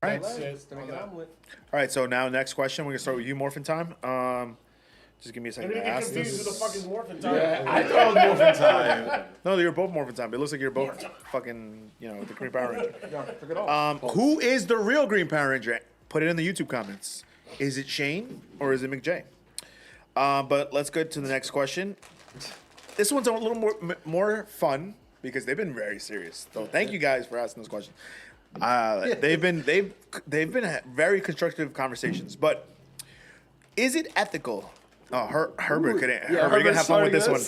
right. That's it. On that. All right, so now next question. We're going to start with you, Morphin Time. Just give me a second Don't to get ask confused this. with the fucking morphin time. Yeah, I thought it was Morphin Time. No, you're both Morphin Time. But it looks like you're both fucking, the Green Power Ranger. Yeah, took it off. Who is the real Green Power Ranger? Put it in the YouTube comments. Is it Shane or is it McJ? But let's go to the next question. This one's a little more fun because they've been very serious. So thank you guys for asking those questions. They've been very constructive conversations. But is it ethical? Oh, Herbert couldn't. Herbert, you're gonna have fun with this one.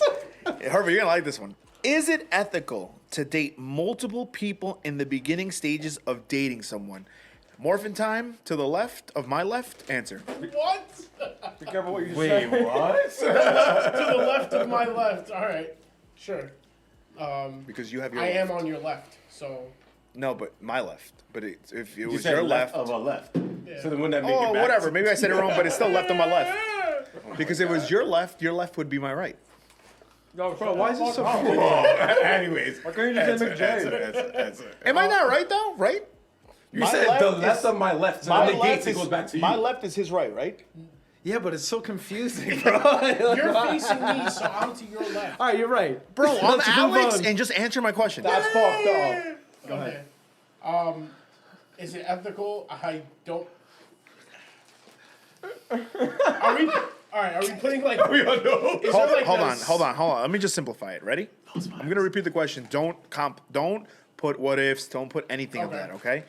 Herbert, you're gonna like this one. Is it ethical to date multiple people in the beginning stages of dating someone? Morphin Time to the left of my left. Answer. What? Be careful what you Wait, say. what? To the left of my left. All right. Sure. Because you have your. I left. am on your left, so. No, but my left. But if it You was said your left left. of a left. Yeah. So then wouldn't that make Oh, it back? whatever. Maybe I said it wrong, but it's still left on my left. Because if it was your left would be my right. Yo, bro, why is this so Whoa. cool? Anyways. Why can't you just say McJ? Answer. Am I not right though? Right? You My said left the is- left of my left, so My then the left gate goes back to you. My left is his right, right? Yeah, but it's so confusing, bro. You're facing me, so I'm to your left. All right, you're right. Bro, I'm Let's move Alex, on. and just answer my question. That's fucked up. Go ahead. Okay. Is it ethical? I don't. Are we? All right. Are we putting like? We all know. Is there like Hold this- on. Let me just simplify it. Ready? I'm gonna repeat the question. Don't put what ifs. Don't put anything of Okay. that. Okay.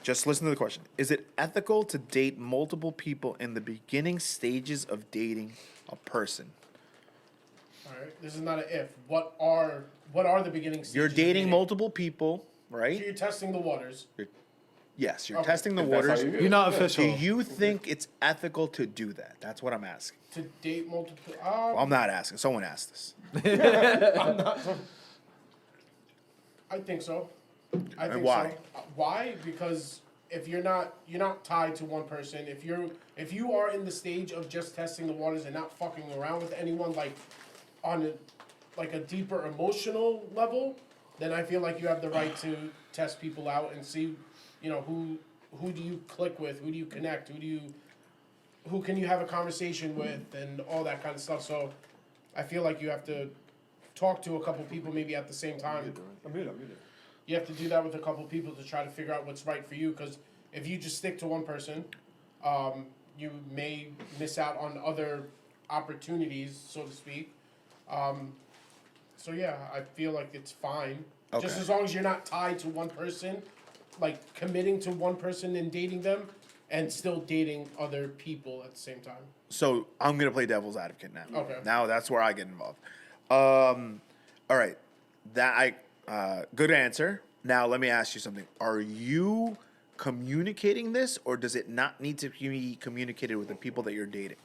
Just listen to the question. Is it ethical to date multiple people in the beginning stages of dating a person? All right. This is not an if. What are the beginning stages? You're of dating multiple people, So right? you're testing the waters. Yes, you're Okay. testing the If that's how waters. you feel. You're not Do official. you think it's ethical to do that? That's what I'm asking. To date multiple. I'm not asking. Someone asked this. I think so. I think why? so. Why? Because if you're not tied to one person. If you are in the stage of just testing the waters and not fucking around with anyone, like on a deeper emotional level, then I feel like you have the right to test people out and see, who do you click with, who do you connect, who can you have a conversation with, and all that kind of stuff. So I feel like you have to talk to a couple people maybe at the same time. I'm muted. You have to do that with a couple people to try to figure out what's right for you. Because if you just stick to one person, you may miss out on other opportunities, so to speak. So yeah, I feel like it's fine. Okay. Just as long as you're not tied to one person, like committing to one person and dating them, and still dating other people at the same time. So I'm gonna play devil's advocate now. Okay. Now that's where I get involved. All right. Good answer. Now let me ask you something. Are you communicating this, or does it not need to be communicated with the people that you're dating?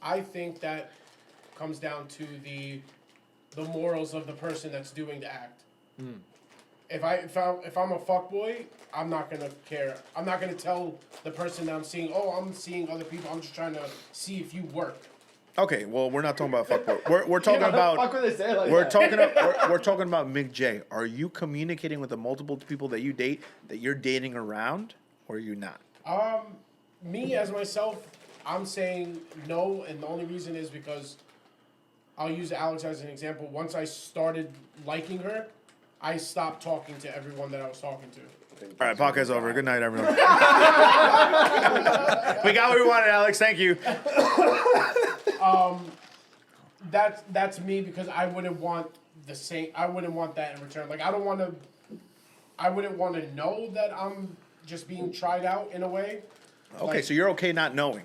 I think that comes down to the morals of the person that's doing the act. If I'm a fuckboy, I'm not gonna care. I'm not gonna tell the person that I'm seeing, I'm seeing other people. I'm just trying to see if you work. Okay. Well, we're not talking about fuckboy. We're talking about. Fuck would they say it like We're that? we're talking about Mick J. Are you communicating with the multiple people that you date that you're dating around, or are you not? Me as myself, I'm saying no, and the only reason is because I'll use Alex as an example. Once I started liking her, I stopped talking to everyone that I was talking to. All right, podcast over. Good night, everyone. We got what we wanted, Alex. Thank you. That's me because I wouldn't want the same. I wouldn't want that in return. Like I wouldn't want to know that I'm just being tried out in a way. Okay, Like- so you're okay not knowing.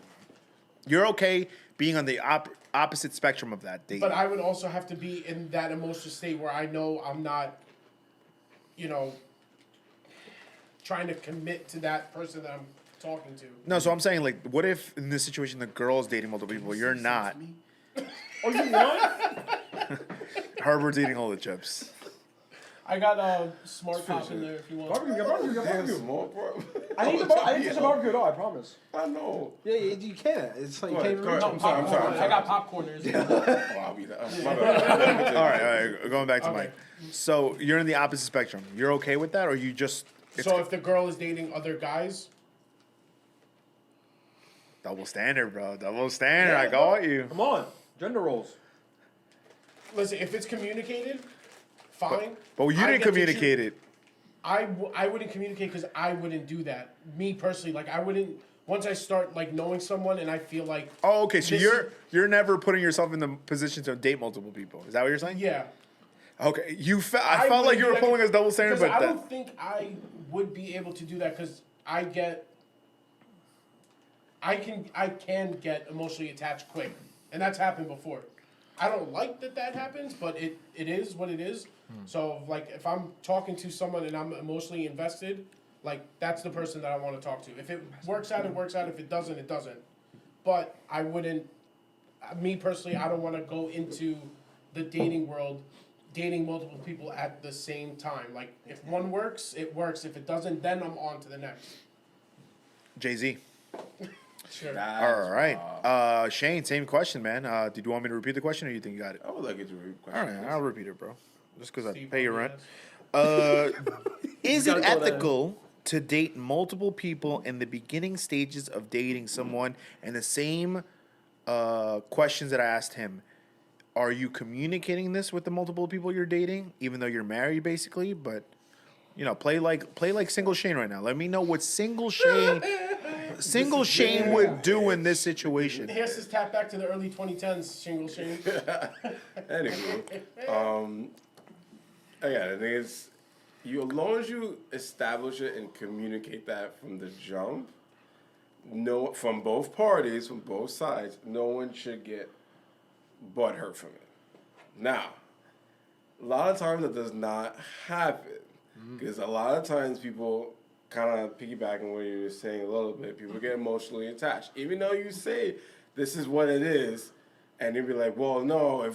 You're okay being on the opposite spectrum of that date. But I would also have to be in that emotional state where I know I'm not, trying to commit to that person that I'm talking to. No, so I'm saying, like, what if in this situation the girl is dating multiple people, you're not? Oh, you want? Herbert's eating all the chips. I got a smart pop in there if you want. Damn, small, bro. I need the barbecue at all, I promise. I know. Yeah, you can't. It's like you Go can't ahead, even go reach ahead. it. I'm sorry. I got popcorners. Oh, I'll be that. My bad. All right, going back to Okay. Mike. So you're in the opposite spectrum. You're okay with that, or you just So if the girl is dating other guys, Double standard, bro. Double standard. Yeah, I got you. Come on. Gender roles. listen, if it's communicated, fine. But you I didn't get to communicate choose- it. I wouldn't communicate because I wouldn't do that. Me personally, like I wouldn't. Once I start like knowing someone and I feel like Oh, okay. So This- you're never putting yourself in the position to date multiple people. Is that what you're saying? yeah, Okay. I felt wouldn't like you do were that pulling us double standard, because but I don't think I would be able to do that because I can get emotionally attached quick, and that's happened before. I don't like that happens, but it is what it is. So like if I'm talking to someone and I'm emotionally invested, like that's the person that I want to talk to. If it works out, it works out. If it doesn't, it doesn't. But I wouldn't. Me personally, I don't want to go into the dating world, dating multiple people at the same time. Like if one works, it works. If it doesn't, then I'm on to the next. Jay-Z. Sure. All right. Shane, same question, man. Did you want me to repeat the question or you think you got it? I would like it to read All questions. right, I'll repeat it, bro. Just because I Steve pay your rent. Martinez. Is gotta it go there. ethical to date multiple people in the beginning stages of dating someone? And the same questions that I asked him. Are you communicating this with the multiple people you're dating, even though you're married, basically? But play like single Shane right now. Let me know what single Shane would do in this situation. He has to tap back to the early 2010s, Shingle Shane. Anyway, again, I think it's as long as you establish it and communicate that from the jump, from both parties, from both sides, no one should get butthurt from it. Now, a lot of times that does not happen because a lot of times people kind of piggyback on what you were saying a little bit. People get emotionally attached, even though you say this is what it is, and they'll be like, "Well, no,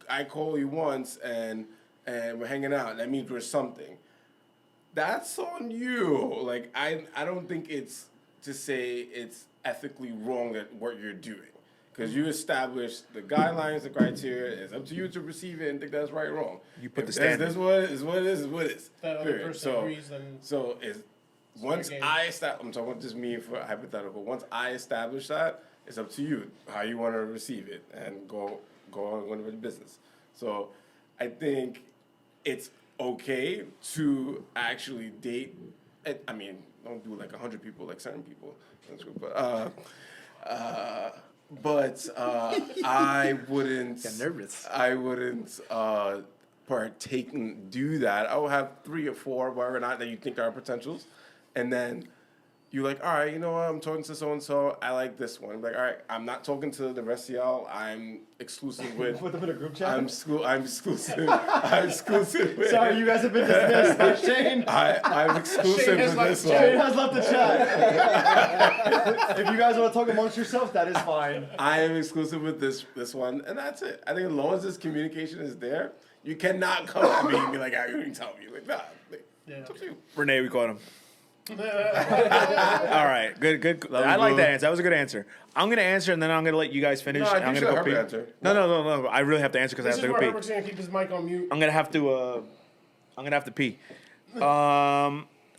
I call you once and we're hanging out, that means we're something." That's on you. Like I don't think it's to say it's ethically wrong at what you're doing. Because you established the guidelines, the criteria. It's up to you to perceive it and think that's right or wrong. You put the If standard. That's what it is. What it is. What it is. That other Period. person agrees, then So once game. I'm talking about just me for hypothetical. Once I establish that, it's up to you how you want to receive it and go on with the business. So I think it's okay to actually date. I mean, don't do like 100 people like certain people. That's good, but I wouldn't. Got nervous. I wouldn't do that. I would have 3 or 4, whatever or not that you think are potentials, and then you're like, all right, you know what? I'm talking to so and so. I like this one. I'm like, all right, I'm not talking to the rest of y'all. I'm exclusive with. Put them in a group chat. I'm exclusive. I'm exclusive with. Sorry, you guys have been dismissed. Shane. I'm exclusive Shane has with left this the one. Shane has left the chat. If you guys want to talk amongst yourselves, that is fine. I am exclusive with this one, and that's it. I think as long as this communication is there, you cannot come at me and be like, "I didn't tell you." Like, nah, it's up to you. Renee, we caught him. All right, good. I like that answer. That was a good answer. I'm gonna answer and then I'm gonna let you guys finish. No, I and I'm think gonna you go should pee. have answer. No. I really have to answer because I this have is to where go pee. Herbert's gonna keep his mic on mute. I'm gonna have to pee.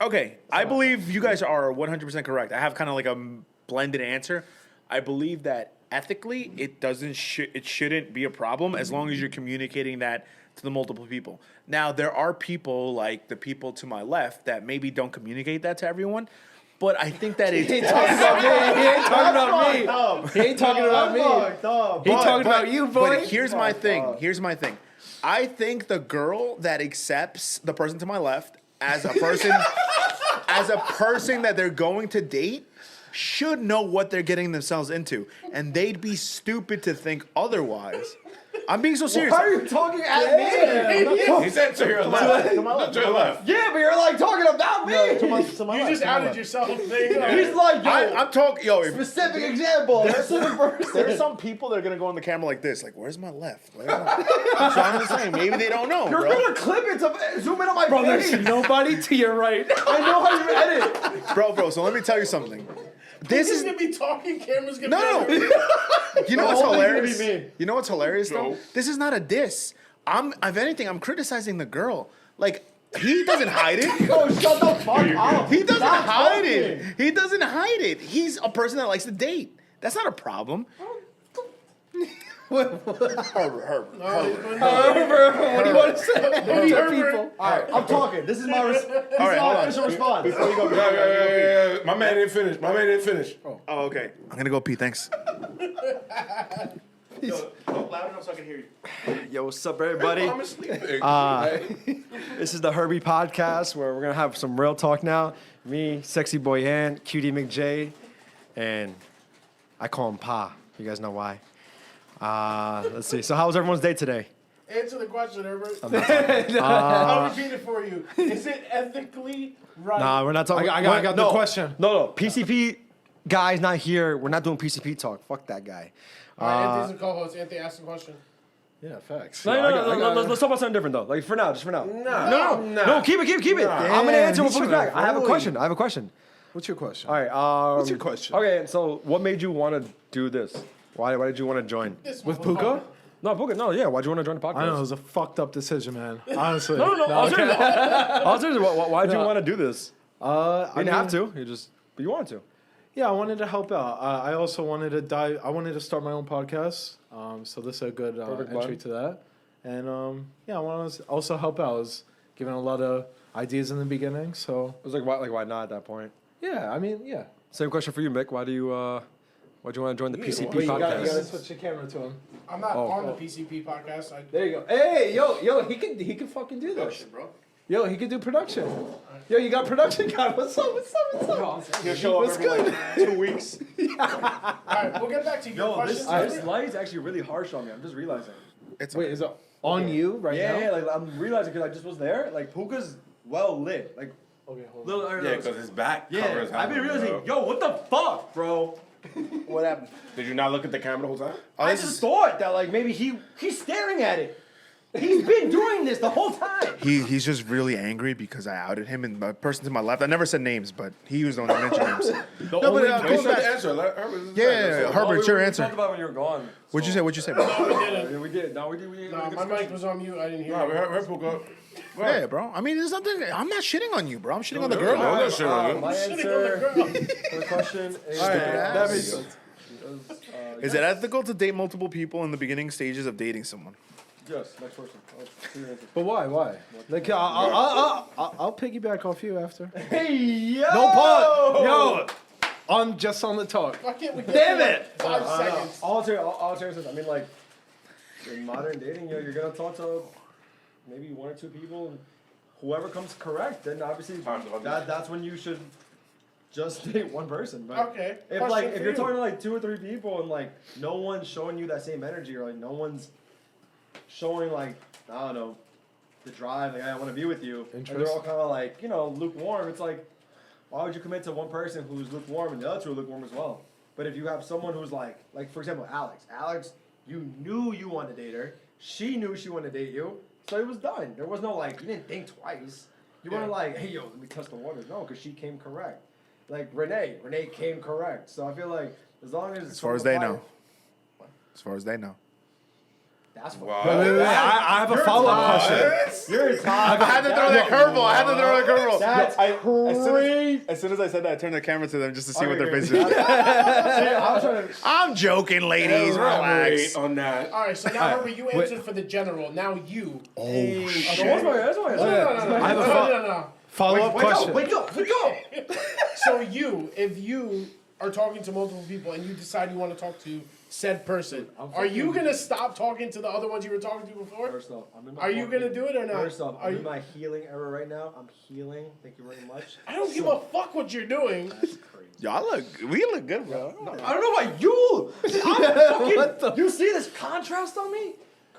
Okay. I believe you guys are 100% correct. I have kind of like a blended answer. I believe that ethically, it shouldn't be a problem as long as you're communicating that to the multiple people. Now, there are people like the people to my left that maybe don't communicate that to everyone, but I think that it's He ain't talking about me. He ain't talking about me. He ain't talking about me. He talking about you, boy. But here's my thing. I think the girl that accepts the person to my left as a person that they're going to date should know what they're getting themselves into, and they'd be stupid to think otherwise. I'm being so serious. Why are you talking at me? He said to your left. Not to your left. Yeah, but you're like talking about me. You just outed yourself. There you go. He's like, yo, I'm talking, specific example. Specific person. There's some people that are gonna go on the camera like this, like, where's my left? So I'm just saying, maybe they don't know, You're bro. gonna clip it to zoom in on my There's face. nobody to your right. I know how you edit. Bro. So let me tell you something. This He's is gonna be talking. Camera's gonna no. be. You know what's whole thing's gonna hilarious? be me. You know what's hilarious though? No. This is not a diss. If anything, I'm criticizing the girl. Like, He doesn't hide it. Oh, shut the fuck up. He doesn't Stop hide talking. it. He doesn't hide it. He's a person that likes to date. That's not a problem. Herbert. What do you want to say? Herbert. All right, I'm talking. This is my official response. Yeah. My man didn't finish. Oh, okay. I'm gonna go pee. Thanks. Loud enough so I can hear you. Yo, what's up, everybody? I'm asleep. This is the Herbie Podcast where we're gonna have some real talk now. Me, Sexy Boy Ant, Cutie McJ, and I call him Pa. You guys know why? Let's see. So, how was everyone's day today? Answer the question, Herbert. I'll repeat it for you. Is it ethically right? Nah, we're not talking. I got the question. No. PCP guy's not here. We're not doing PCP talk. Fuk that guy. All right, Anthony's the co-host. Anthony, ask the question. Yeah, facts. No. Let's talk about something different though. Like for now, just for now. No. Keep it. I'm gonna answer what back. I have a question. What's your question? All right. What's your question? Okay, so what made you want to do this? Why did you want to join? With Puka? No, Puka. No, yeah. Why'd you want to join the podcast? I know, it was a fucked up decision, man. Honestly. No. I was serious. Why'd you want to do this? I You didn't have to. But you wanted to. Yeah, I wanted to help out. I also wanted to I wanted to start my own podcast. So this is a good Perfect entry blend. to that. And I want to also help out. I was given a lot of ideas in the beginning. So It was like why not at that point? yeah, I mean, yeah. Same question for you, Mick. Why'd you want to join the PCP Wait, you podcast? gotta switch your camera to him. I'm not on the PCP podcast. There you go. Hey, yo, he can fucking do this. Bro. Yo, he can do production. Yo, you got production guy. What's up? He'll show up every like 2 weeks. All right, we'll get back to your questions. This light is actually really harsh on me. I'm just realizing. Wait, is it on you right now? Yeah, like I'm realizing because I just was there. Like Puka's well lit. Like Okay, hold on. little. Yeah, because his back covers I've been half of it, realizing, bro. yo, what the fuck, bro? What happened? Did you not look at the camera the whole time? I just thought that like maybe he's staring at it. He's been doing this the whole time. He's just really angry because I outed him, and the person to my left. I never said names, but he was the one that mentioned names. No, but, but going going back- to answer. Let Herbert. Yeah, Herbert, your we answer. talked about when you were gone. What'd you say? What'd you say, bro? No, we didn't. Yeah, we did. No, we did. No, my mic was on mute. I didn't hear No, you. Herbert Puka. Yeah, bro. I mean, there's nothing. I'm not shitting on you, bro. I'm shitting on the girl. No, I'm not shitting on you. My Shitting answer on the girl. for the question is That makes sense. Is it ethical to date multiple people in the beginning stages of dating someone? Yes, next person. But why? Like, I'll piggyback off you after. Hey yo! No pause. Yo, on the talk. Why can't we get Damn to, it! like, 5 seconds? All seriousness, I mean, like, in modern dating, you're gonna talk to maybe 1 or 2 people, and whoever comes correct, then obviously that's when you should just date one person. But Okay. if question like for if you're you. talking to like 2 or 3 people and like no one's showing you that same energy or like no one's showing like I don't know the drive, like I want to be with you, and they're all kind of like lukewarm. It's like why would you commit to one person who's lukewarm and the other 2 are lukewarm as well? But if you have someone who's like for example, Alex, you knew you wanted to date her. She knew she wanted to date you. So it was done. There was no you didn't think twice. You weren't like, hey, yo, let me test the waters. No, because she came correct. Like Renee came correct. So I feel like as long as... As far as they know. As far as they know. That's what... Wow. Wait, I have a follow-up question. You're top. I had to throw that curveball. That's crazy. As soon as I said that, I turned the camera to them just to see what Okay, their face good. is. I was trying to... I'm joking, ladies. Relax. on that. All right, so now Herbert, you answered for the general. Now you. Oh, Okay. shit. That's my answer. No. I have a No. follow-up question. Wake up. So if you are talking to multiple people and you decide you want to talk to said person, are you gonna stop talking to the other ones you were talking to before? First off, I'm in my Are you gonna do it or not? First off, Are I'm you? in my healing era right now. I'm healing. Thank you very much. I don't give a fuck what you're doing. That's crazy. We look good, bro. I don't know about you. I'm fucking, you see this contrast on me?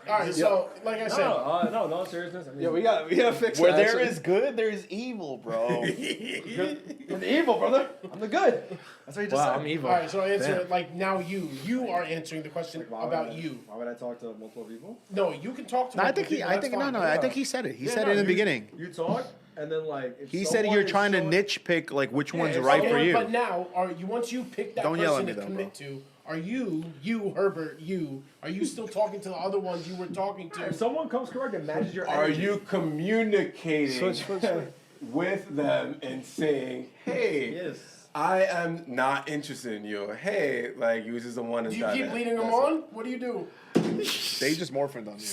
All right, so like I said, No seriousness. I mean, Yeah, we gotta fix Where that. there actually. is good, there is evil, bro. I'm the evil, brother. I'm the good. That's what you just Wow, said. I'm evil. all right, so answer Damn. like now you are answering the question Why would about I- you. Why would I talk to multiple people? No, you can talk to. No, I multiple think he. people, I that's think fine. no. I think he said it. He said it in the beginning. You talk, and then like. If He said someone you're is trying to showing- niche pick like which one's if right someone- for you. But now, once you pick that Don't yell at person me to though, commit to, are you Herbert, are you still talking to the other ones you were talking to? If someone comes correct and matches your Are energy, you communicating Switch. with them and saying, hey, yes. I am not interested in you. Hey, like, you just the one and Do you done keep it. leading them That's on? What do you do? They just morphined on you.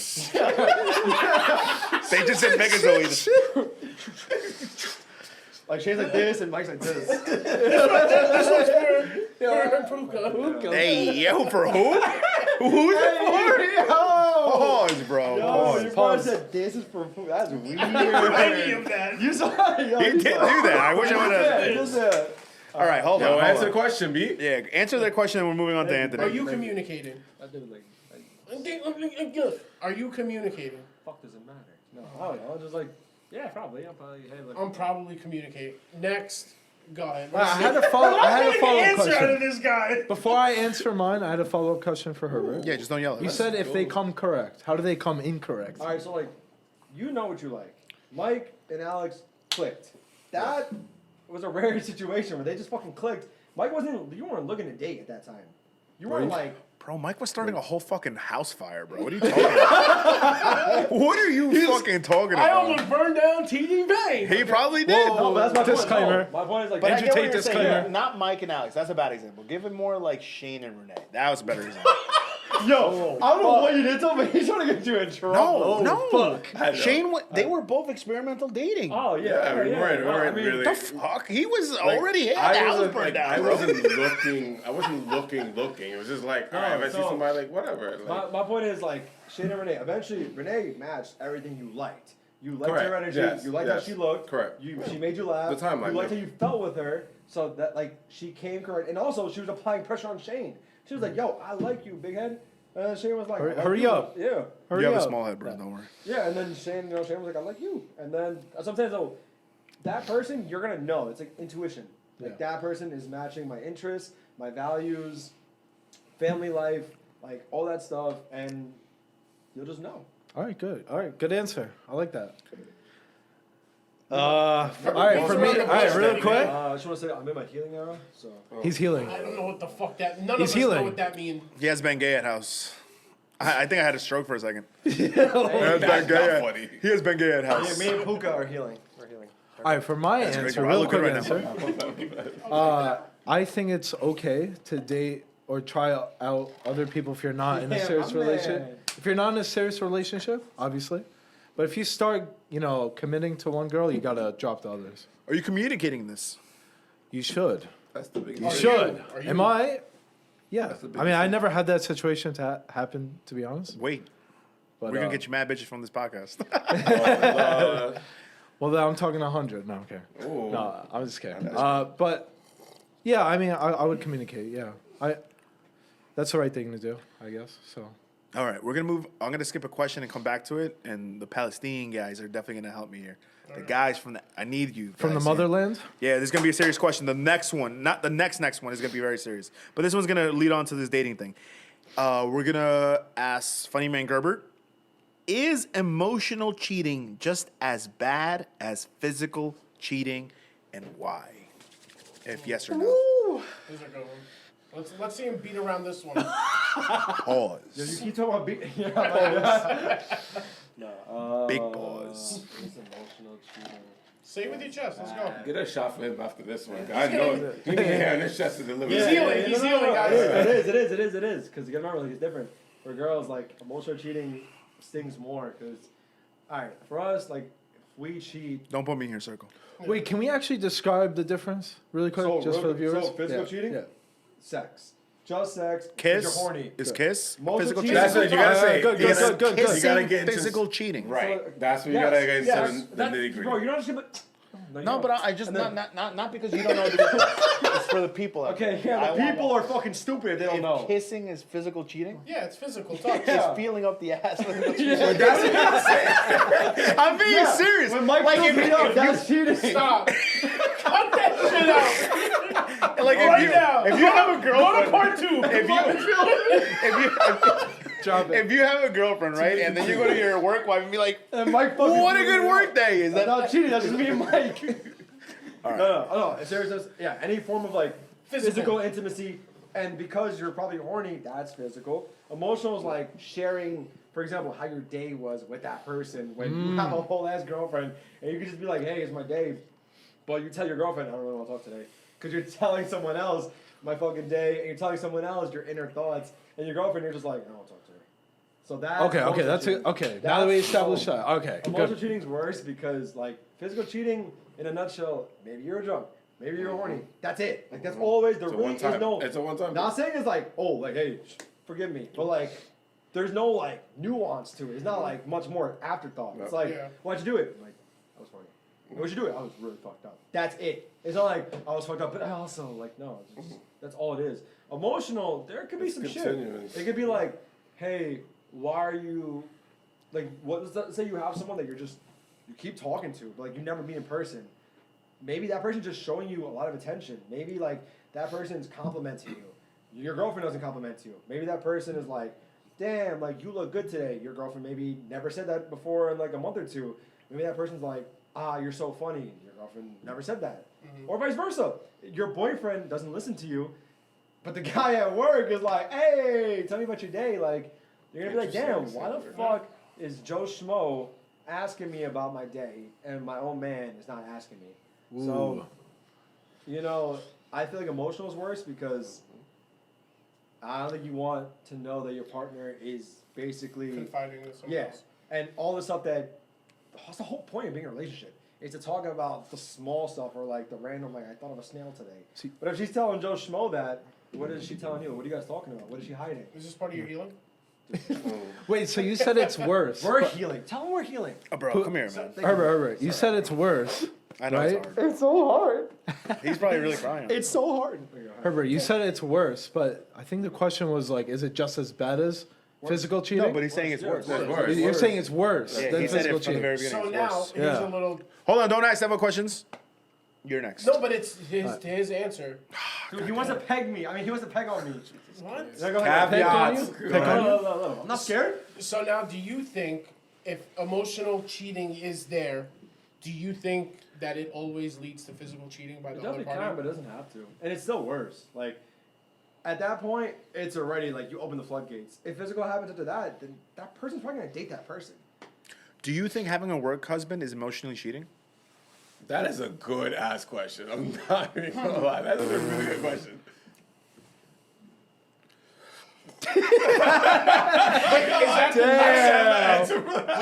They just said Megazoid. Like Shane's like this and Mike's like this. Puka. Hey, yo, for who? Who's it for? Pause, bro. Oh, Pause. your Pause. brother said this is for food. That's weird. Any of that. You saw it. Yo, He did do that. I wish I would have. Listen. All right, hold Yo, on. answer Hold the on. question, B. Yeah, answer that question and we're moving on to Anthony. Are you communicating? I do like Are you communicating? fuck does it matter? No, I don't know. Just like, yeah, probably. I'm probably, hey, look. I'm probably communicating. Next, go ahead. I had a follow-up answer out of question. this guy. Before I answer mine, I had a follow-up question for Herbert. Yeah, just don't yell at You us. said if they come correct. How do they come incorrect? All right, so like, you know what you like. Mike and Alex clicked. That was a rare situation where they just fucking clicked. Mike you weren't looking to date at that time. You weren't like, Bro, Mike was starting a whole fucking house fire, bro. What are you talking about? What are you fucking talking I about? almost burned down TD Vane. He probably did. no, but that's my Disclaimer. point. No, my point is like, But I get what Entertain you're saying. disclaimer. Not Mike and Alex. That's a bad example. Give it more like Shane and Renee. That was a better example. Yo, I don't know what you did to him, but he's trying to get you in trouble. No, Fuck. Shane, they were both experimental dating. oh yeah, Yeah, we weren't I mean, really. The fuck? He was Like, already had the house burned down, I bro. wasn't looking. I wasn't looking. It was just like, all right, if I see so- somebody, like, whatever. Like, My point is like Shane and Renee. Eventually, Renee matched everything you liked. You liked her Correct. energy. Yes. You liked Yes. how she looked. Correct. She made you laugh. The timeline, You liked yeah. how you felt with her. So that like she came correct, and also she was applying pressure on Shane. She was like, "Yo, I like you, big head." And Shane was like, Hurry- "I like hurry you." up. Yeah. Hurry You have up. a small head, bro. Don't worry. Yeah, and then Shane was like, "I like you," and then sometimes though, that person you're gonna know. It's like intuition. Like Yeah. that person is matching my interests, my values, family life, like all that stuff, and you'll just know. All right, good. All right, good answer. I like that. All right, for me. All right, real quick. I just want to say I'm in my healing era, so. He's healing. I don't know what the fuck that. None He's of us know healing. what that means. He has been gay at house. I think I had a stroke for a second. that's not funny. He has been gay at Yeah, house. me and Puka are healing. We're healing. All right, for my That's answer, great. I real look good quick right now. answer. I think it's okay to date or try out other people if you're not in a Yeah, serious my man. relationship. If you're not in a serious relationship, obviously. But if you start, committing to one girl, you gotta drop the others. Are you communicating this? You should. That's the big You issue. should. Are you? Am I? Yeah. That's the I mean, I never had that situation to happen, to be honest. Wait, But, we're gonna get you mad bitches from this podcast. Well, then I'm talking 100. No, okay. Ooh. No, I'm just kidding. But yeah, I mean, I would communicate. Yeah, that's the right thing to do, I guess. So All right, we're gonna move. I'm gonna skip a question and come back to it. And the Palestinian guys are definitely gonna help me here. The guys from the I need you from the guys here. motherland. Yeah, this is gonna be a serious question. The next one, not the next one, is gonna be very serious. But this one's gonna lead on to this dating thing. We're gonna ask Funny Man Gerbert: is emotional cheating just as bad as physical cheating, and why? If yes or no. This is a good one. Let's see him beat around this one. Pause. You keep talking about beat. Yeah. No. Big pause. It's emotional cheating. Say it with your chest. Let's go. Get a shot for him after this one. I know he need to hear this chest to deliver. He's healing. He's healing, guys. It is. Because you gotta remember, like, it's different. For girls, like, emotional cheating stings more. Because, all right, for us, like, if we cheat. Don't put me in your circle. Wait, can we actually describe the difference really quick, just for the viewers? So, physical Yeah, cheating? Yeah. Sex. Just sex. Kiss You're horny. is Good. kiss. Most Physical of cheating. That's what you gotta say. Good, Yes, good, good, good. You gotta get into physical cheating. Right. That's what you Yes, gotta get into yes. the That's- nitty Bro, gritty. you're not just gonna. No, you No, don't. but I just And then- not because you don't know. It's for the people. out Okay, there. yeah, I the want- people are fucking stupid. They don't If know. kissing is physical cheating, Yeah, it's physical touch. Yeah. is feeling up the ass physical cheating. I'm being serious. When Mike like fills me up, that's cheating. Stop. Cut that shit out. Like Right now. if you have a Go to girlfriend, part two. if you have a girlfriend, right, and then you go to your work wife and be like, And Mike fucking "What a good work day!" Is That's that not cheating. That's just me and Mike. All right. No. In seriousness, yeah, any form of like physical intimacy And because you're probably horny, that's physical. Emotional is like sharing, for example, how your day was with that person when you have a whole ass girlfriend, and you can just be like, "Hey, it's my day," but you tell your girlfriend, "I don't really want to talk today," because you're telling someone else my fucking day, and you're telling someone else your inner thoughts, and your girlfriend, you're just like, "I don't want to talk to her." So that. Okay, that's it. Okay, now that we established that. Okay, emotional good. cheating's worse because like physical cheating, in a nutshell, maybe you're drunk. Maybe you're horny. That's it. Like that's always there. Really is no. It's a one-time. Not saying it's like, oh, like hey, forgive me, but like, there's no like nuance to it. It's not like much more afterthought. It's like, why'd you do it? I'm like, I was horny. Why'd you do it? I was really fucked up. That's it. It's not like I was fucked up, but I also like no. It's just, that's all it is. Emotional. There could be some continuous. shit. It could be like, hey, why are you, like, what does that say? You have someone that you keep talking to, but like you never meet in person. Maybe that person's just showing you a lot of attention. Maybe like that person's complimenting you. Your girlfriend doesn't compliment you. Maybe that person is like, damn, like you look good today. Your girlfriend maybe never said that before in like a month or two. Maybe that person's like, you're so funny. Your girlfriend never said that. Or vice versa. Your boyfriend doesn't listen to you, but the guy at work is like, hey, tell me about your day. Like, you're gonna be like, damn, why the fuck is Joe Schmo asking me about my day and my own man is not asking me? Ooh. So, you know, I feel like emotional is worse because I don't think you want to know that your partner is basically confiding in someone else. and all the stuff that's the whole point of being in a relationship is to talk about the small stuff or like the random like I thought of a snail today. But if she's telling Joe Schmo that, what is she telling you? What are you guys talking about? What is she hiding? Is this part of your healing? Wait, so you said it's worse? We're healing. Tell him we're healing. Oh, bro, come here, man. Herbert, you said it's worse. I know right? it's hard. It's so hard. He's probably really crying. It's so hard. Herbert, you said it's worse, but I think the question was like, is it just as bad as physical cheating? No, but he's saying it's worse. It's worse. You're saying it's worse Yeah, than he said physical it from the cheating. very beginning. So it's now, worse. here's Yeah. a little... Hold on, don't ask them questions. You're next. No, but it's his answer. Dude, he wants to peg me. I mean, he wants to peg on me. What? Did I go ahead and peg on you? Caveats. No. I'm not scared. So now, do you think if emotional cheating is there, do you think that it always leads to physical cheating by It the other definitely party? can, but it doesn't have to. And it's still worse. Like, at that point, it's already like you open the floodgates. If physical happens after that, then that person's probably gonna date that person. Do you think having a work husband is emotionally cheating? That is a good ass question. I'm not even gonna lie. That's a really good question. Was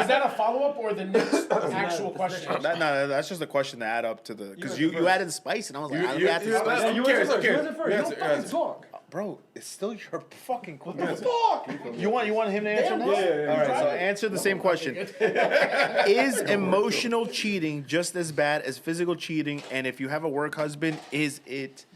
that a follow-up or the next actual question? No, that's just a question to add up to the because you added the spice and I was like, let me add the spice. I'm curious. You answer first. You don't fucking talk. Bro, it's still your fucking question. Fuck! You want him to answer next? Yeah. All right, so answer the same question. Is emotional cheating just as bad as physical cheating? And if you have a work husband, is it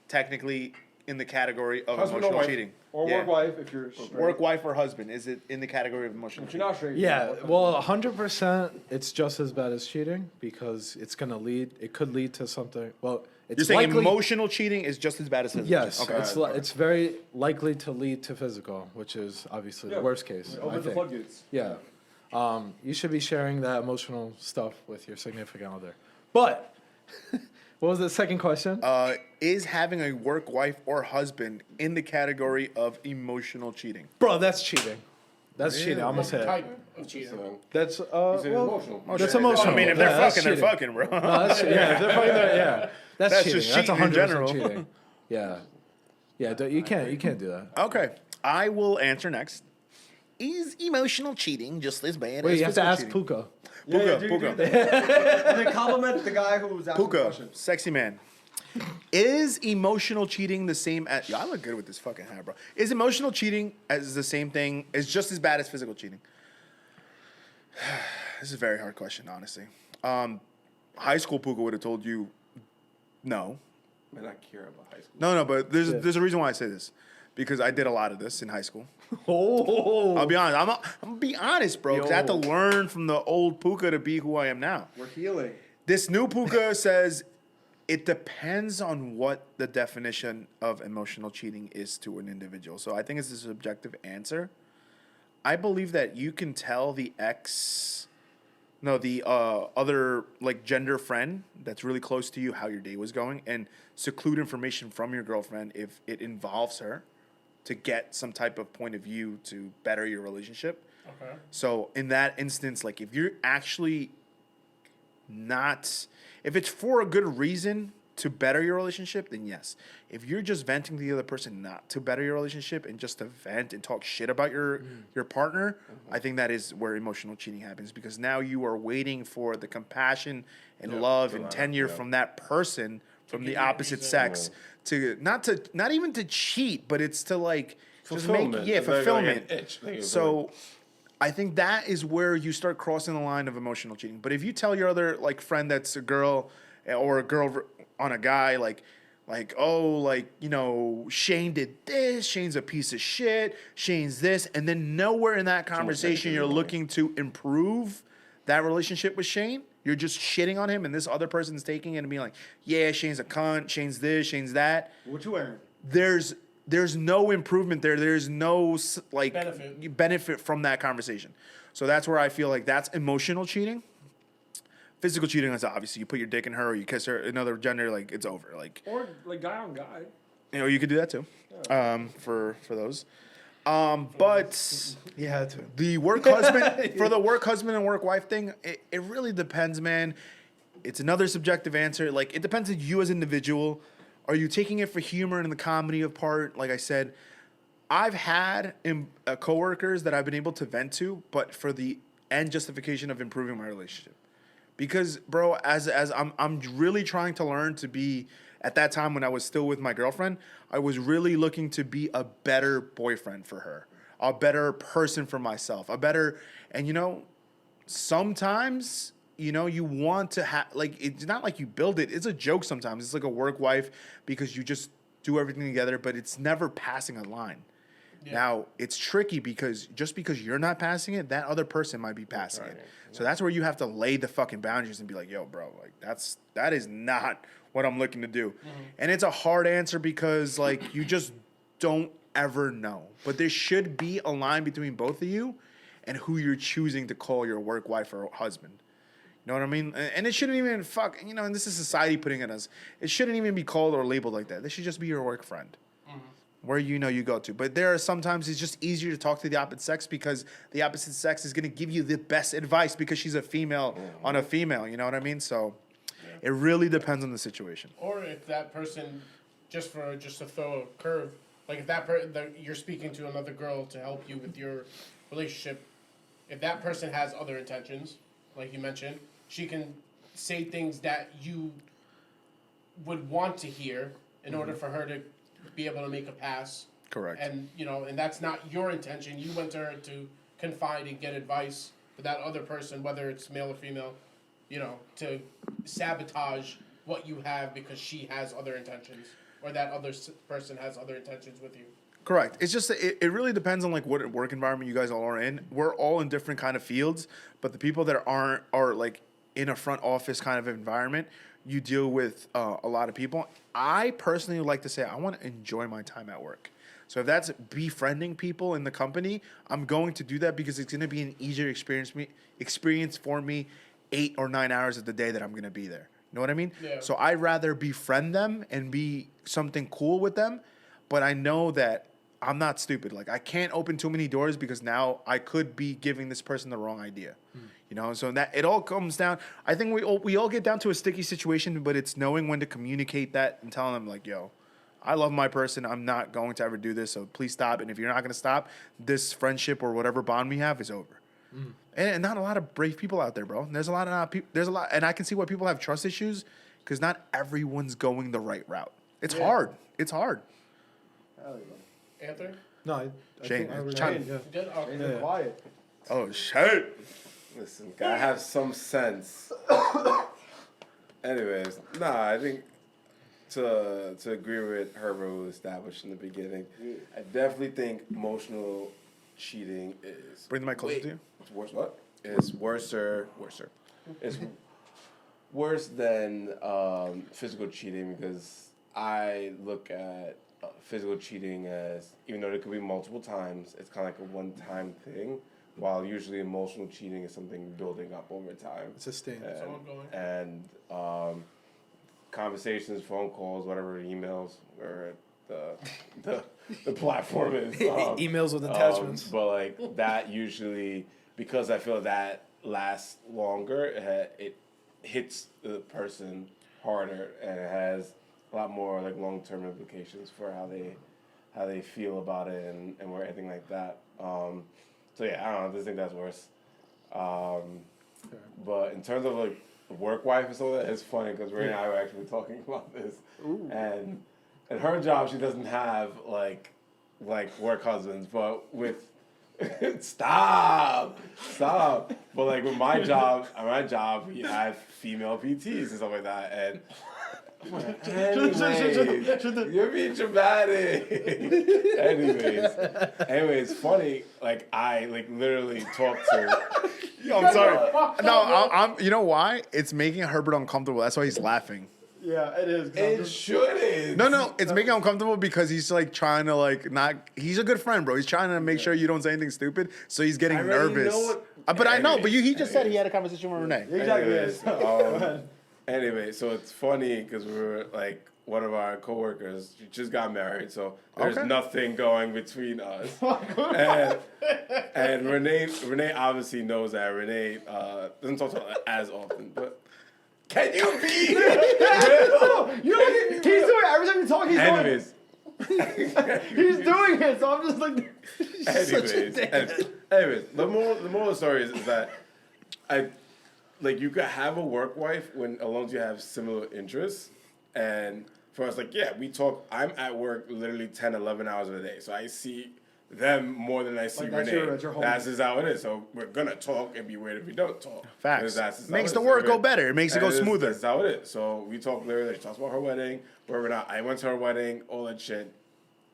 technically in the category of Husband or emotional wife. cheating? Or Yeah. work wife if you're straight. Work wife or husband, is it in the category of emotional If you're cheating? not straight. Yeah, work well, 100%, it's just as bad as cheating because it's gonna lead. It could lead to something. Well, it's You're saying likely, emotional cheating is just as bad as physical? Yes, Okay. it's very likely to lead to physical, which is obviously Yeah. the worst case. Open I the think. floodgates. Yeah, you should be sharing that emotional stuff with your significant other. But what was the second question? Is having a work wife or husband in the category of emotional cheating? Bro, that's cheating. That's cheating. I'm gonna say it. Type of cheating. That's It's well, emotional. that's emotional. I mean, if they're Yeah, that's fucking, they're cheating. fucking, bro. No, that's, yeah, if they're fucking, yeah, that's That's cheating. just That's cheating in 100% general. cheating. Yeah, yeah. You can't do that. Okay, I will answer next. Is emotional cheating just as bad Wait, as you have to physical ask cheating? Puka. Puka. And then compliment the guy who's asking the Puka, question. sexy man. Is emotional cheating the same as... Yo, I look good with this fucking hair, bro. Is emotional cheating as the same thing, is just as bad as physical cheating? This is a very hard question, honestly. High school Puka would have told you no. Man, I care about high school. No, but there's a reason why I say this. Because I did a lot of this in high school. Oh, I'll be honest. I'm gonna be honest, bro. Because I had to learn from the old Puka to be who I am now. We're healing. This new Puka says it depends on what the definition of emotional cheating is to an individual. So I think it's a subjective answer. I believe that you can tell the ex No, the other like gender friend that's really close to you, how your day was going, and seclude information from your girlfriend if it involves her, to get some type of point of view to better your relationship. Okay. So in that instance, like if you're actually not, if it's for a good reason to better your relationship, then yes. If you're just venting to the other person not to better your relationship and just to vent and talk shit about your partner, I think that is where emotional cheating happens, because now you are waiting for the compassion and love and tenure from that person from the opposite sex to not even to cheat, but it's to like just make fulfillment. So I think that is where you start crossing the line of emotional cheating. But if you tell your other like friend that's a girl or a girl on a guy like oh, like, you know, Shane did this, Shane's a piece of shit, Shane's this, and then nowhere in that conversation you're looking to improve that relationship with Shane. You're just shitting on him, and this other person's taking it and being like, yeah, Shane's a cunt, Shane's this, Shane's that. What you wearing? There's no improvement there. There's no like benefit from that conversation. So that's where I feel like that's emotional cheating. Physical cheating is obviously you put your dick in her or you kiss her another gender, like it's over. Like, or like guy on guy. You know, you could do that too. For those. But Yeah, too. the work husband for the work husband and work wife thing, it really depends, man. It's another subjective answer. Like, it depends on you as an individual. Are you taking it for humor and the comedy of part? Like I said, I've had coworkers that I've been able to vent to, but for the end justification of improving my relationship. Because, bro, as I'm really trying to learn to be, at that time when I was still with my girlfriend, I was really looking to be a better boyfriend for her, a better person for myself, and you know, sometimes, you know, you want to have, like, it's not like you build it. It's a joke sometimes. It's like a work wife because you just do everything together, but it's never passing a line. Yeah. Now, it's tricky because just because you're not passing it, that other person might be passing it. So that's where you have to lay the fucking boundaries and be like, yo, bro, like that is not what I'm looking to do. Mm-hmm. And it's a hard answer because like you just don't ever know. But there should be a line between both of you and who you're choosing to call your work wife or husband. You know what I mean? And it shouldn't even you know, and this is society putting it as, it shouldn't even be called or labeled like that. This should just be your work friend. Where you know you go to. But there are sometimes it's just easier to talk to the opposite sex because the opposite sex is going to give you the best advice because she's a female on a female. You know what I mean? So it really depends on the situation. Or if that person, just to throw a curve, like if you're speaking to another girl to help you with your relationship, if that person has other intentions, like you mentioned, she can say things that you would want to hear in order for her to be able to make a pass. Correct. And, you know, and that's not your intention. You went to her to confide and get advice for that other person, whether it's male or female, you know, to sabotage what you have because she has other intentions or that other person has other intentions with you. Correct. It's just, it really depends on like what work environment you guys all are in. We're all in different kind of fields, but the people that are like in a front office kind of environment, you deal with a lot of people. I personally would like to say I want to enjoy my time at work. So if that's befriending people in the company, I'm going to do that because it's going to be an easier experience for me 8 or 9 hours of the day that I'm going to be there. You know what I mean? Yeah. So I'd rather befriend them and be something cool with them, but I know that I'm not stupid. Like, I can't open too many doors because now I could be giving this person the wrong idea. You know, so that it all comes down. I think we all get down to a sticky situation, but it's knowing when to communicate that and telling them like, yo, I love my person. I'm not going to ever do this, so please stop. And if you're not going to stop, this friendship or whatever bond we have is over. And not a lot of brave people out there, bro. There's a lot, and I can see why people have trust issues because not everyone's going the right route. It's hard. It's hard. Anthony? No, I Shane. think I was Shane. You did? Okay. Quiet. Oh, shit. Listen, gotta have some sense. Anyways, I think to agree with Herbert who established in the beginning, I definitely think emotional cheating is... Bring the mic closer to you. It's worse, what? It's worser. It's worse than physical cheating because I look at physical cheating as, even though it could be multiple times, it's kind of like a one-time thing while usually emotional cheating is something building up over time. It's a stain. It's ongoing. And conversations, phone calls, whatever, emails, or the platform is. Emails with attachments. But like that usually, because I feel that lasts longer, it hits the person harder, and it has a lot more like long-term implications for how they feel about it and everything like that. So yeah, I don't know. I just think that's worse. But in terms of like work wife and so that, it's funny because Ray and I were actually talking about this. Ooh. And at her job, she doesn't have like work husbands, but with stop. But like with my job, we have female PTs and stuff like that, and. You're being dramatic. Anyways, funny. Like I literally talked to. Yo, I'm sorry. No, I'm. You know why? It's making Herbert uncomfortable. That's why he's laughing. Yeah, it is. It shouldn't. No, it's making him uncomfortable because he's like trying to like not. He's a good friend, bro. He's trying to make sure you don't say anything stupid, so he's getting I already nervous. know what- But I know. But he just Anyways. said he had a conversation with Renee. Exactly. Anyways, anyway, so it's funny because we were like one of our coworkers just got married, so there's Okay. nothing going between us. and Renee obviously knows that. Renee doesn't talk to her as often, but can you be? You know, he's doing it every time you talk. He's doing Anyways, He's doing it, so I'm just like. anyways, the moral of the story is that you could have a work wife when as long as you have similar interests. And for us, we talk. I'm at work literally 10, 11 hours a day, so I see them more than I see Renee. That's just how it is. So we're gonna talk. It'd be weird if we don't talk. Facts. That's Makes the work go better. It makes it go smoother. That's how it is. So we talk literally. She talks about her wedding, where we're not. I went to her wedding, all that shit.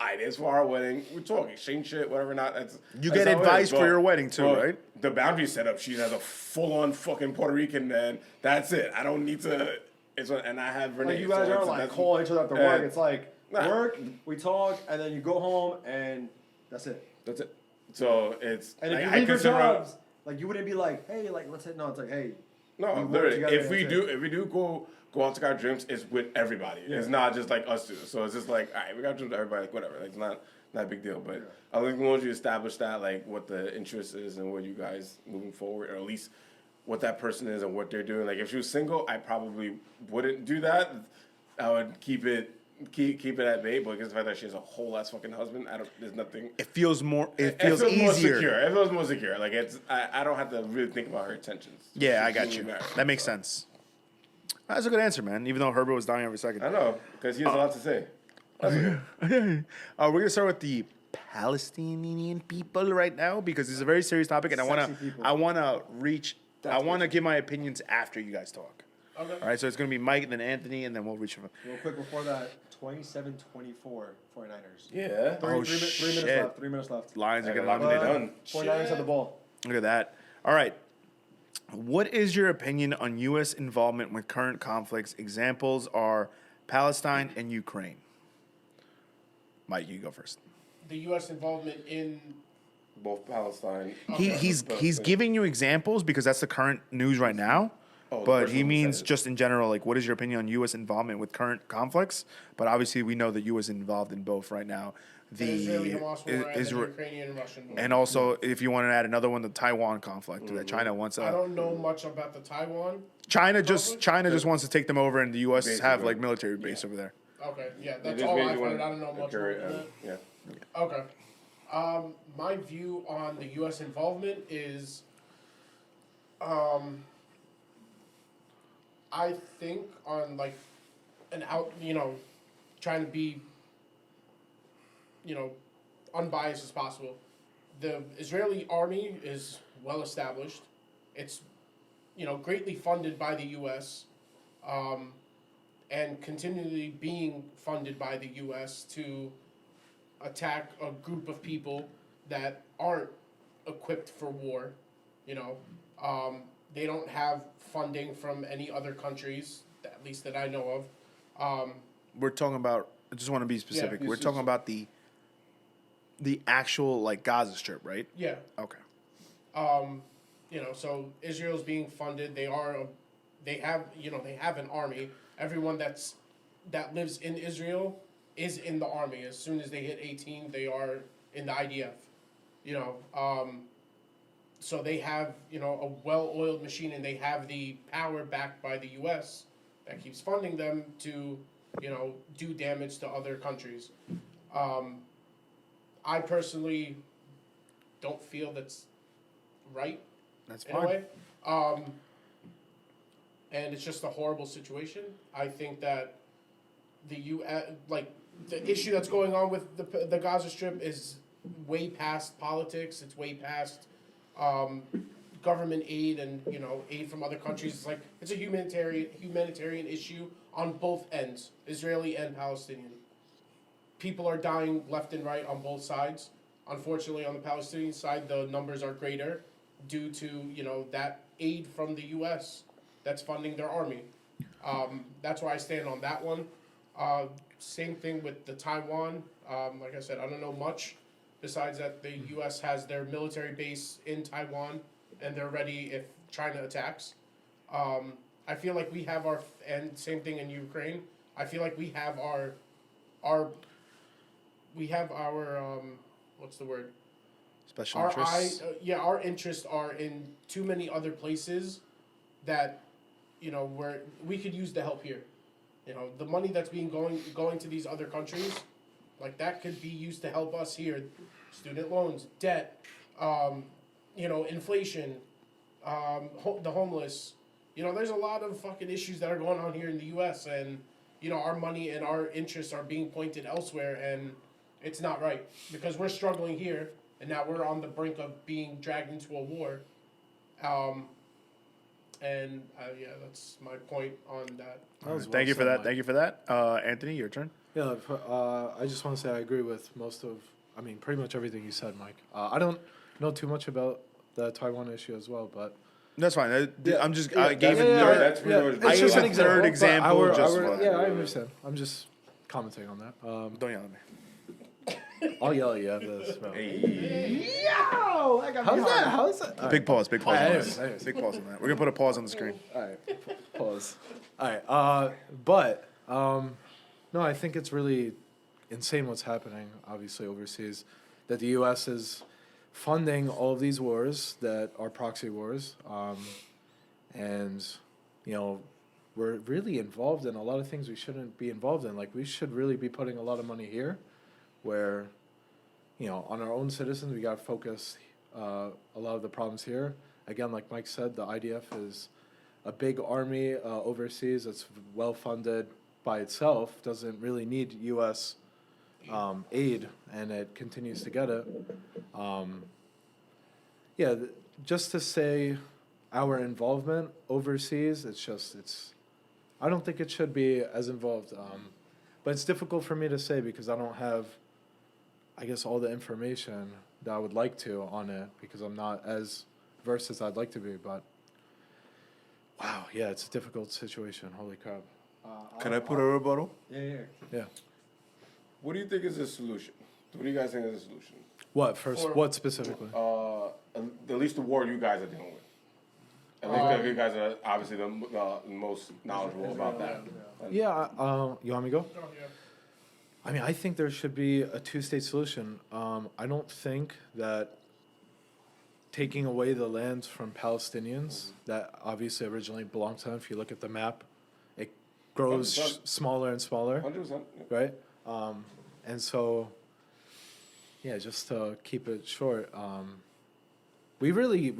I did for our wedding. We talk, exchange shit, whatever. Not you get advice for your wedding too, right? The boundary set up. She has a full-on fucking Puerto Rican man. That's it. I don't need to. And I have Renee. Like you guys so are calling each other after work. It's like work, we talk, and then you go home, and that's it. That's it. So it's and if you leave your jobs, you wouldn't be like, hey, let's hit. No, it's like, hey. No, literally. If we do go out to our drinks, it's with everybody. Yeah. It's not just like us two. So it's just like, all right, we got drinks with everybody. Whatever. It's not a big deal. But I think once you establish that, what the interest is and what you guys moving forward, or at least what that person is and what they're doing. If she was single, I probably wouldn't do that. I would keep it at bay. But because the fact that she has a whole ass fucking husband, there's nothing. It feels more. It feels easier. More secure. It feels more secure. I don't have to really think about her intentions. Yeah, I got you. That makes sense. That's a good answer, man. Even though Herbert was dying every second. I know, because he has a lot to say. We're gonna start with the Palestinian people right now because it's a very serious topic, and I wanna give my opinions after you guys talk. Okay. All right, so it's gonna be Mike and then Anthony, and then we'll reach. Real quick before that, 27-24 49ers. Yeah. Three minutes left. Lions are gonna lock it it down. done. 49ers have the ball. Look at that. All right. What is your opinion on U.S. involvement with current conflicts? Examples are Palestine and Ukraine. Mike, you go first. The U.S. involvement in Both Palestine. He's giving you examples because that's the current news right now. But he means just in general, what is your opinion on U.S. involvement with current conflicts? But obviously, we know the U.S. is involved in both right now. The Israeli-Hamas war and the Ukrainian-Russian war. And also, if you want to add another one, the Taiwan conflict that China wants. I don't know much about the Taiwan. China just wants to take them over, and the U.S. have military base over there. Okay, yeah, that's all I've heard. I don't know much about that. Yeah. Okay. My view on the U.S. involvement is, I think on trying to be, unbiased as possible. The Israeli army is well established. It's, greatly funded by the U.S. And continually being funded by the U.S. to attack a group of people that aren't equipped for war. They don't have funding from any other countries, at least that I know of. We're talking about. I just want to be specific. We're talking about the actual Gaza Strip, right? Yeah. Okay. So Israel's being funded. They have an army. Everyone that lives in Israel is in the army. As soon as they hit 18, they are in the IDF. So they have a well-oiled machine, and they have the power backed by the U.S. that keeps funding them to do damage to other countries. I personally don't feel that's right. That's in a fine. way. And it's just a horrible situation. I think that the issue that's going on with the Gaza Strip is way past politics. It's way past government aid and aid from other countries. It's a humanitarian issue on both ends, Israeli and Palestinian. People are dying left and right on both sides. Unfortunately, on the Palestinian side, the numbers are greater due to that aid from the U.S. that's funding their army. That's where I stand on that one. Same thing with the Taiwan. Like I said, I don't know much besides that the U.S. has their military base in Taiwan and they're ready if China attacks. I feel like we have and same thing in Ukraine. I feel like we have our what's the word? Special interests. Our interests are in too many other places that, where we could use the help here. The money that's going to these other countries, that could be used to help us here. Student loans, debt, inflation, the homeless. There's a lot of fucking issues that are going on here in the U.S. and, our money and our interests are being pointed elsewhere, and it's not right because we're struggling here. And now we're on the brink of being dragged into a war. That's my point on that. Thank you for that. Thank you for that. Anthony, your turn. Yeah, I just want to say I agree with pretty much everything you said, Mike. I don't know too much about the Taiwan issue as well, but That's fine. I gave it. That's it's just an example. Third but example. I understand. I'm just commenting on that. Don't yell at me. I'll yell at you after this. Bro. Yo! That got me hard. How's that? All right. Big pause. Big pause. on Anyways, that. anyways. Big pause on that. We're gonna put a pause on the screen. All right. Pause. All right. No, I think it's really insane what's happening, obviously, overseas. That the U.S. is funding all of these wars that are proxy wars. And, we're really involved in a lot of things we shouldn't be involved in. We should really be putting a lot of money here where, on our own citizens, we got to focus a lot of the problems here. Again, like Mike said, the IDF is a big army overseas that's well-funded by itself, doesn't really need U.S. Aid, and it continues to get it. Just to say our involvement overseas, I don't think it should be as involved. But it's difficult for me to say because I don't have, all the information that I would like to on it because I'm not as versed as I'd like to be. But, wow, it's a difficult situation. Holy crap. Can I put a rebuttal? Yeah. What do you think is the solution? What do you guys think is the solution? What what specifically? At least the war you guys are dealing with. At least you guys are obviously the most knowledgeable about that. Yeah, you want me to go? Oh, yeah. I think there should be a two-state solution. I don't think that taking away the lands from Palestinians that obviously originally belonged to them, if you look at the map, it grows 100%. Smaller and smaller, 100%. right? And so, just to keep it short, we really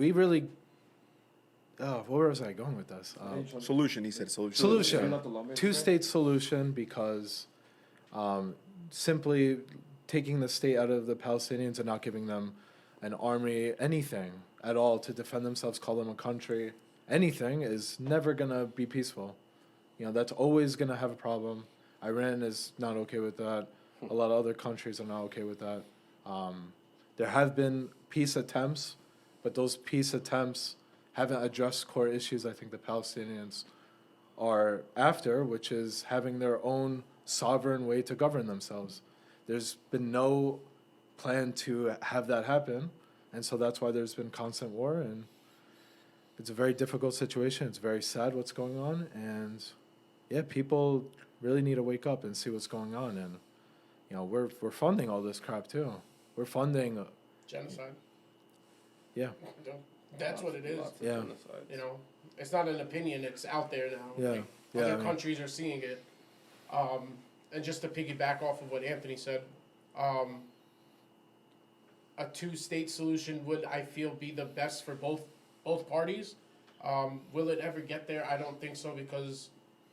where was I going with this? Solution. He said solution. Solution. Two-state solution because simply taking the state out of the Palestinians and not giving them an army, anything at all to defend themselves, call them a country, anything is never going to be peaceful. That's always going to have a problem. Iran is not okay with that. A lot of other countries are not okay with that. There have been peace attempts, but those peace attempts haven't addressed core issues I think the Palestinians are after, which is having their own sovereign way to govern themselves. There's been no plan to have that happen. And so that's why there's been constant war, and it's a very difficult situation. It's very sad what's going on, and yeah, people really need to wake up and see what's going on. And you know, we're funding all this crap too. We're funding, Genocide. yeah, That's what it is. Lots of Yeah. genocides. You know, it's not an opinion. It's out there now. Yeah. Like, Yeah, other I mean- countries are seeing it. And just to piggyback off of what Anthony said, a two-state solution would, I feel, be the best for both parties. Will it ever get there? I don't think so, because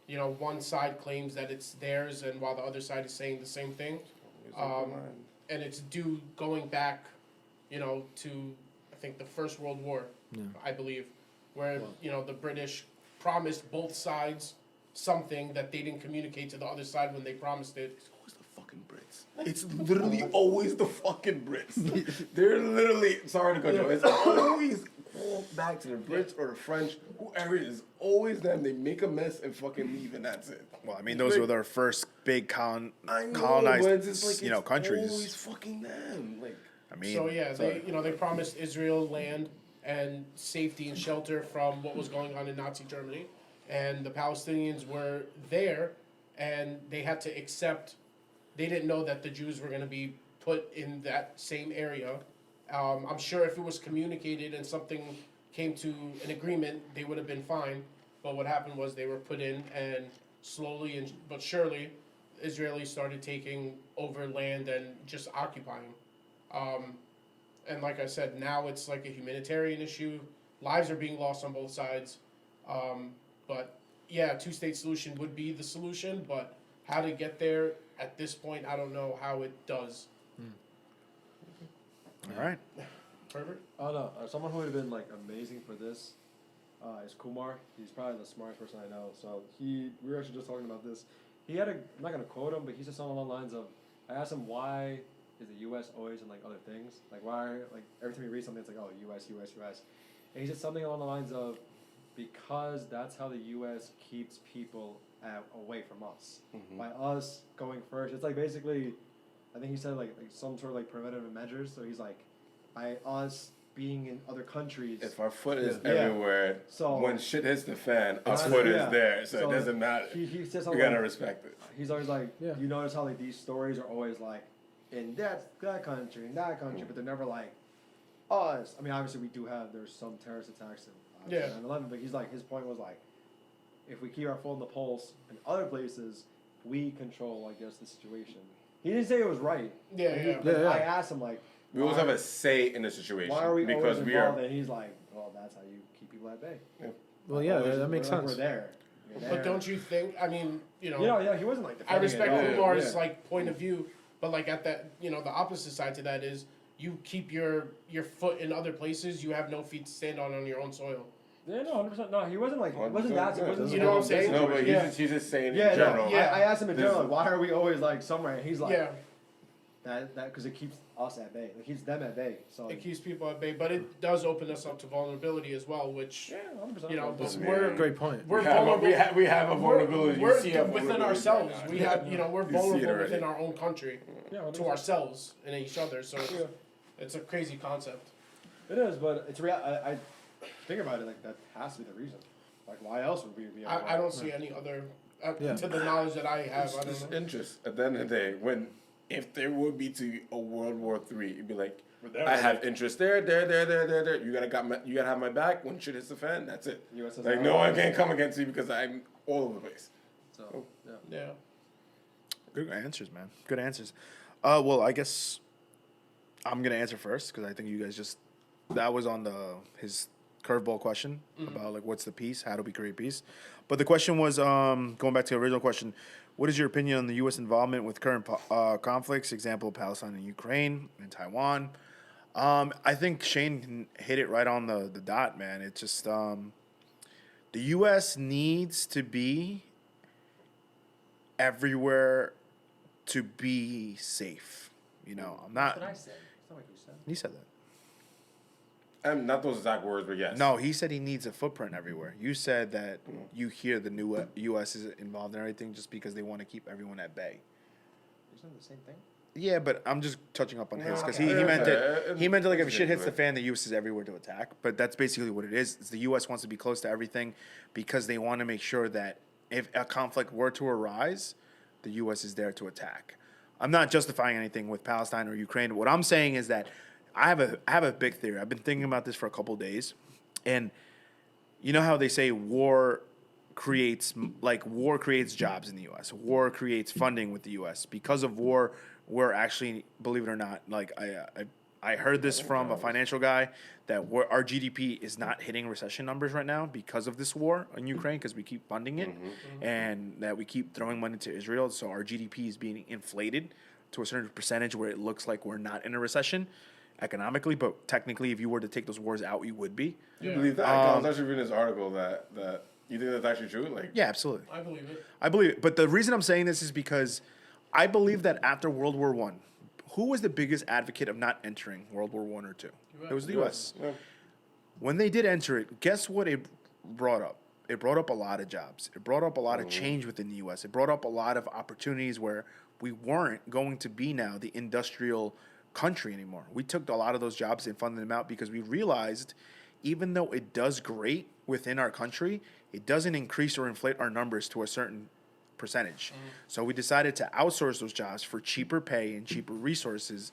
you know, one side claims that it's theirs, and while the other side is saying the same thing. And it's due going back, you know, to I think the First World War, I believe, where you know the British promised both sides something that they didn't communicate to the other side when they promised it. It's always the fucking Brits. It's literally always the fucking Brits. They're literally, sorry to cut you off, it's always back to the Brits or the French, whoever it is, always them. They make a mess and fucking leave, and that's it. Well, I mean, those were their first big I know, colonized, but it's like, you know, it's countries. always fucking them. Like, I mean, So yeah, they promised Israel land and safety and shelter from what was going on in Nazi Germany, and the Palestinians were there, and they had to accept. They didn't know that the Jews were going to be put in that same area. I'm sure if it was communicated and something came to an agreement, they would have been fine. But what happened was they were put in, and slowly but surely, Israelis started taking over land and just occupying. And like I said, now it's like a humanitarian issue. Lives are being lost on both sides. But yeah, a two-state solution would be the solution, but how to get there at this point, I don't know how it does. all right. Herbert? Oh no, someone who would have been like amazing for this is Kumar. He's probably the smartest person I know. So we were actually just talking about this. He had I'm not gonna quote him, but he said something along the lines of, I asked him why is the U.S. always in like other things, like why like every time you read something it's like, oh, U.S., and he said something along the lines of, because that's how the U.S. keeps people away from us. By us going first, it's like basically, I think he said like some sort of like preventative measures. So he's like, by us being in other countries. if our foot is Yeah. everywhere, So- when shit hits the fan, our It's- foot yeah. is there, so So it doesn't matter. He said We something. gotta like, respect it. he's always like, Yeah. you notice how like these stories are always like, in that country, in that country, but they're never like us. I mean, obviously we do have there's some terrorist attacks in Yeah. 9/11, but he's like his point was like, if we keep our foot on the pulse in other places, we control, I guess, the situation. He didn't say it was right. Yeah, But he- yeah. but Yeah, yeah. I asked him like, We always have a say in the situation. why are we because always we involved? are. And he's like, well, that's how you keep people at bay. Well, yeah, Always- that makes we're like, sense. We're there. You're there. But don't you think, I mean, you know, Yeah, he wasn't like. I defending it respect at all. Kumar's Yeah. like point of view, but like at that, you know, the opposite side to that is you keep your foot in other places, you have no feet to stand on your own soil. Yeah, no, 100%. No, he wasn't like. It wasn't that. It wasn't. You know what I'm saying? No, but Yeah. he's just saying Yeah, in no, general. Yeah. I asked him in This- general, like, why are we always like somewhere? And he's like, Yeah, that because it keeps us at bay. Like keeps them at bay. So. it keeps people at bay, but it does open us up to vulnerability as well, which Yeah, 100%. you know, But we're Great point. we're We have a- vulnerable. we have a vulnerability. You We're see a within vulnerability ourselves. right now. We have, you know, we're You see it vulnerable already. within our own country yeah, to 100%. ourselves and each other. So it's a crazy concept. It is, but it's real. I think about it like that has to be the reason. Like, why else would we be? I don't see any other, Yeah. to the knowledge that I have. It's I don't just know. interest. At the end of the day, if there would be to a World War III, it'd be like, there, I have interest there. You gotta have my back. When shit hits the fan, that's it. US Like no one can come against me because I'm all over the place. So yeah. Yeah. Good answers, man. Good answers. Well, I guess I'm gonna answer first because I think you guys that was on his curveball question about like what's the peace, how do we create peace. But the question was going back to the original question. What is your opinion on the U.S. involvement with current conflicts? Example: Palestine and Ukraine and Taiwan. I think Shane hit it right on the dot, man. It's just the U.S. needs to be everywhere to be safe. You know, I'm not. That's what I said. It's not what you said. He said that. Not those exact words, but yes. No, he said he needs a footprint everywhere. You said that you hear the new U.S. is involved in everything just because they want to keep everyone at bay. You said the same thing. Yeah, but I'm just touching up on his because he okay. meant it. Yeah, He meant it like if it's shit hits the different. fan, the U.S. is everywhere to attack. But that's basically what it is. It's the U.S. wants to be close to everything because they want to make sure that if a conflict were to arise, the U.S. is there to attack. I'm not justifying anything with Palestine or Ukraine. What I'm saying is that I have a big theory. I've been thinking about this for a couple of days, and you know how they say war creates jobs in the U.S. War creates funding with the U.S. Because of war, we're actually, believe it or not, like I heard this from a financial guy that our GDP is not hitting recession numbers right now because of this war in Ukraine because we keep funding it and that we keep throwing money to Israel. So our GDP is being inflated to a certain percentage where it looks like we're not in a recession economically, but technically, if you were to take those wars out, we would be. You believe that? I was actually reading this article that you think that's actually true? Like, Yeah, absolutely. I believe it. I believe it. But the reason I'm saying this is because I believe that after World War One, who was the biggest advocate of not entering World War One or two? It was the U.S. Yeah. When they did enter it, guess what it brought up? It brought up a lot of jobs. It brought up a lot of change within the U.S. It brought up a lot of opportunities where we weren't going to be now the industrial country anymore. We took a lot of those jobs and funded them out because we realized even though it does great within our country, it doesn't increase or inflate our numbers to a certain percentage. So we decided to outsource those jobs for cheaper pay and cheaper resources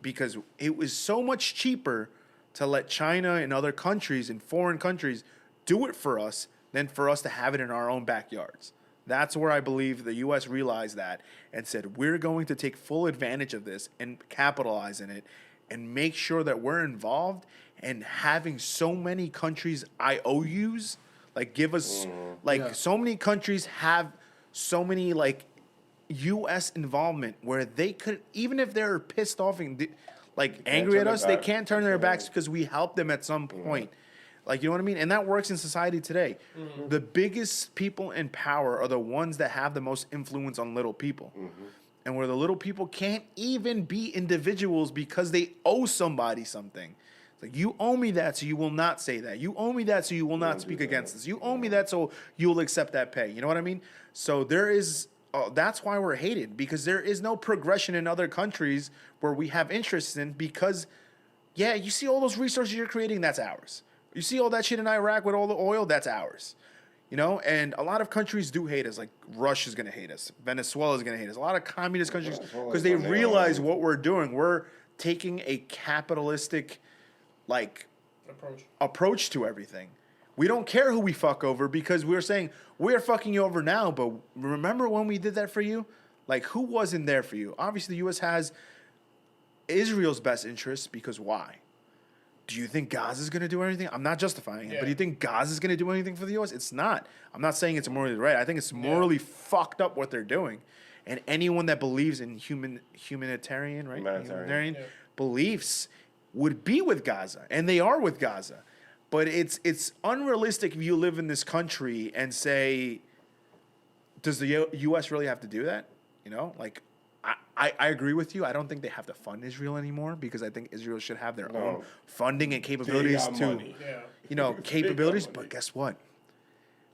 because it was so much cheaper to let China and other countries and foreign countries do it for us than for us to have it in our own backyards. That's where I believe the U.S. realized that and said, we're going to take full advantage of this and capitalize in it and make sure that we're involved and having so many countries IOUs, like give us, so many countries have so many like U.S. involvement where they could, even if they're pissed off and angry turn at their us, they back. can't turn their backs because we helped them at some point. Like, you know what I mean? And that works in society today. The biggest people in power are the ones that have the most influence on little people. And where the little people can't even be individuals because they owe somebody something. It's like, you owe me that, so you will not say that. You owe me that, so you will not speak against this. You owe me that, so you'll accept that pay. You know what I mean? So there is, that's why we're hated, because there is no progression in other countries where we have interests in because, yeah, you see all those resources you're creating, that's ours. You see all that shit in Iraq with all the oil, that's ours. You know, and a lot of countries do hate us. Like Russia's gonna hate us, Venezuela's gonna hate us. A lot of communist countries because they realize what we're doing. We're taking a capitalistic, approach to everything. We don't care who we fuck over because we're saying we're fucking you over now. But remember when we did that for you? Like, who wasn't there for you? Obviously, the U.S. has Israel's best interests because why? Do you think Gaza's going to do anything? I'm not justifying it, but do you think Gaza's going to do anything for the U.S.? It's not. I'm not saying it's morally right. I think it's morally fucked up what they're doing. And anyone that believes in humanitarian beliefs would be with Gaza. And they are with Gaza. But it's unrealistic if you live in this country and say, does the U.S. really have to do that? You know, like, I agree with you. I don't think they have to fund Israel anymore because I think Israel should have their own funding and capabilities capabilities. But guess what?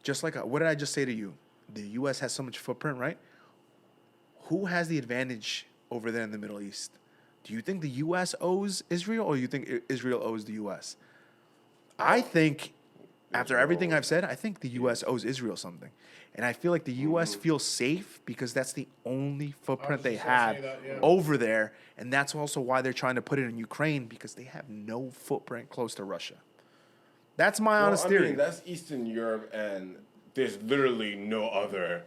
Just like, what did I just say to you? The U.S. has so much footprint, right? Who has the advantage over there in the Middle East? Do you think the U.S. owes Israel or you think Israel owes the U.S.? I think, after everything I've said, I think the U.S. owes Israel something. And I feel like the U.S. feels safe because that's the only footprint they have over there. And that's also why they're trying to put it in Ukraine because they have no footprint close to Russia. That's my honest theory. I mean, that's Eastern Europe, and there's literally no other,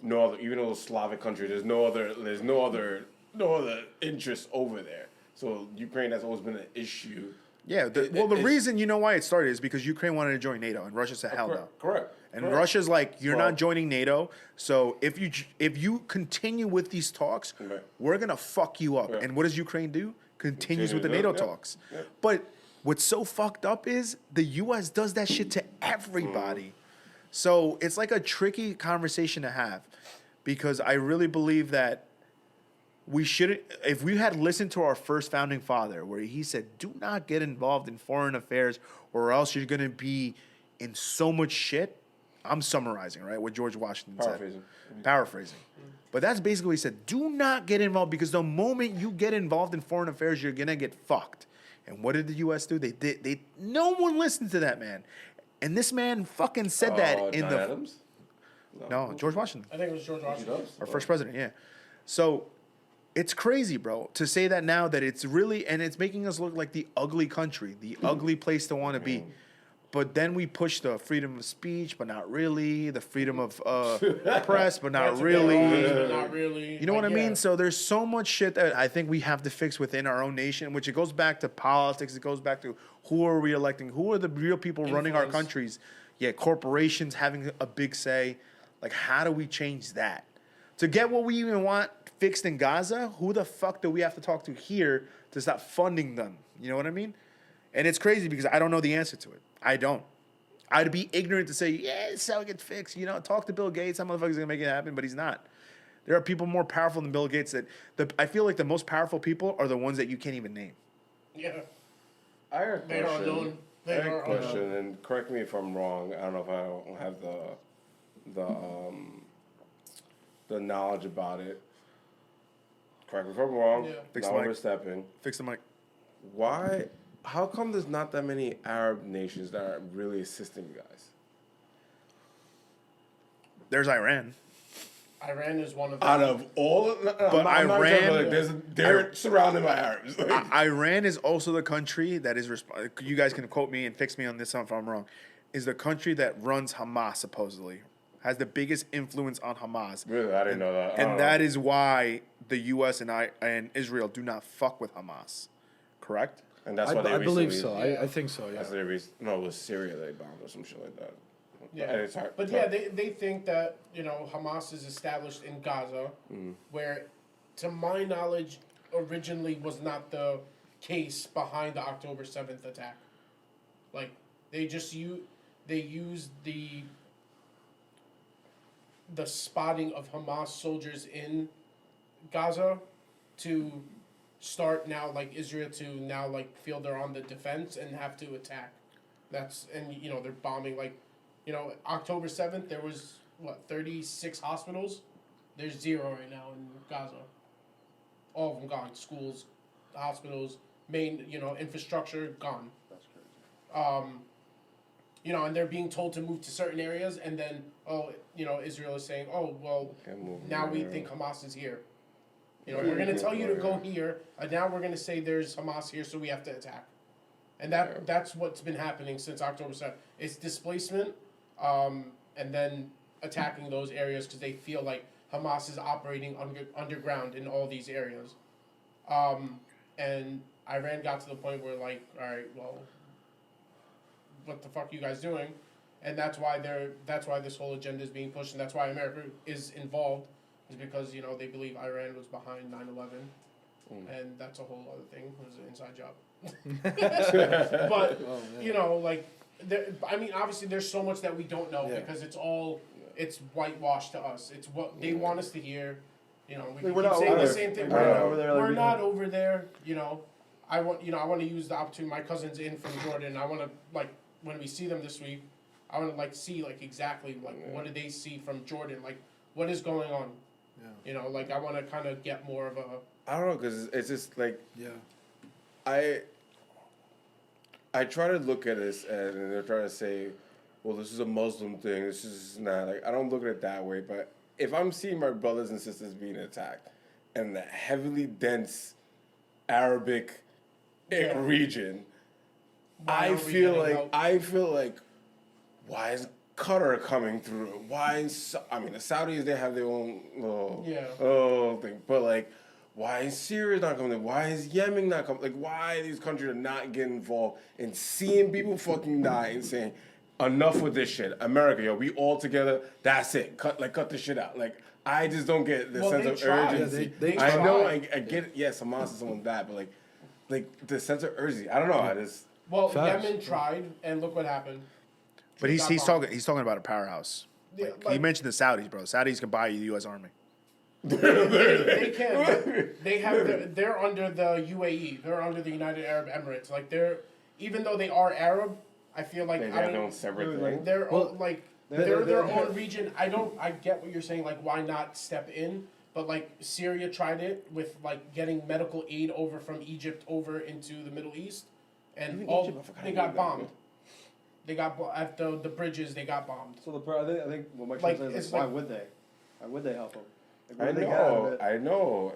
even though Slavic country, there's no other interest over there. So Ukraine has always been an issue. Yeah, the reason you know why it started is because Ukraine wanted to join NATO, and Russia said hell no. Correct. And Russia's like, you're not joining NATO, so if you continue with these talks, we're gonna fuck you up. And what does Ukraine do? Continues with the NATO talks. But what's so fucked up is the U.S. does that shit to everybody. So it's like a tricky conversation to have, because I really believe that we shouldn't. If we had listened to our first founding father, where he said, "Do not get involved in foreign affairs, or else you're gonna be in so much shit," I'm summarizing, right, what George Washington Paraphrasing. said. Paraphrasing. But that's basically what he said. Do not get involved because the moment you get involved in foreign affairs, you're going to get fucked. And what did the U.S. do? No one listened to that man. And this man fucking said that in John the... Adams? No, George Washington. I think it was George Washington. Our first president, yeah. So it's crazy, bro, to say that now that it's really, and it's making us look like the ugly country, the ugly place to want to be. But then we push the freedom of speech, but not really. The freedom of press, but not really. But not really. You know what I Like, mean? yeah. So there's so much shit that I think we have to fix within our own nation, which it goes back to politics. It goes back to who are we electing? Who are the real people running our Influence. countries? Yeah, corporations having a big say. Like, how do we change that? To get what we even want fixed in Gaza, who the fuck do we have to talk to here to stop funding them? You know what I mean? And it's crazy because I don't know the answer to it. I don't. I'd be ignorant to say, yeah, this is how it gets fixed. You know, talk to Bill Gates. That motherfucker's gonna make it happen, but he's not. There are people more powerful than Bill Gates I feel like the most powerful people are the ones that you can't even name. Yeah. I got a They are question. known. They I have a are question, and correct me if I'm wrong. I don't know if I don't have the knowledge about it. Correct me if I'm wrong. Yeah. Fix Not the mic. overstepping. Fix the mic. Why? How come there's not that many Arab nations that are really assisting you guys? There's Iran. Iran is one of them. Out of all, but Iran- they're surrounded by Arabs. Iran is also the country that is you guys can quote me and fix me on this if I'm wrong. Is the country that runs Hamas supposedly has the biggest influence on Hamas. Really, I didn't know that. And that is why the U.S. and Israel do not fuck with Hamas. Correct? And that's why they I believe recently- so. I think so, yeah. That's their reason. No, it was Syria they bombed or some shit like that. Yeah. And it's hard. But yeah, they think that, you know, Hamas is established in Gaza, where, to my knowledge, originally was not the case behind the October 7th attack. Like, they just used the spotting of Hamas soldiers in Gaza to start now, like, Israel to now, like, feel they're on the defense and have to attack. And, you know, they're bombing, like, you know, October 7th, there was, 36 hospitals? There's 0 right now in Gaza. All of them gone. Schools, hospitals, main, you know, infrastructure, gone. That's crazy. You know, and they're being told to move to certain areas, and then, you know, Israel is saying, oh, well, Can't move now we there. think Hamas is here. You know, we're going to tell you to go here, and now we're going to say there's Hamas here, so we have to attack. And that's what's been happening since October 7th. It's displacement, and then attacking those areas because they feel like Hamas is operating underground in all these areas. And Iran got to the point where, like, all right, well, what the fuck are you guys doing? And that's why this whole agenda is being pushed, and that's why America is involved, is because, you know, they believe Iran was behind 9/11, and that's a whole other thing. It was an inside job. But you know, like, I mean, obviously, there's so much that we don't know because it's whitewashed to us. It's what they want us to hear. You know, we We're keep not saying over the there. same thing. We're not over there like We're we not do. over there. You know, I want to use the opportunity. My cousin's in from Jordan. I want to, like, when we see them this week, I want to, like, see, like, exactly, like, what do they see from Jordan? Like, what is going on? Yeah. You know, like, I want to kind of get more of a. I don't know, because it's just like, Yeah. I try to look at this and they're trying to say, well, this is a Muslim thing. This is not, like, I don't look at it that way. But if I'm seeing my brothers and sisters being attacked in the heavily dense Arabic region, Why I aren't we feel getting like help? why is Qatar coming through? Why is, I mean, the Saudis, they have their own little thing, but, like, why is Syria not coming in? Why is Yemen not coming? Like, why these countries are not getting involved in seeing people fucking die and saying, enough with this shit. America, yo, we all together, that's it. Cut this shit out. Like, I just don't get the sense they of tried. urgency. Yeah, they I know, tried. I get it. Yes, Hamas and someone died, but, like the sense of urgency. I don't know. I just... Well, Facts. Yemen tried, and look what happened. But he's Got talking about a powerhouse. Yeah, Like, like- he mentioned the Saudis, bro. Saudis can buy you the U.S. Army. They can. They have. They're under the UAE. They're under the United Arab Emirates. Like, they're, even though they are Arab, I feel like They have their own separate thing. they're Well, like their own region. I get what you're saying. Like, why not step in? But like Syria tried it with like getting medical aid over from Egypt over into the Middle East, and they got bombed. They got at the bridges. They got bombed. So I think what my Like, question is, it's why like- would they? Why would they help them? Like, what I do they get out of know. it? I know.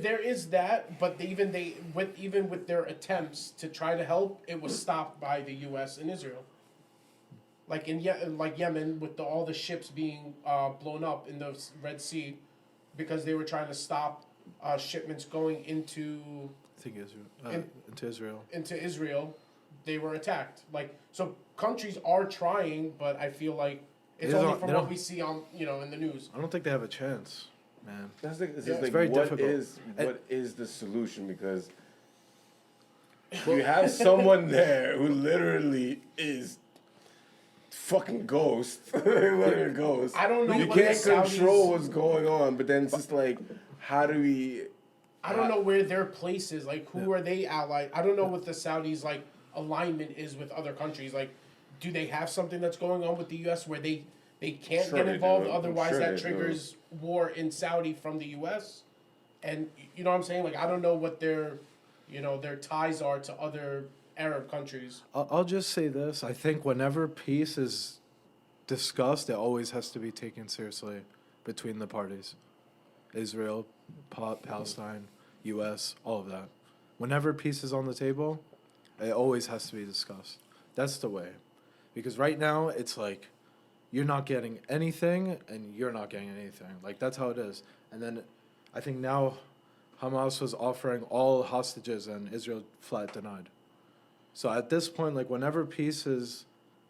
There is that, but even with their attempts to try to help, it was stopped by the U.S. and Israel. Like like Yemen, with all the ships being blown up in the Red Sea, because they were trying to stop shipments going into I think Israel. Into Israel. into Israel, they were attacked. Like, so countries are trying, but I feel like it's They only don't- from they what don't- we see on in the news. I don't think they have a chance, man. That's the, it's Yeah. like, It's very what difficult. what is the solution? Because you have someone there who literally is fucking ghost. Literally a ghost. I don't know You what can't the control Saudis- what's going on, but then it's just like, how do we? I don't know where their place is. Like, who are they allied? I don't know what the Saudis' like alignment is with other countries. Like, do they have something that's going on with the U.S. where they can't Sure get they involved? do. I'm Otherwise, sure that they do. triggers war in Saudi from the U.S. And you know what I'm saying? Like, I don't know what their ties are to other Arab countries. I'll just say this. I think whenever peace is discussed, it always has to be taken seriously between the parties. Israel, Palestine, U.S., all of that. Whenever peace is on the table, it always has to be discussed. That's the way. Because right now, it's like, you're not getting anything, and you're not getting anything. Like, that's how it is. And then, I think now, Hamas was offering all hostages, and Israel flat denied. So at this point, like, whenever peace is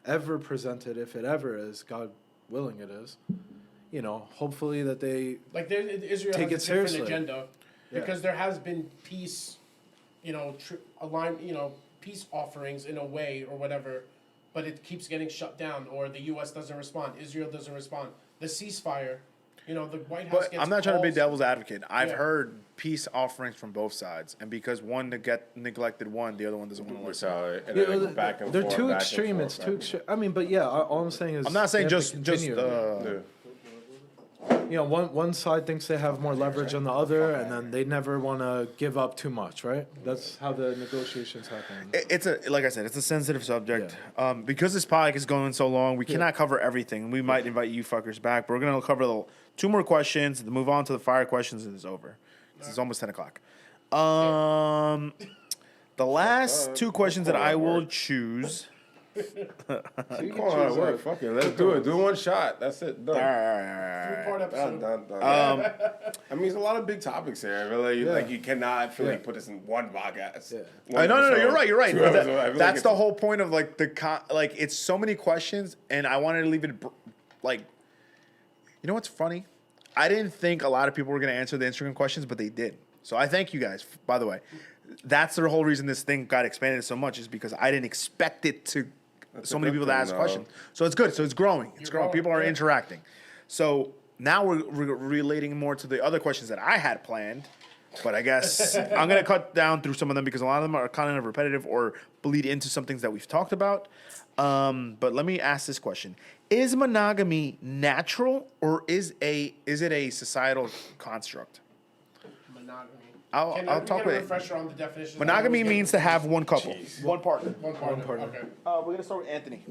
ever presented, if it ever is, God willing it is, hopefully that they Like, Israel Take has it a different seriously. agenda Yeah. because there has been peace, peace offerings in a way or whatever, but it keeps getting shut down, or the U.S. doesn't respond, Israel doesn't respond. The ceasefire, the White House But gets I'm not trying to be calls. devil's advocate. I've Yeah. heard peace offerings from both sides, and because one neglected one, the other one doesn't want to listen. And then they go back and they're forth, too back and extreme. forth, It's back too and extreme. I mean, but yeah, all I'm saying is I'm not saying they have to just continue. Yeah. one side thinks they have more leverage than the other, and then they never want to give up too much, right? That's how the negotiations happen. It's like I said, it's a sensitive subject. Because this podcast is going so long, we cannot cover everything. We might invite you fuckers back, but we're gonna cover two more questions, and move on to the fire questions, and it's over. It's almost 10:00. The last two questions that I will choose. Come on, work. Fuck it. Let's do it. Do one shot. That's it. Done. All right. Three-part episode. Done. I mean, there's a lot of big topics here. I feel like you cannot feel like put this in one podcast. No, you're right. You're right. 2 But episodes. I feel that's like the whole point of like it's so many questions, and I wanted to leave it like. You know what's funny? I didn't think a lot of people were going to answer the Instagram questions, but they did. So I thank you guys. By the way, that's the whole reason this thing got expanded so much is because I didn't expect it to. So many people to ask questions. So it's good. So it's growing. It's growing. People are interacting. So now we're relating more to the other questions that I had planned. But I guess I'm going to cut down through some of them because a lot of them are kind of repetitive or bleed into some things that we've talked about. But let me ask this question. Is monogamy natural or is it a societal construct? Monogamy. I'll talk with a it. refresher on the definition. Monogamy means to have one couple. One partner. one partner. Okay. We're gonna start with Anthony.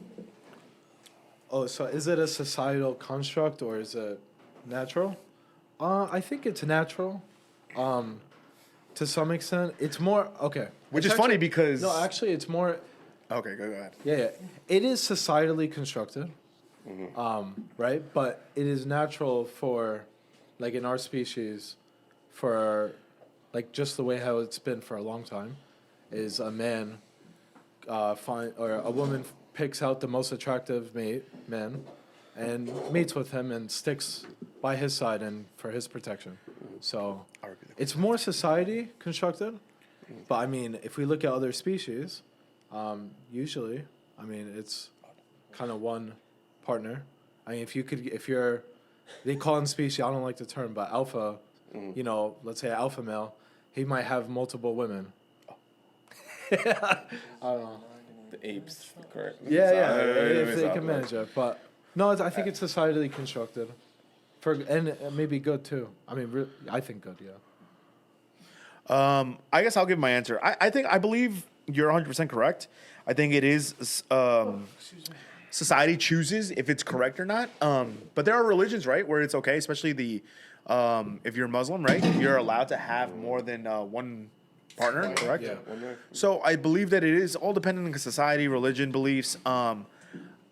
Oh, so is it a societal construct or is it natural? I think it's natural. To some extent, it's more okay. Which It's is funny actually- because. no, actually, it's more. Okay, go ahead. Yeah, it is societally constructed, right? But it is natural for, like in our species, for, like just the way how it's been for a long time, is a man, or a woman picks out the most attractive man, and mates with him and sticks by his side and for his protection. So it's more society constructed, but I mean, if we look at other species. Usually, I mean, it's kind of one partner. I mean, they call in species, I don't like the term, but alpha, let's say an alpha male, he might have multiple women. I don't know. The apes, correct? Yeah, if they can manage it. But No, I think it's societally constructed, and maybe good too. I mean, I think good. Yeah. I guess I'll give my answer. I believe you're 100% correct. I think it is society chooses if it's correct or not. But there are religions, right, where it's okay, especially if you're Muslim, right? You're allowed to have more than one partner, correct? Yeah. So I believe that it is all dependent on society, religion, beliefs.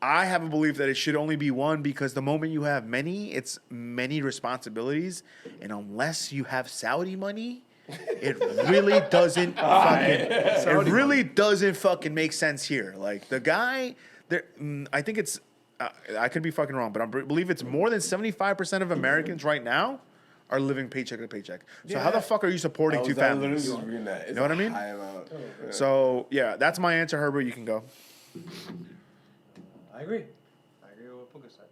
I have a belief that it should only be one because the moment you have many, it's many responsibilities, and unless you have Saudi money, it really doesn't fucking make sense here. Like the guy there, I think it's I could be fucking wrong, but I believe it's more than 75% of Americans right now are living paycheck to paycheck. So how the fuck are you supporting two families? You know what I mean? So yeah, that's my answer, Herbert. You can go. I agree with what Puka said.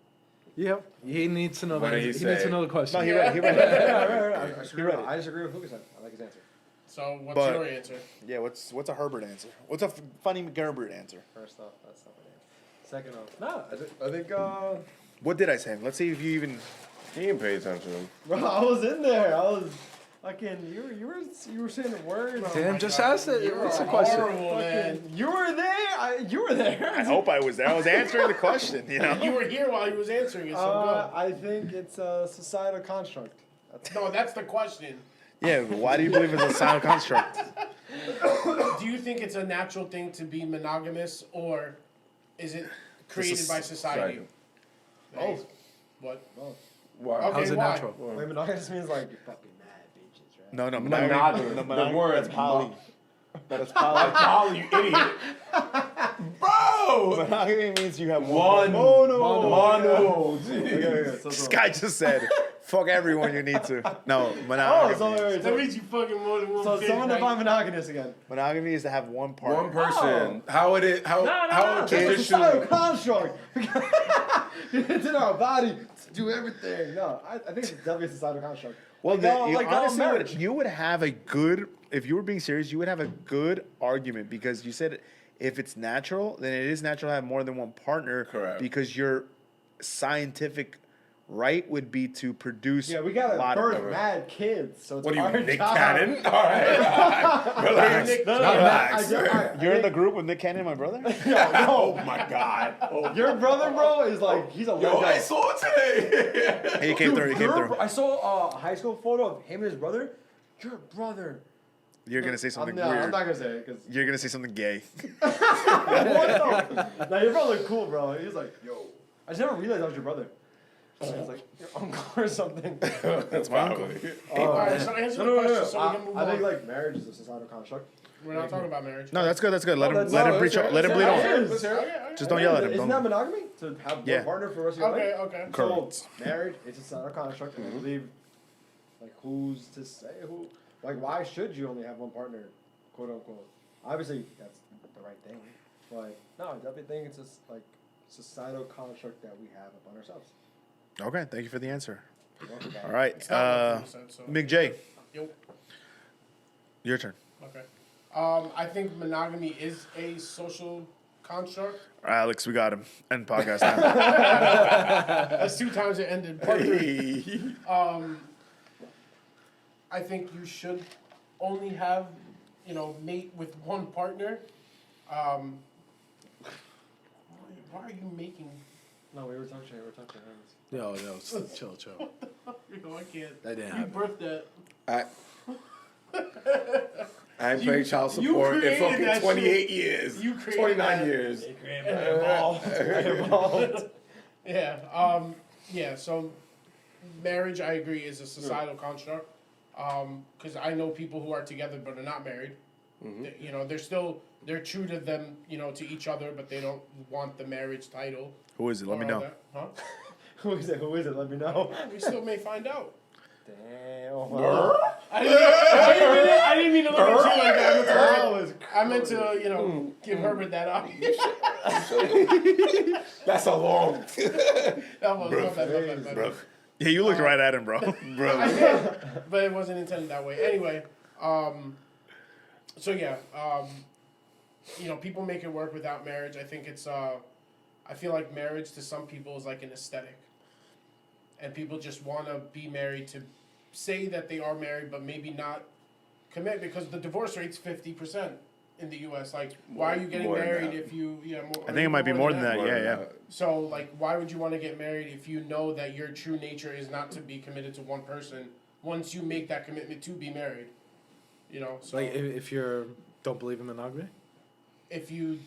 Yep. He needs to know What that. did he He needs say? to know the question. No, he read. I disagree with Puka said. I like his answer. So what's But- your answer? Yeah, what's a Herbert answer? What's a funny Herbert answer? First off, that's not my answer. Second off, no, I think What did I say? Let's see if you even. He didn't pay attention. bro, I was in there. I was fucking. You were saying the words. Dan just asked it. What's the question? Horrible, man. You were there. You were there. I hope I was there. I was answering the question. You know. You were here while he was answering it, so I think it's a societal construct. go. No, that's the question. Yeah. But why do you believe it's a sound construct? Do you think it's a natural thing to be monogamous, or is it created by society? Both. What? Why? Okay, How's it why? natural? Wait, monogamous means like you're fucking mad bitches, right? No, Monogamy. The word That's poly. That's poly. Polly, you idiot. Bro! Monogamy means you have one. Mono. This guy just said, "Fuck everyone you need to." No, Oh, monogamy. so wait, That means you fucking more than one so kid, someone right? define monogamous again. Monogamy is to have one partner. One person. How it is? How It's a societal traditionally? construct. It's in our body to do everything. No, I think it's definitely a societal construct. Well, like, then, like honestly, marriage. you would have a good, if you were being serious, you would have a good argument because you said if it's natural, then it is natural to have more than one partner. Correct. Because your scientific right would be to produce Yeah, we a gotta lot birth of them. mad kids. So it's What are our you, Nick job. Cannon? All right. Relax. Relax. You're in the group with Nick Cannon, my brother? Oh my God. Oh, Your brother, bro, is like he's a yo, legend. I saw it today. Hey, he came through. He came through. I saw a high school photo of him and his brother. Your brother. You're gonna say something I'm weird. not gonna say it because. You're gonna say something gay. Now your brother cool, bro. He was like, yo. I just never realized that was your brother. I was like, your uncle or something. That's my uncle. Alright, so answer the question so we can move I think on. like marriage is a societal construct. We're not talking about marriage. No, that's good. That's good. Let No, him that's- let him no, preach. that's- Let him bleed that's- on. that's- Okay, Just don't yell at him. Isn't Don't. that monogamy? To have Yeah. one partner for the rest of your okay, life? okay. Correct. So marriage, it's a societal construct, and I believe, like, who's to say who? Like, why should you only have one partner, quote unquote? Obviously, that's the right thing, but no, I definitely think it's just like societal construct that we have upon ourselves. Okay, thank you for the answer. You're welcome, All right, It's not what you said, so. Mick J, Yo, your turn. okay. I think monogamy is a social construct. Alex, we got him. End podcast now. That's 2 times it ended. Part 3. I think you should only have, mate with one partner. Why are you making? No, we were talking. No, chill. I can't. That didn't You happen. birthed that. I ain't paid child you support in created fucking that 28 years. You created 29 that. years. Yeah. So marriage, I agree, is a societal construct. Because I know people who are together but are not married. They're true to them, to each other, but they don't want the marriage title. Who is it? Let me or all know. that. Huh? Who is it? Let me know. We still may find out. Damn. I didn't mean to look at you like that. That was I meant to, give Herbert that up. That's a long. That was my bad. Bro. Yeah, you looked right at him, bro. I did, but it wasn't intended that way. Anyway, so yeah, people make it work without marriage. I think it's I feel like marriage to some people is like an aesthetic. And people just want to be married to say that they are married, but maybe not commit, because the divorce rate's 50% in the U.S. Like, why are you getting More than married that. if you, more, I think it might be more than that. More than Yeah. that. So, like, why would you want to get married if you know that your true nature is not to be committed to one person once you make that commitment to be married? You know, so Like if you don't believe in monogamy. if you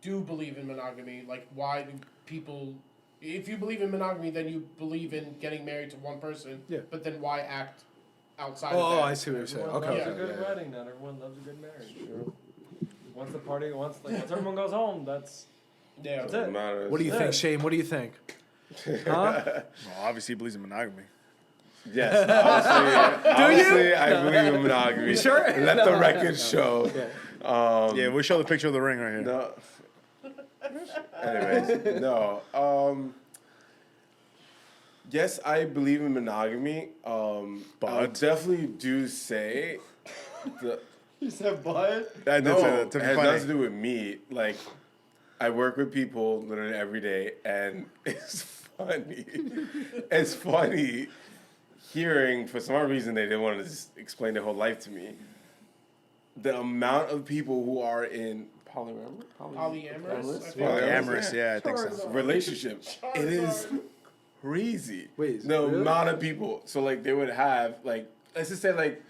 do believe in monogamy, like, why do people... If you believe in monogamy, then you believe in getting married to one person. Yeah. But then why act outside Oh, of that? I see what you're saying. Everyone Okay. loves Yeah. a good wedding. Not everyone loves a good marriage. Once the party, once everyone goes home, that's Yeah. That's it. Matters. What do you Yeah. think, Shane? What do you think? Huh? Well, obviously, he believes in monogamy. Yes, obviously, I believe in monogamy. You sure? Let the record show. Yeah, we'll show the picture of the ring right here. No. Anyways, no. Yes, I believe in monogamy. I definitely do say the. You said but? I did No, say that it to be has funny. nothing to do with me. Like, I work with people literally every day, and it's funny. It's funny hearing, for some reason, they didn't want to just explain their whole life to me. The amount of people who are in Polyamorous? Polyamorous? I feel Polyamorous? Amorous, yeah, I think so. Charizard. relationship, it is crazy. Wait, the really? amount of people. So, like, they would have, like, let's just say, like,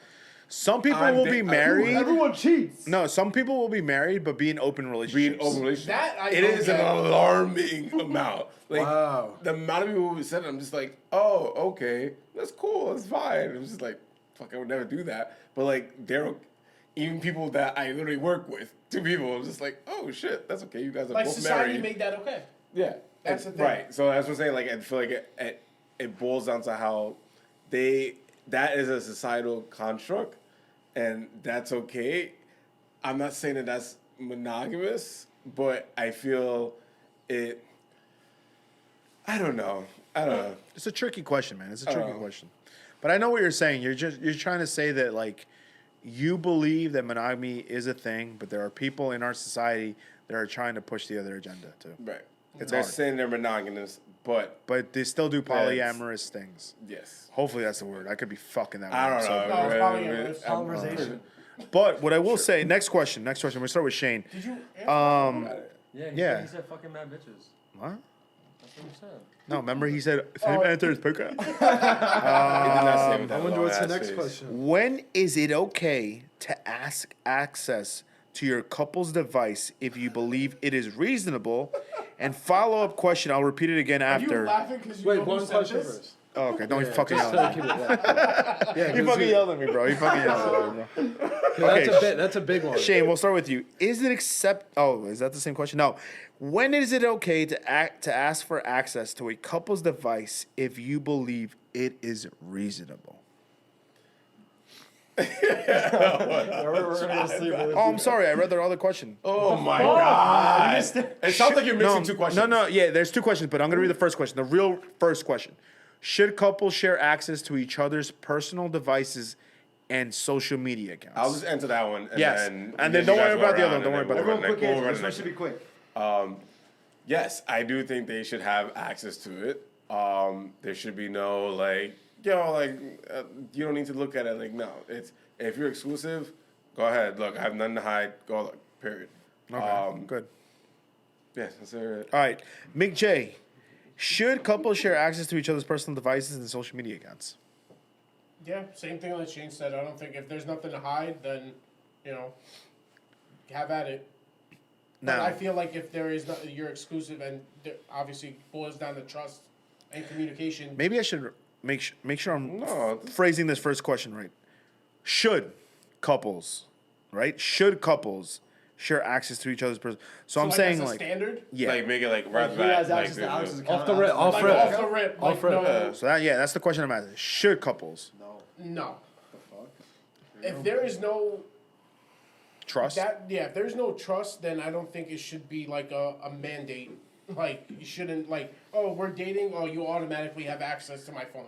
Some people I'm will da- be I'm- married. Everyone cheats. No, some people will be married, but be in open relationships. being open relationship. That I it don't is an get. alarming amount. Like, Wow. the amount of people who said it, I'm just like, oh, okay, that's cool, that's fine. I'm just like, fuck, I would never do that. But like, even people that I literally work with, 2 people, I'm just like, oh shit, that's okay. You guys are Like, both society married. made that okay. Yeah, That's the thing. right. So that's what I'm saying. Like, I feel like it boils down to how that is a societal construct, and that's okay. I'm not saying that that's monogamous, but I feel it. I don't know. It's a tricky question, man. It's a tricky know. question. But I know what you're saying. You're trying to say that like you believe that monogamy is a thing, but there are people in our society that are trying to push the other agenda too. Right. It's They're hard. saying they're monogamous, but But they still do polyamorous things. yes. Hopefully that's the word. I could be fucking that I word. don't So- know. No, it's polyamorous. Polymerization. But what I will say, next question. We start with Shane. Did you? Yeah, Yeah. He said fucking mad bitches. What? That's what he said. No, remember he said same answer as Puka. He did not say it with that I wonder long what's the ass next face. question. When is it okay to ask access to your couple's device if you believe it is reasonable? And follow-up question, I'll repeat it again Are you after. laughing because you Wait, know who one said question this? first. Oh, okay, don't fucking Just yell at keep me. it, yeah. Yeah, You fucking yelled at me, bro. You fucking yelled at me, bro. Okay, That's a big one. Shane, we'll start with you. Is that the same question? No. When is it okay to ask for access to a couple's device if you believe it is reasonable? We're gonna sleep with Oh, I'm sorry. I read the other question. Oh my god! It sounds like you're mixing 2 questions. No, yeah, there's 2 questions, but I'm going to read the first question. The real first question. Should couples share access to each other's personal devices and social media accounts? I'll just answer that one. And Yes. then, And then you don't guys worry go about the other around one. Don't and worry then about Everyone, quick answer. we'll This run one should be quick. Yes, I do think they should have access to it. There should be no like, you don't need to look at it. Like, no, it's if you're exclusive, go ahead. Look, I have nothing to hide. Go look. Period. Okay, good. Yes, that's it. All right. Mick J. Should couples share access to each other's personal devices and social media accounts? Yeah, same thing that Shane said. I don't think if there's nothing to hide, then, have at it. But Now, I feel like if there is not, you're exclusive, and there obviously boils down to trust and communication. maybe I should make sure I'm No. phrasing this first question right. Should couples share access to each other's personal? So I'm like, saying as a like, standard. yeah. Like make it like right He back. has Like, access to Alex's account. Off the rip, off Like rip. off the rip. Like, Off rip. no. So that's the question I'm asking. Should couples No. If there is no trust? if there's no trust, then I don't think it should be like a mandate. Like, you shouldn't we're dating, you automatically have access to my phone.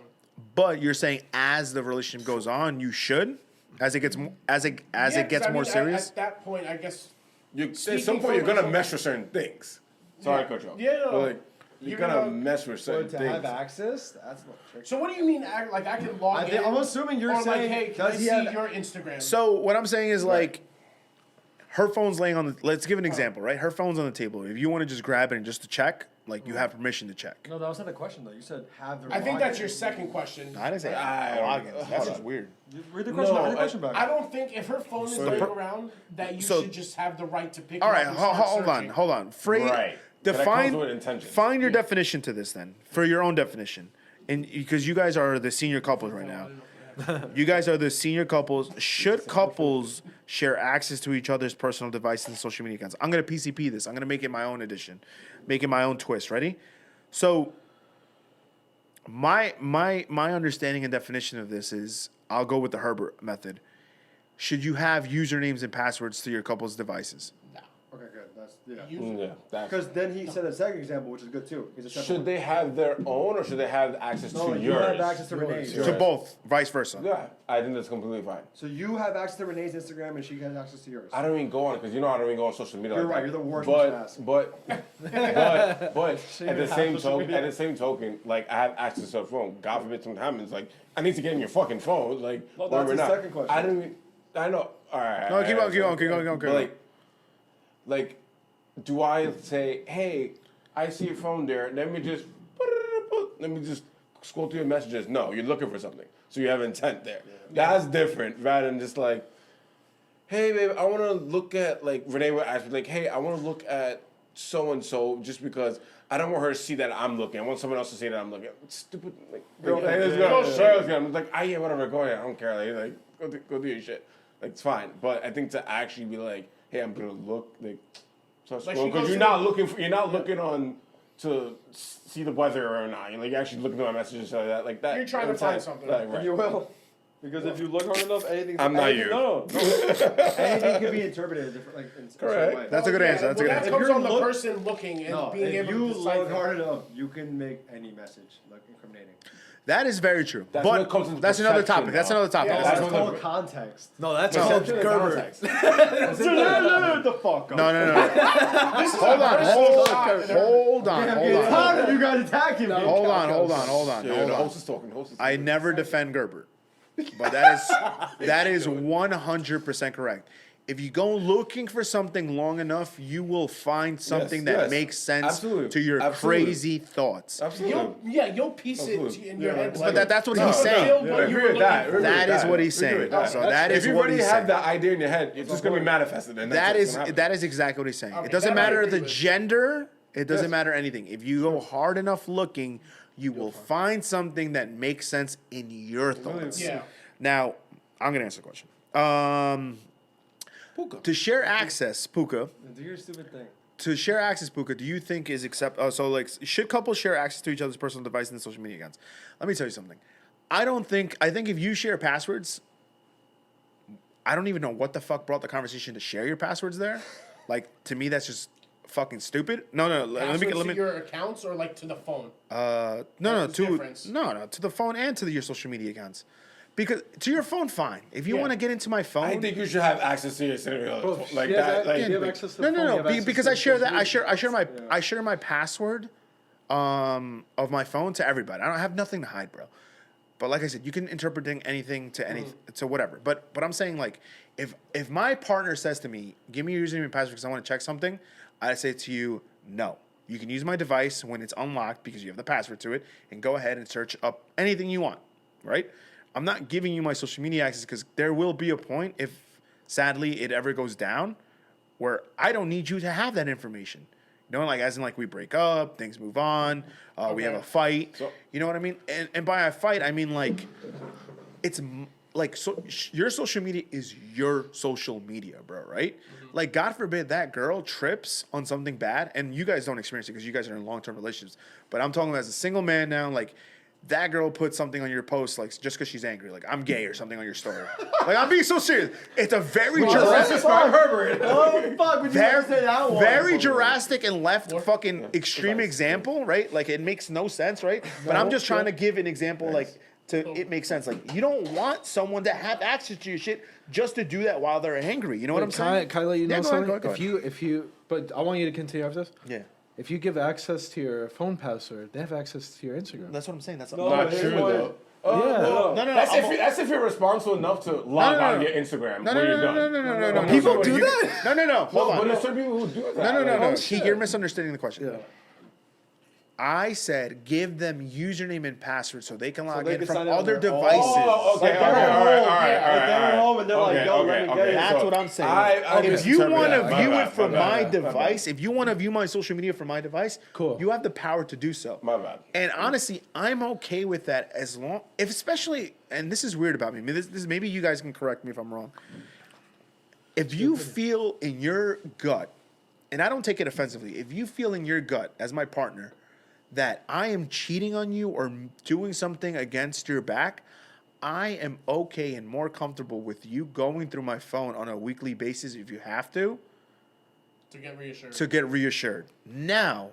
But you're saying as the relationship goes on, you should, as it gets Yeah, it gets 'cause I more mean, serious. At that point, I guess at Speaking some point, you're from- gonna mesh with certain things. Sorry to cut you off. Yeah, no, But like, you you're gotta gonna- mess with certain to things. have access, that's not tricky. So what do you mean? Like I can log in? I'm assuming you're or saying, like, hey, can I does he see have- your Instagram? So what I'm saying is like, her phone's laying on the. Let's give an example, right? Her phone's on the table. If you want to just grab it and just to check, like you have permission to check. No, that was not the question though. You said have the. I think that's login. your second question. I didn't say logins. That's just weird. Read the question. No, Read the question back. I don't think if her phone is laying around that you So- should just have the right to pick. All it right, up and start hold on, searching. hold on. Right. That Define comes with intention. find your definition to this then, for your own definition, and because you guys are the senior couples right now. You guys are the senior couples. Should couples share access to each other's personal devices and social media accounts? I'm gonna PCP this. I'm gonna make it my own edition, make it my own twist. Ready? So my understanding and definition of this is, I'll go with the Herbert method. Should you have usernames and passwords to your couple's devices? Okay, good. That's yeah. Yeah, that's. Because then he said a second example, which is good too. He's a separate Should one. they have their own, or should they have access No, to you yours? have access to Renee's. Yours. To both, vice versa. Yeah, I think that's completely fine. So you have access to Renee's Instagram, and she has access to yours. I don't even go on it because you know I don't even go on social media. You're like right, that. you're the worst But person but at the same token, like I have access to a phone. God forbid something happens. Like I need to get in your fucking phone. Like No, or that's we're the not. second question. I don't even. I know. All right. No, keep going. But like, do I say, hey, I see your phone there. Let me just scroll through your messages. No, you're looking for something, so you have intent there. That's different rather than just like, hey, babe, I want to look at, like, Renee would ask me, like, hey, I want to look at so-and-so just because I don't want her to see that I'm looking. I want someone else to see that I'm looking. Stupid, like, I'm like, yeah, whatever, go ahead. I don't care. Like go do your shit. Like, it's fine. But I think to actually be like, hey, I'm going to look, like, because you're not looking on to see the weather or not. You're like actually looking at my messages like that. You're trying to find something. Like, right. You will. Because if you look hard enough, anything. I'm not you. No. Anything can be interpreted different, like in a certain Correct. way. That's a good answer. That's a good That answer. comes you're on the look- person looking and No, being if able you to look decipher. hard enough, you can make any message look incriminating. That is very true. That's what But comes into that's another perception, topic. That's though. another topic. Yeah, That's That's another- called context. No, that's called Perception and Gerber. context. What the fuck? No. This is Hold a on. personal shot at her. Hold on. How did you guys attack him? Hold on. Yeah, the host is talking. The host is I talking. never defend Gerber, but that is 100% correct. If you go looking for something long enough, you will find something that yes. makes sense Absolutely. to your Absolutely. crazy thoughts. Absolutely. You'll piece Absolutely. it in your head. But that's what he's saying. Fulfill what I you agree were with that. looking for. That is what he's saying. So that is if you what already he's have saying. that idea in your head, it's just gonna be manifested. And That is exactly what he's saying. Okay, It doesn't that I matter agree the with. gender. It doesn't Yes. matter anything. If you go hard enough looking, you will find something that makes sense in your thoughts. Yeah. Now, I'm gonna answer the question. To share access, Puka. Do your stupid thing. To share access, Puka, do you think is should couples share access to each other's personal devices and social media accounts? Let me tell you something. I think if you share passwords, I don't even know what the fuck brought the conversation to share your passwords there. Like, to me, that's just fucking stupid. No. Let Passwords me. to your accounts or like to the phone. No, That's the difference. to the phone and to your social media accounts. Because to your phone, fine. If you Yeah. want to get into my phone, I think you should have access to your scenario like Yeah, that. Like, you have access to the no, phone, you no, have access because to I share social that. media. I share my password, of my phone to everybody. I don't have nothing to hide, bro. But like I said, you can interpret anything to anything to whatever. But I'm saying, like, if my partner says to me, "Give me your username and password because I want to check something," I say to you, "No. You can use my device when it's unlocked because you have the password to it, and go ahead and search up anything you want." Right? I'm not giving you my social media access because there will be a point, if sadly it ever goes down, where I don't need you to have that information. You know, like as in like we break up, things move on, we have a fight. So- You know what I mean? And by a fight, I mean like your social media is your social media, bro, right? Like, God forbid that girl trips on something bad, and you guys don't experience it because you guys are in long-term relationships. But I'm talking as a single man now, like, that girl put something on your post, like, just because she's angry, like, I'm gay or something on your story. Like, I'm being so serious. It's a very Jurassic Oh fuck! Would you ever say that one? very Jurassic and left fucking extreme example, right? Like, it makes no sense, right? But I'm just trying to give an example, like, it makes sense. Like, you don't want someone to have access to your shit just to do that while they're angry. You know what I'm saying? Can I let you know Yeah, go ahead, something? go ahead. If you, but I want you to continue after this. Yeah. if you give access to your phone password, they have access to your Instagram. That's what I'm saying. That's Not true though. Yeah. No. That's if you're responsible enough to log on your Instagram when you're done. No. People do that? No. Hold on. But there's some people who do that. No. You're misunderstanding the question. Yeah. I said give them username and password so they can log they in can from sign in on other their own. devices. Oh, okay, Like, they're all right. They're home and they're like, yo, let me get it. That's what I'm saying. If you want to view My it from bad, my my bad. device, if you want to view my social media from my device, Cool. you have the power to do so. My bad. And honestly, I'm okay with that as long, if especially, and this is weird about me. This maybe you guys can correct me if I'm wrong. If you feel in your gut, and I don't take it offensively, if you feel in your gut as my partner that I am cheating on you or doing something against your back, I am okay and more comfortable with you going through my phone on a weekly basis if you have to get reassured. Now,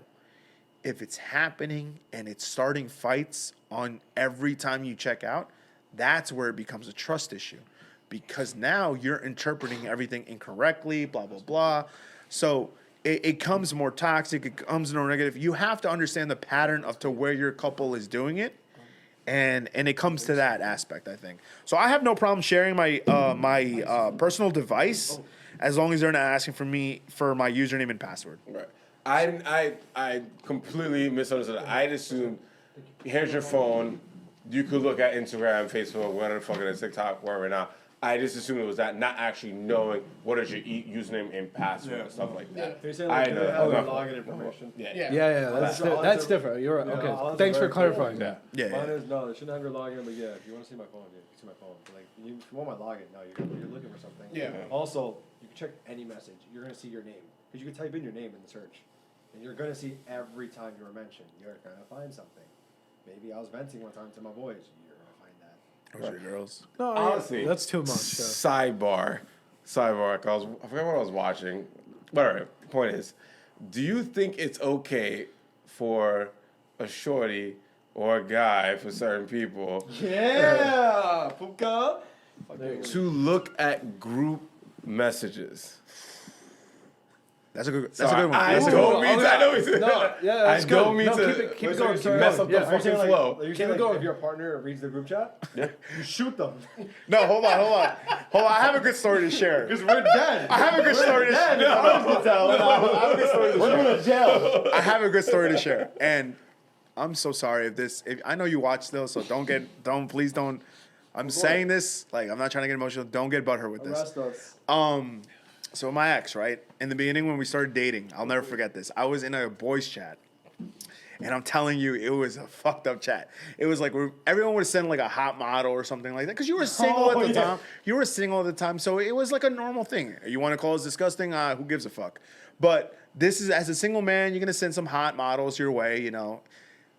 if it's happening and it's starting fights on every time you check out, that's where it becomes a trust issue. Because now you're interpreting everything incorrectly, blah, blah, blah. So it comes more toxic, it comes more negative. You have to understand the pattern of to where your couple is doing it. And it comes to that aspect, I think. So I have no problem sharing my personal device as long as they're not asking for me for my username and password. Right. I completely misunderstood. I'd assumed, here's your phone, you could look at Instagram, Facebook, whatever the fuck it is, TikTok, wherever now. I just assumed it was that, not actually knowing what is your username and password and stuff like that. You're saying like, I they know. have your Okay. login information. Yeah, that's different. You're right. Yeah, Okay, I'll thanks for answer clarifying Yeah. that. Yeah. Mine is no, they shouldn't have your login, but yeah, if you want to see my phone, yeah, you can see my phone. But like, if you want my login, no, you're looking for something. Yeah. Also, you can check any message. You're gonna see your name because you can type in your name in the search, and you're gonna see every time you were mentioned. You're gonna find something. Maybe I was venting one time to my boys. You're gonna find that. Those are your girls. No, Honestly, that's too much. Sidebar. Cause I forgot what I was watching. But all right, point is, do you think it's okay for a shorty or a guy for certain people Yeah, Puka. to look at group messages? That's a good one. I That's a good don't one. mean to. I know he's. No, yeah, I that's don't good. mean No, to keep it going, keep mess up going. the Yeah, fucking flow. You're saying like, if your partner reads the group chat, you shoot them. No, hold on. I have a good story to share. Because we're dead. I have a good story to share. We're going to jail. I have a good story to share. And I'm so sorry if I know you watch this, so please don't. I'm saying this, like, I'm not trying to get emotional. Don't get butthurt with this. Arrest us. So my ex, right? In the beginning when we started dating, I'll never forget this. I was in a boys chat. And I'm telling you, it was a fucked up chat. It was like everyone would send like a hot model or something like that. Because you were single at the time. You were single at the time. So it was like a normal thing. You want to call us disgusting? Who gives a fuck? But this is, as a single man, you're going to send some hot models your way, you know.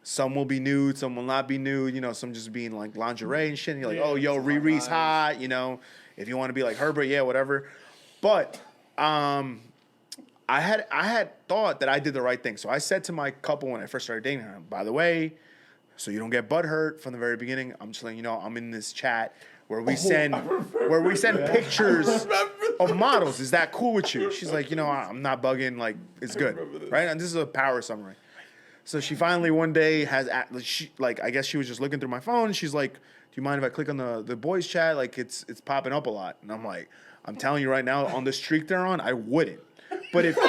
Some will be nude, some will not be nude, you know, some just being like lingerie and shit. And you're like, oh, yo, Riri's hot, you know. If you want to be like Herbert, yeah, whatever. But I had thought that I did the right thing. So I said to my couple when I first started dating her, by the way, so you don't get butthurt from the very beginning, I'm just letting you know I'm in this chat where we send pictures of models. Is that cool with you? She's like, you know, I'm not bugging. Like, it's good, right? And this is a power summary. So she finally one day I guess she was just looking through my phone. She's like, do you mind if I click on the boys chat? Like, it's popping up a lot. And I'm like, I'm telling you right now, on the streak they're on, I wouldn't. But because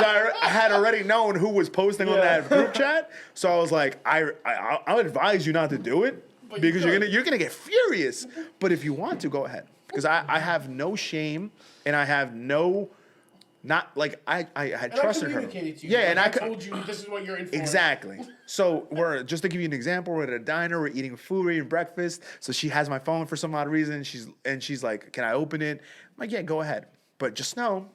I had already known who was posting on that group chat, so I was like, I'll advise you not to do it because you're gonna get furious. But if you want to, go ahead, because I have no shame and I have no. Not like I had trusted her. To you. Yeah, and I told you this is what you're in for. Exactly. So just to give you an example, we're at a diner, we're eating food, we're eating breakfast. So she has my phone for some odd reason. She's like, "Can I open it?" I'm like, "Yeah, go ahead." But just know,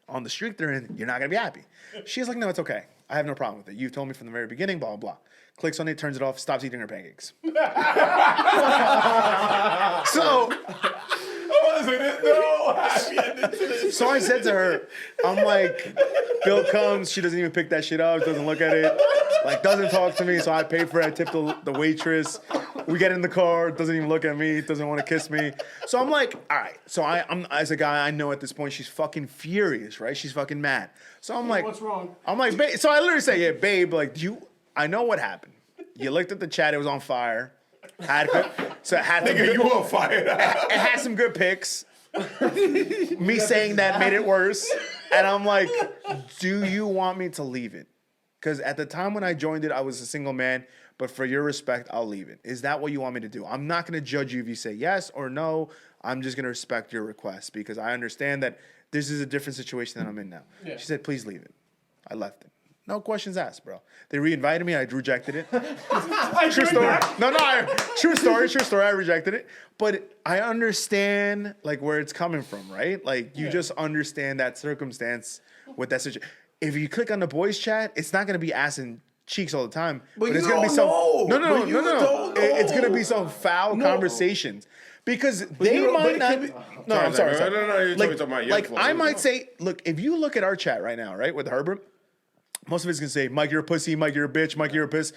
on the streak they're in, you're not gonna be happy. She's like, "No, it's okay. I have no problem with it. You've told me from the very beginning, blah, blah, blah." Clicks on it, turns it off, stops eating her pancakes. So I said to her, I'm like, bill comes, she doesn't even pick that shit up, doesn't look at it, like doesn't talk to me. So I paid for it, I tipped the waitress. We get in the car, doesn't even look at me, doesn't want to kiss me. So I'm like, all right. So I'm as a guy, I know at this point she's fucking furious, right? She's fucking mad. So I'm like, what's wrong? I'm like, babe. So I literally say, yeah, babe, like, I know what happened. You looked at the chat, it was on fire. So it had to Nigga, you on fire. it had some good pics. Me saying that made it worse. And I'm like, do you want me to leave it? Because at the time when I joined it, I was a single man. But for your respect, I'll leave it. Is that what you want me to do? I'm not going to judge you if you say yes or no. I'm just going to respect your request because I understand that this is a different situation than I'm in now. Yeah. She said, please leave it. I left it. No questions asked, bro. They re-invited me. I rejected it. True story. True story. I rejected it. But I understand like where it's coming from, right? Like you just understand that circumstance with that situation. If you click on the boys chat, it's not going to be ass and cheeks all the time. But it's going to be some. No. It's going to be some foul conversations. Because they might not. No, I'm sorry. No. You're talking about like I might say, look, if you look at our chat right now, right, with Herbert, most of it's gonna say, Mike, you're a pussy, Mike, you're a bitch, Mike, you're a piss.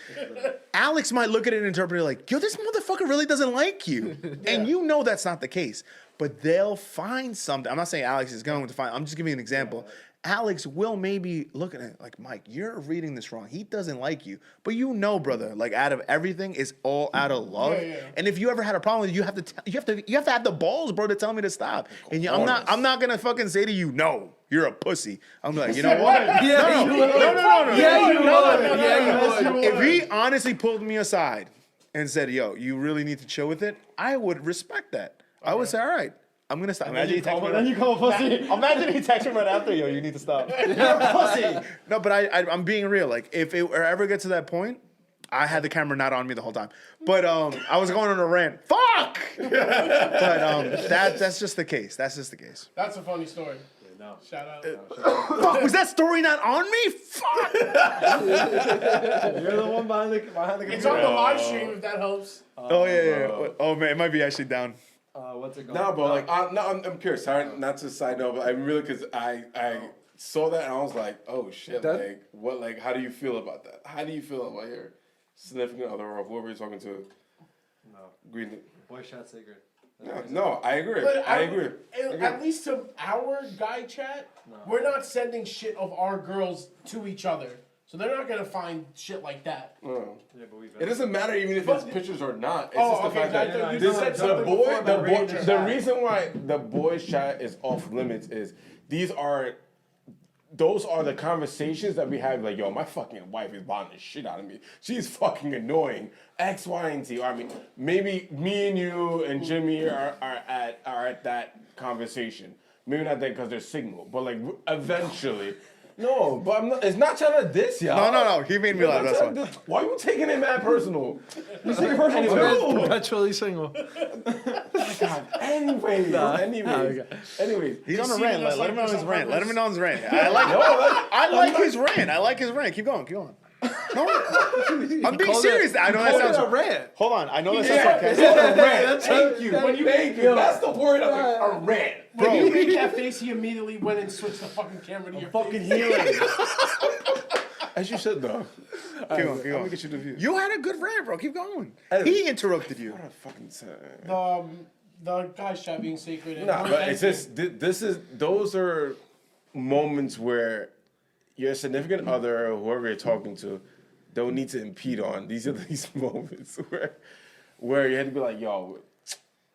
Alex might look at it and interpret it like, yo, this motherfucker really doesn't like you. And you know that's not the case. But they'll find something. I'm not saying Alex is going to find, I'm just giving you an example. Alex will maybe look at it like, Mike, you're reading this wrong. He doesn't like you. But you know, brother, like out of everything, it's all out of love. Yeah. And if you ever had a problem with it, you have to have the balls, bro, to tell me to stop. And I'm not gonna fucking say to you, no, you're a pussy. I'm like, you know what? No. If he honestly pulled me aside and said, yo, you really need to chill with it, I would respect that. I would say, all right. I'm gonna stop. Imagine you call a pussy. Imagine he texts him right after, yo, you need to stop. You're a pussy. No, but I'm being real. Like, if it ever gets to that point, I had the camera not on me the whole time. But I was going on a rant. Fuck! But that's just the case. That's just the case. That's a funny story. No. Shout out. Fuck, was that story not on me? Fuck! You're the one behind the computer. It's on the live stream if that helps. Yeah. Oh, man, it might be actually down. What's it called? No, but like, I'm curious. Sorry, not to side note, but I'm really because I saw that and I was like, oh shit, like what, like how do you feel about that? How do you feel about your significant other or whoever you're talking to? No. Green. Boy chat secret. No, I agree. But I agree. At least to our guy chat, we're not sending shit of our girls to each other. So they're not gonna find shit like that. No. Yeah, but it doesn't matter even if it's pictures or not. It's just the fact that you said the reason why the boys chat is off limits is those are the conversations that we have. Like, yo, my fucking wife is bothering the shit out of me. She's fucking annoying. X, Y, and Z. I mean, maybe me and you and Jimmy are at that conversation. Maybe not that because they're single, but like eventually. No, but I'm not, it's not trying to diss y'all. No. He made me laugh. That's why. Why are you taking it mad personal? You taking it personal too. Perpetually single. God. Anyways. He's on a rant. Let him know his rant. Let him know his rant. I like his rant. I like his rant. Keep going. No, I'm being serious. I know that sounds a rant. Hold on. I know that sounds sarcastic. Thank you. Thank you. That's the word of a rant. When you made that face, he immediately went and switched the fucking camera to your fucking face. healing. As you should, though. Keep going. Let me get you the view. You had a good rant, bro. Keep going. He interrupted you. What a fucking sad. The guy's chat being sacred. No, but it's just those are moments where your significant other or whoever you're talking to don't need to impede on. These are these moments where you had to be like, yo,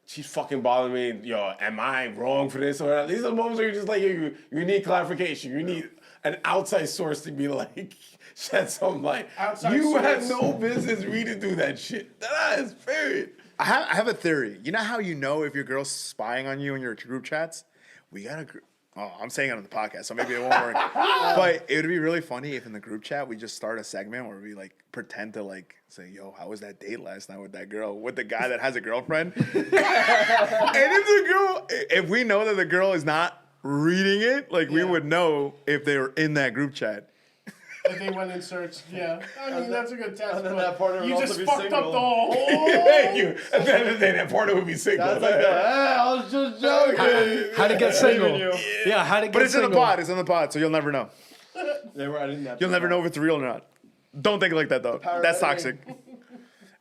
she's fucking bothering me. Yo, am I wrong for this or that? These are the moments where you're just like, you need clarification. You need an outside source to be like, shed some light. You have no business reading through that shit. That is period. I have a theory. You know how you know if your girl's spying on you in your group chats? We got a group. Oh, I'm saying it on the podcast, so maybe it won't work. But it would be really funny if in the group chat we just start a segment where we like pretend to like say, yo, how was that date last night with that girl, with the guy that has a girlfriend? And if we know that the girl is not reading it, like we would know if they were in that group chat. If they went and searched, I mean, that's a good test. And then that partner would you also just be fucked single. up the whole. Thank you. At the end of the day, that partner would be single. That's like I was just joking. How to get single? Yeah, how to get single? But it's in the pod. It's in the pod, so you'll never know. They were editing that. You'll never know if it's real or not. Don't think like that though. That's toxic.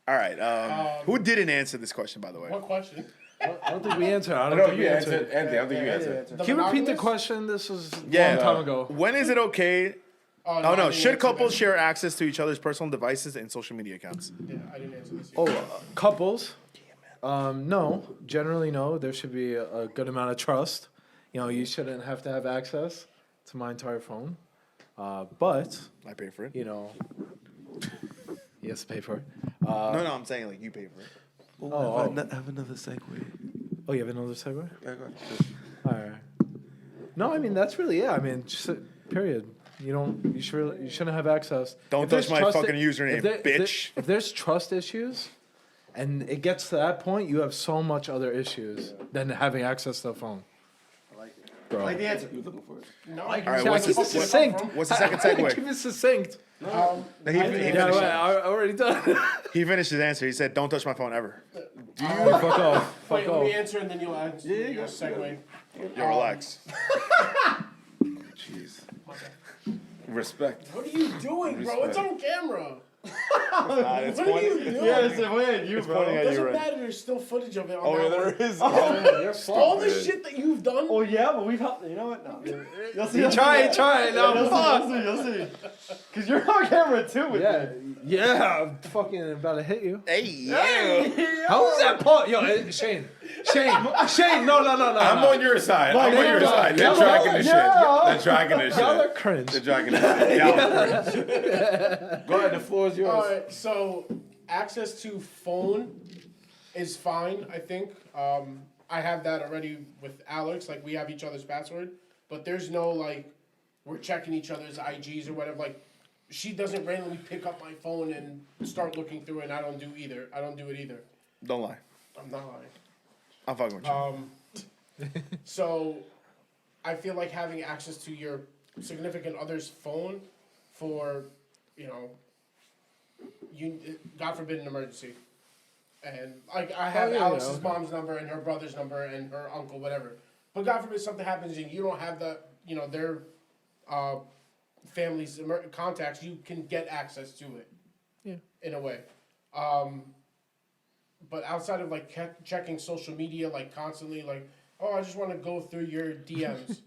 All All right. Who didn't answer this question, by the way? What question? I don't think we answered. I I don't know think you we answered. answered. Anthony, I don't think you answered. The Can you repeat the monogamous? question? This was a Yeah. long time ago. When is it okay? Oh, Oh I no! didn't Should answer couples that. share access to each other's personal devices and social media accounts? Yeah, I didn't answer this. Oh, couples? No. Generally, no. There should be a good amount of trust. You know, you shouldn't have to have access to my entire phone. But, I pay for it. you know, he has to pay for it. No, I'm saying like you pay for it. Oh, have another segue. oh, you have another segue? Yeah, go ahead. All right. No, I mean that's really it. I mean, just period. You shouldn't have access. Don't If there's touch my trust- fucking username, bitch. If there's trust issues, and it gets to that point, you have so much other issues than having access to a phone. I like the answer. No, All right, Yeah, what's keep the, it succinct. what's the second segue? Keep it succinct. He Yeah, finished, right, I already done. he finished his answer. He said, "Don't touch my phone ever." Fuck off. Wait, Fuck let me off. answer and then you'll answer your segue. Yo, relax. Jeez. Respect. What are you doing, bro? It's on camera. It's What are you funny. doing? Yeah, it's pointing at you, bro. pointing at you. Doesn't right. matter. There's still footage of it on Oh yeah, that there one. is. All the shit that you've done. Oh yeah, but we've helped. You know what? No. You'll see. Try. No, You'll fuck. see. You'll see. Cause you're on camera too with Yeah, me. yeah. I'm fucking about to hit you. Hey, yeah. How is that part? Yo, Shane. No. I'm on your side. I'm on your yeah, side. They're yeah, tracking the shit. yeah. They're tracking the Y'all are shit. cringe. They're tracking the shit. Y'all are cringe. Go ahead. The floor is yours. All right, so access to phone is fine, I think. I have that already with Alex. Like, we have each other's password, but there's no, like, we're checking each other's IGs or whatever. Like, she doesn't randomly pick up my phone and start looking through it, and I don't do it either. Don't lie. I'm not lying. I'm fucking with you. So, I feel like having access to your significant other's phone for, you know, God forbid an emergency. And like I have Alex's mom's number and her brother's number and her uncle, whatever. But God forbid something happens and you don't have the, you know, their family's contacts, you can get access to it. Yeah. In a way. But outside of like checking social media like constantly, like, oh, I just want to go through your DMs.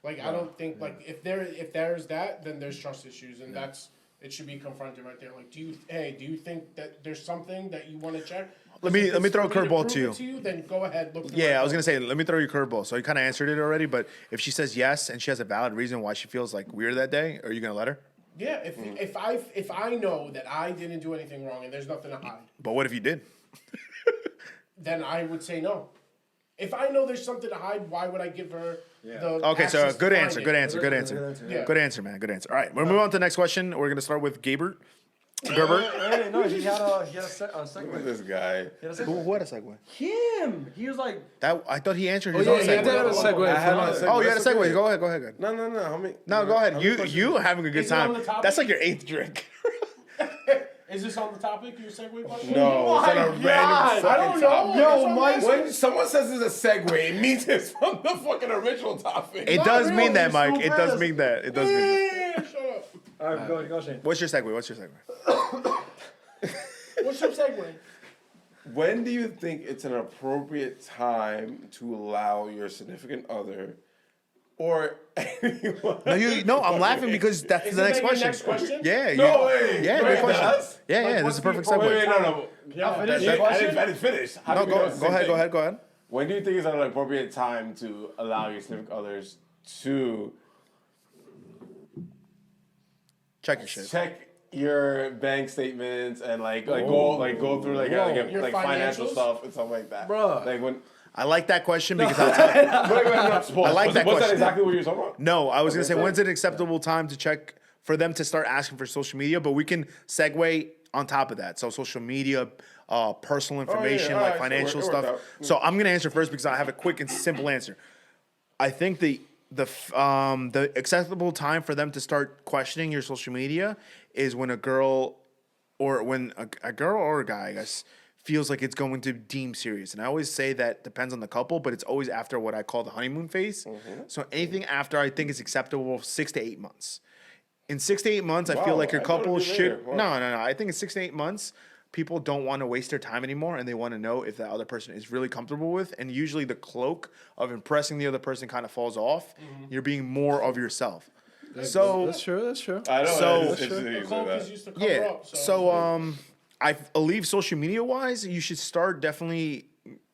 Like I don't think like if there's that, then there's trust issues, and that's it should be confronted right there. Like, do you think that there's something that you want to check? Let me throw a For me curveball prove to it you. Then go ahead. Look. through Yeah, my I was phone. gonna say, let me throw you a curveball. So you kind of answered it already, but if she says yes and she has a valid reason why she feels like weird that day, are you gonna let her? Yeah, if I know that I didn't do anything wrong and there's nothing to hide, But what if you did? then I would say no. If I know there's something to hide, why would I give her the Okay, so access to good find answer, it? good answer, good answer, Yeah. good answer, man, good answer. All right, we'll move on to the next question. We're gonna start with Gerbert. Hey, no, he had a Look at segment. this guy. He had a segment. What a segue. Him. He was like, That I thought he answered Oh his yeah, own he did segue. have a segue. I had from my us. segue. Oh, you had a That's segue. okay. Go ahead, go ahead. No. How many? No, go ahead. how many You questions? having a good Is it on time. the topic? That's like your 8th drink. Is this on the topic? Your segue question? No, it's on a God, random I fucking don't know. topic. Yo, That's what I'm Mike, asking. When someone says it's a segue, it means it's from the fucking original topic. It Not does really, mean that, you're Mike. so It does fast. mean that. It does mean that. Yeah, shut up. all right, go Shane. What's your segue? What's your segue? When do you think it's an appropriate time to allow your significant other or anyone? No, I'm laughing because that's Is the it next your question. next question? Yeah, No way. Yeah, Wait, good question. that's- Yeah, this what's is a the perfect appropriate- segue. No. Y'all finish I the question? didn't finish. How No, do we know go it's the same ahead, thing? go ahead. When do you think is an appropriate time to allow your significant others to Check your shit. check your bank statements and go through Your financial financials? stuff and stuff like that? Bruh. Like when I like that question because I'll tell you. I like that Was question. that exactly what you're talking about? No, I was gonna say Okay. when's an acceptable time to check for them to start asking for social media, but we can segue on top of that. So social media, personal information, all like right, so financial it worked stuff. out. So I'm gonna answer first because I have a quick and simple answer. I think the acceptable time for them to start questioning your social media is when a girl or when a girl or a guy, I guess, feels like it's going to deem serious. And I always say that depends on the couple, but it's always after what I call the honeymoon phase. So anything after I think is acceptable 6 to 8 months. In 6 to 8 months, I feel Wow, like your I thought couple it'd be should. later. Wow. No. I think in 6 to 8 months, people don't want to waste their time anymore, and they want to know if that other person is really comfortable with. And usually, the cloak of impressing the other person kind of falls off. You're being more of yourself. So That's true. That's true. I know. So- it's The cloak is used to cover yeah. up. So I believe social media wise, you should start definitely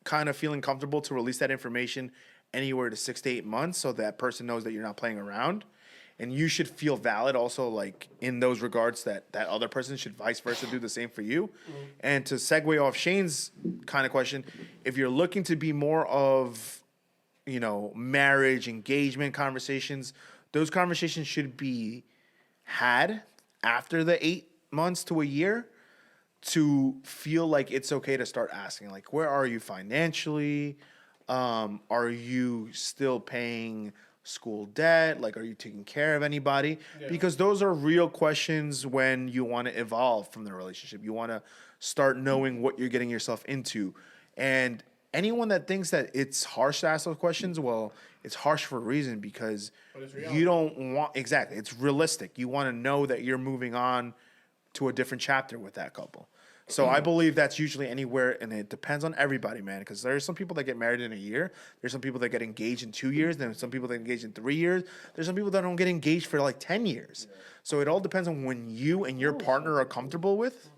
kind of feeling comfortable to release that information anywhere to 6 to 8 months, so that person knows that you're not playing around. And you should feel valid also, like in those regards, that other person should vice versa do the same for you. And to segue off Shane's kind of question, if you're looking to be more of, marriage, engagement conversations, those conversations should be had after the 8 months to a year to feel like it's okay to start asking, like, where are you financially? Are you still paying school debt? Like, are you taking care of anybody? Yeah. Because those are real questions when you want to evolve from the relationship. You want to start knowing what you're getting yourself into. And anyone that thinks that it's harsh to ask those questions, well, it's harsh for a reason, because it's reality. you don't want, exactly, it's realistic. You want to know that you're moving on to a different chapter with that couple. So I believe that's usually anywhere, and it depends on everybody, man, because there's some people that get married in a year. There's some people that get engaged in 2 years. There's some people that get engaged in 3 years. There's some people that don't get engaged for like 10 years. So it all depends on when you and your partner are comfortable with.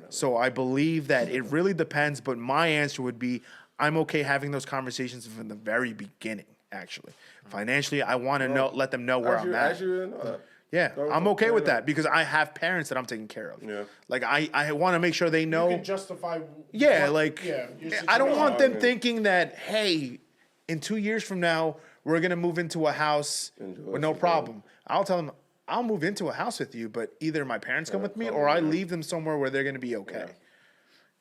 So I believe that it really depends, but my answer would be I'm okay having those conversations from the very beginning, actually. Financially, I want to let them know where I'm at. Yeah, I'm okay with that because I have parents that I'm taking care of. Yeah. Like, I want to make sure they know. You can justify. Yeah, your I don't situation. want them thinking that, hey, in 2 years from now, we're going to move into a house with no problem. I'll tell them, I'll move into a house with you, but either my parents come with me or I leave them somewhere where they're going to be okay.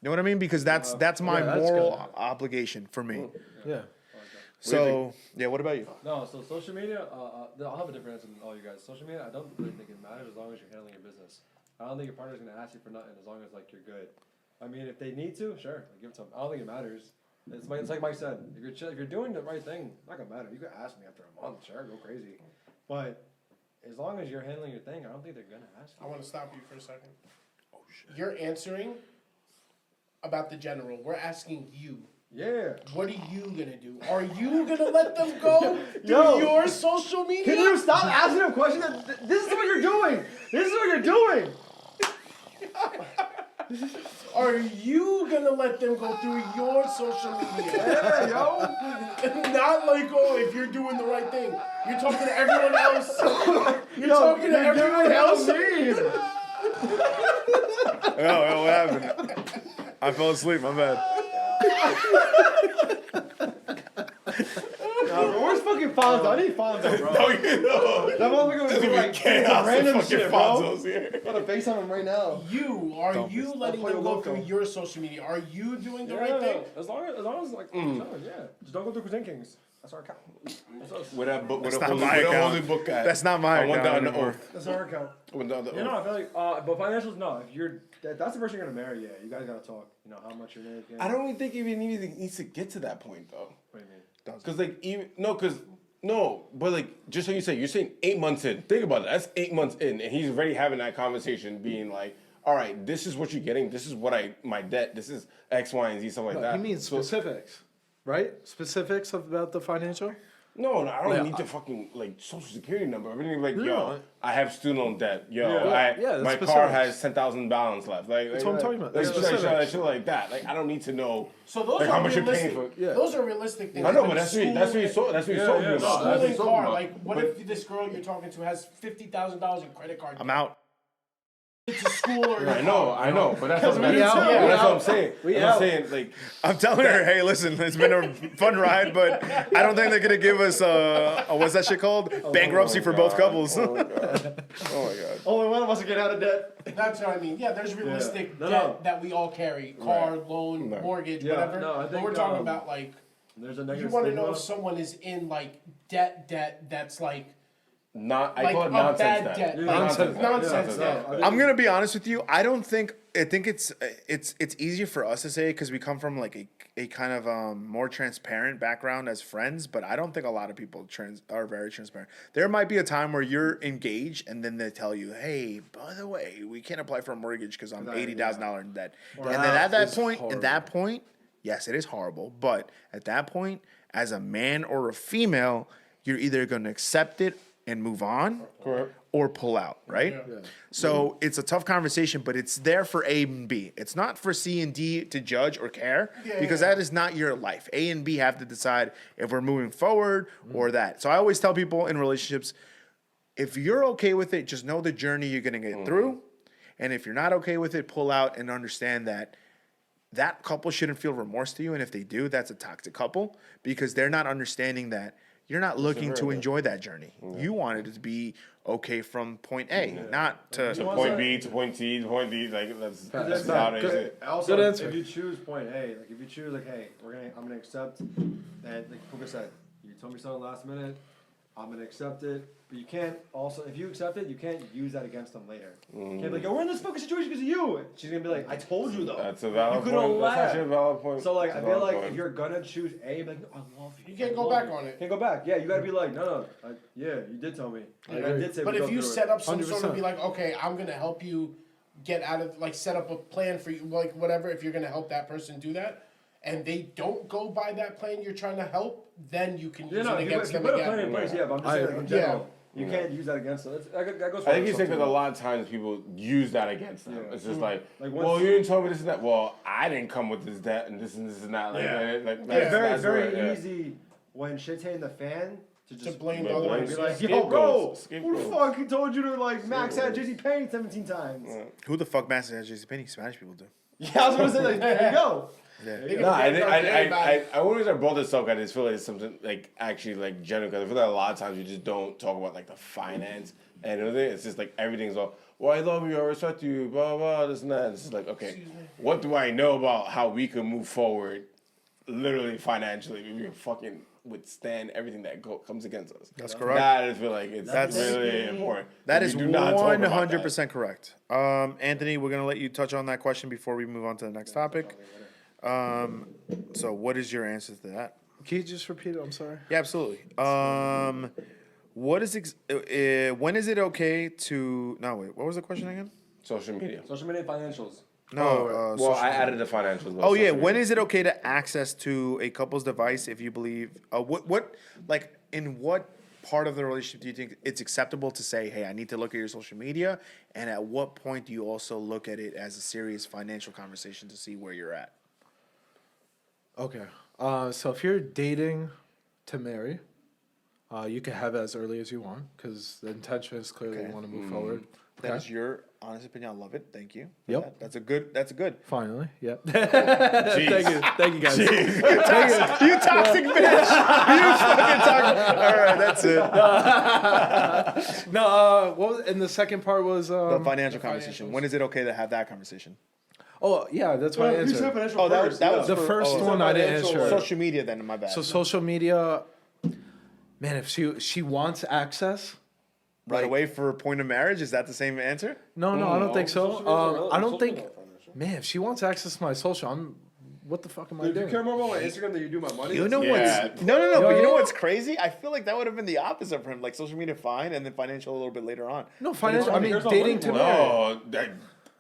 You know what I mean? Because that's my that's moral obligation for me. Yeah. So, yeah, what about you? No, so social media, I'll have a different answer than all you guys. Social media, I don't really think it matters as long as you're handling your business. I don't think your partner's gonna ask you for nothing as long as like you're good. I mean, if they need to, sure, like, give it to them. I don't think it matters. It's like Mike said, if you're doing the right thing, it's not gonna matter. You can ask me after a month, sure, go crazy. But as long as you're handling your thing, I don't think they're gonna ask you. I want to stop you for a second. Oh shit! You're answering about the general. We're asking you. Yeah. What are you gonna do? Are you gonna let them go through Yo, your social media? Can you stop asking them questions? This is what you're doing. This is what you're doing. Are you gonna let them go through your social media? Yeah, yo. Not like, oh, if you're doing the right thing. You're talking to everyone else. You're talking to everyone else. Oh, what happened? I fell asleep, my bad. Where's fucking Fonzo? I need Fonzo, bro. No, you know. That motherfucker was doing like Chaos. random Fucking shit, bro. Fonzo's here. I'm gonna FaceTime him right now. Are you letting I'll play them go Loco. through your social media? Are you doing the right thing? As long as like, yeah. Just don't go through Cuisine Kings. That's our account. That's us. With that book, with That's a not holy, my with a account. holy book at. That's not my I want account that on the anymore. oath. That's our account. I want that on the You know, oath. I feel like, but financials, no. If you're, that's the person you're gonna marry. Yeah, you guys gotta talk. You know how much you're making. I don't even think it even needs to get to that point though. What do you mean? Because like but like just so you say, you're saying 8 months in. Think about it. That's 8 months in, and he's already having that conversation, being like, "All right, this is what you're getting. This is what my debt. This is X, Y, and Z, stuff like that." He means specifics, right? Specifics about the financial? No, I don't Yeah, need the fucking like social security number. Everything like, No. yo, I have student loan debt. Yo, Yeah, my that's car specifics. has 10,000 balance left. Like That's what I'm talking about. Like, That's shit like that. Like I don't need to know. So those Like, are how much you're realistic. paying for- Yeah. Those are realistic things. I know, Like but that's what school he sold. That's what he sold you yeah. about. School That's what he and sold car. you about. Like, what if this girl you're talking to has $50,000 in credit card I'm debt? out. To school or I know, but that's what we out. I'm saying. We I'm out. saying, like, I'm telling her, hey, listen, it's been a fun ride, but I don't think they're gonna give us what's that shit called? Bankruptcy for both couples. Oh my god. Oh my god. Only one of us will get out of debt. That's what I mean. Yeah, there's realistic No, debt no. that we all carry. Car, loan, Right. mortgage, Yeah, whatever. no, I But think, we're talking about like There's a you negative want to know stigma. if someone is in like debt that's like I call it a nonsense bad debt. debt. Yeah, Like, nonsense Yeah. debt. I'm gonna be honest with you. I think it's easier for us to say because we come from like a kind of more transparent background as friends. But I don't think a lot of people are very transparent. There might be a time where you're engaged and then they tell you, "Hey, by the way, we can't apply for a mortgage because I'm $80,000 in debt." And then at that point, yes, it is horrible. But at that point, as a man or a female, you're either gonna accept it and move on, or pull out, right? Yeah. So it's a tough conversation, but it's there for A and B. It's not for C and D to judge or care because that is not your life. A and B have to decide if we're moving forward or that. So I always tell people in relationships, if you're okay with it, just know the journey you're gonna get through. And if you're not okay with it, pull out and understand that that couple shouldn't feel remorse to you. And if they do, that's a toxic couple because they're not understanding that you're not looking to enjoy that journey. You wanted it to be okay from point A, not to Point B to point C to point D. Like that's not it. Also, Good answer. if you choose point A, like if you choose like, hey, I'm gonna accept, and like Puka said, you told me something last minute, I'm gonna accept it. But you can't also, if you accept it, you can't use that against them later. You can't be like, yo, we're in this fucking situation because of you. She's gonna be like, I told you though. That's a valid You could've point. That's left. actually a valid point. So like, I That's a feel valid like point. if you're gonna choose A, be like, no, I love you. You can't I go love back you. on it. Can't go back. Yeah, you gotta be like, no, yeah, you did tell me. I did say. But we if go you through set it. up some sort of 100%. be like, okay, I'm gonna help you get out of like set up a plan for you, like whatever. If you're gonna help that person do that, and they don't go by that plan you're trying to help, then you can use Yeah, no, it if you against put them a plan again. in place, yeah, but I'm just saying, like, in general, you Yeah. can't use that against them. That goes for I think he's myself, saying that too. a lot of times people use that against them. Yeah. It's just like, Like, well, once- you didn't tell me this and that. Well, I didn't come with this debt and this and this and that. Like, Yeah. like It's that's, very, that's very where, yeah. easy when shit's hitting the fan to just blame the Blame other be person. like, yo, Scapegoats. bro, who the Scapegoats. fuck told you to like max out JC Payne 17 times? who the fuck masses at JCPenney? Spanish people do. Yeah, I was gonna say like, there you go. No, I always I brought this up. I just feel like it's something like actually like general because I feel like a lot of times you just don't talk about like the finance and everything. It's just like everything's all, well, I love you, I respect you, blah blah, this and that. It's just like, okay, what do I know about how we can move forward, literally financially? We can fucking withstand everything that comes against us. That's correct. That I feel like it's That's- really important. That We is do not talk about 100% correct. Anthony, we're gonna let you touch on that question before we move on to the next topic. So what is your answer to that? Can you just repeat it? I'm sorry. Yeah, absolutely. What is when is it okay to? No, wait. What was the question again? that. Social media. Social media financials. No. Well, social I media. added the financials. Oh yeah. When is it okay to access to a couple's device if you believe? What like in what part of the relationship do you think it's acceptable to say, hey, I need to look at your social media? And at what point do you also look at it as a serious financial conversation to see where you're at? Okay. So if you're dating to marry, you can have it as early as you want because the intention is clearly you want to move forward. That is your honest opinion. I love it. Thank you. Yep. That's a good. That's a good. Finally, yep. Thank you, guys. You toxic bitch. You fucking toxic. All right, that's it. No, what was, and the second part was The financial conversation. When is it okay to have that conversation? oh yeah, that's my You said answer. financial Oh, that first, was that yeah. was The for- first oh, one I didn't financial, answer. Social media, then my bad. So social media, man, if she wants access, right away for a point of marriage, is that the same answer? no, I don't think so. I don't think, Financial. man, if she wants access to my social, what the fuck am I Dude, you doing? care more about my Instagram than you do my money? You know Yeah. what's no. But you yeah. know what's crazy? I feel like that would have been the opposite for him. Like social media, fine, and then financial a little bit later on. No, financial. I mean, Here's my dating money to for. marry. No,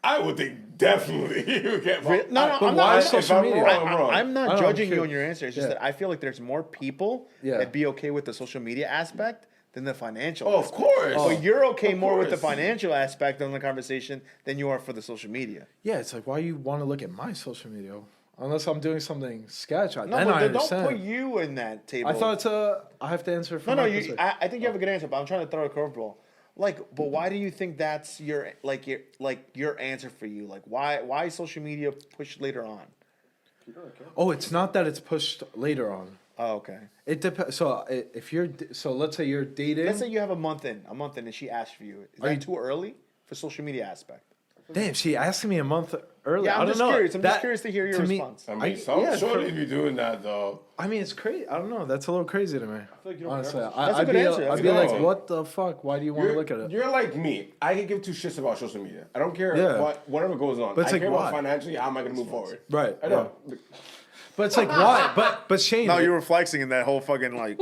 I would think definitely you get. No, But I'm why not. social I'm media? wrong, I'm wrong. I'm not I know, judging I'm you on curious. your answer. It's just Yeah. that I feel like there's more people Yeah. that be okay with the social media aspect than the financial. Oh, of aspect. course. But you're okay Of more with the course. financial aspect of the conversation than you are for the social media. Yeah, it's like why you want to look at my social media unless I'm doing something sketch. No, then but I don't understand. put you in that table. I thought I have to answer. From No, my you. perspective. I think you have a good answer, but I'm trying to throw a curveball. Like, but why do you think that's your answer for you? Like, why is social media pushed later on? Oh, it's not that it's pushed later on. Oh, okay. It depends. So if you're let's say you're dating. Let's say you have a month in, and she asks for you. Is Are that you- too early for social media aspect? Damn, she asked me a month earlier. Yeah, I I'm don't just know. curious. I'm just That- curious to hear your to me- response. I mean, some yeah, shorties be doing that though. I mean, it's crazy. I don't know. That's a little crazy to me. like you don't Honestly, care. That's a I'd good be, answer. That's I'd a be good like, answer. what the fuck? Why do you want to look at it? You're like me. I can give two shits about social media. I don't care Yeah. whatever goes on. But it's I like, care why? about financially. How am I going to move forward? Right. I know. But it's like, why? But Shane. No, you were flexing in that whole fucking like.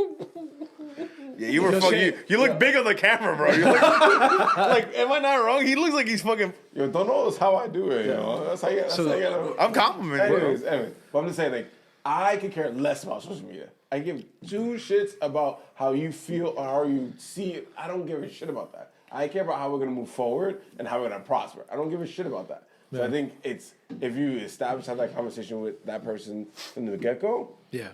Yeah, you were Yo, fucking. Shane- You look big on the camera, bro. You look, like, am I not wrong? He looks like he's fucking. Yo, don't know us how I do it. You know, that's how you. That's So- how you gotta, I'm complimenting. bro. anyways, but I'm just saying, like, I could care less about social media. I give two shits about how you feel or how you see it. I don't give a shit about that. I care about how we're gonna move forward and how we're gonna prosper. I don't give a shit about that. So I think it's if you establish have that conversation with that person from the get go, Yeah.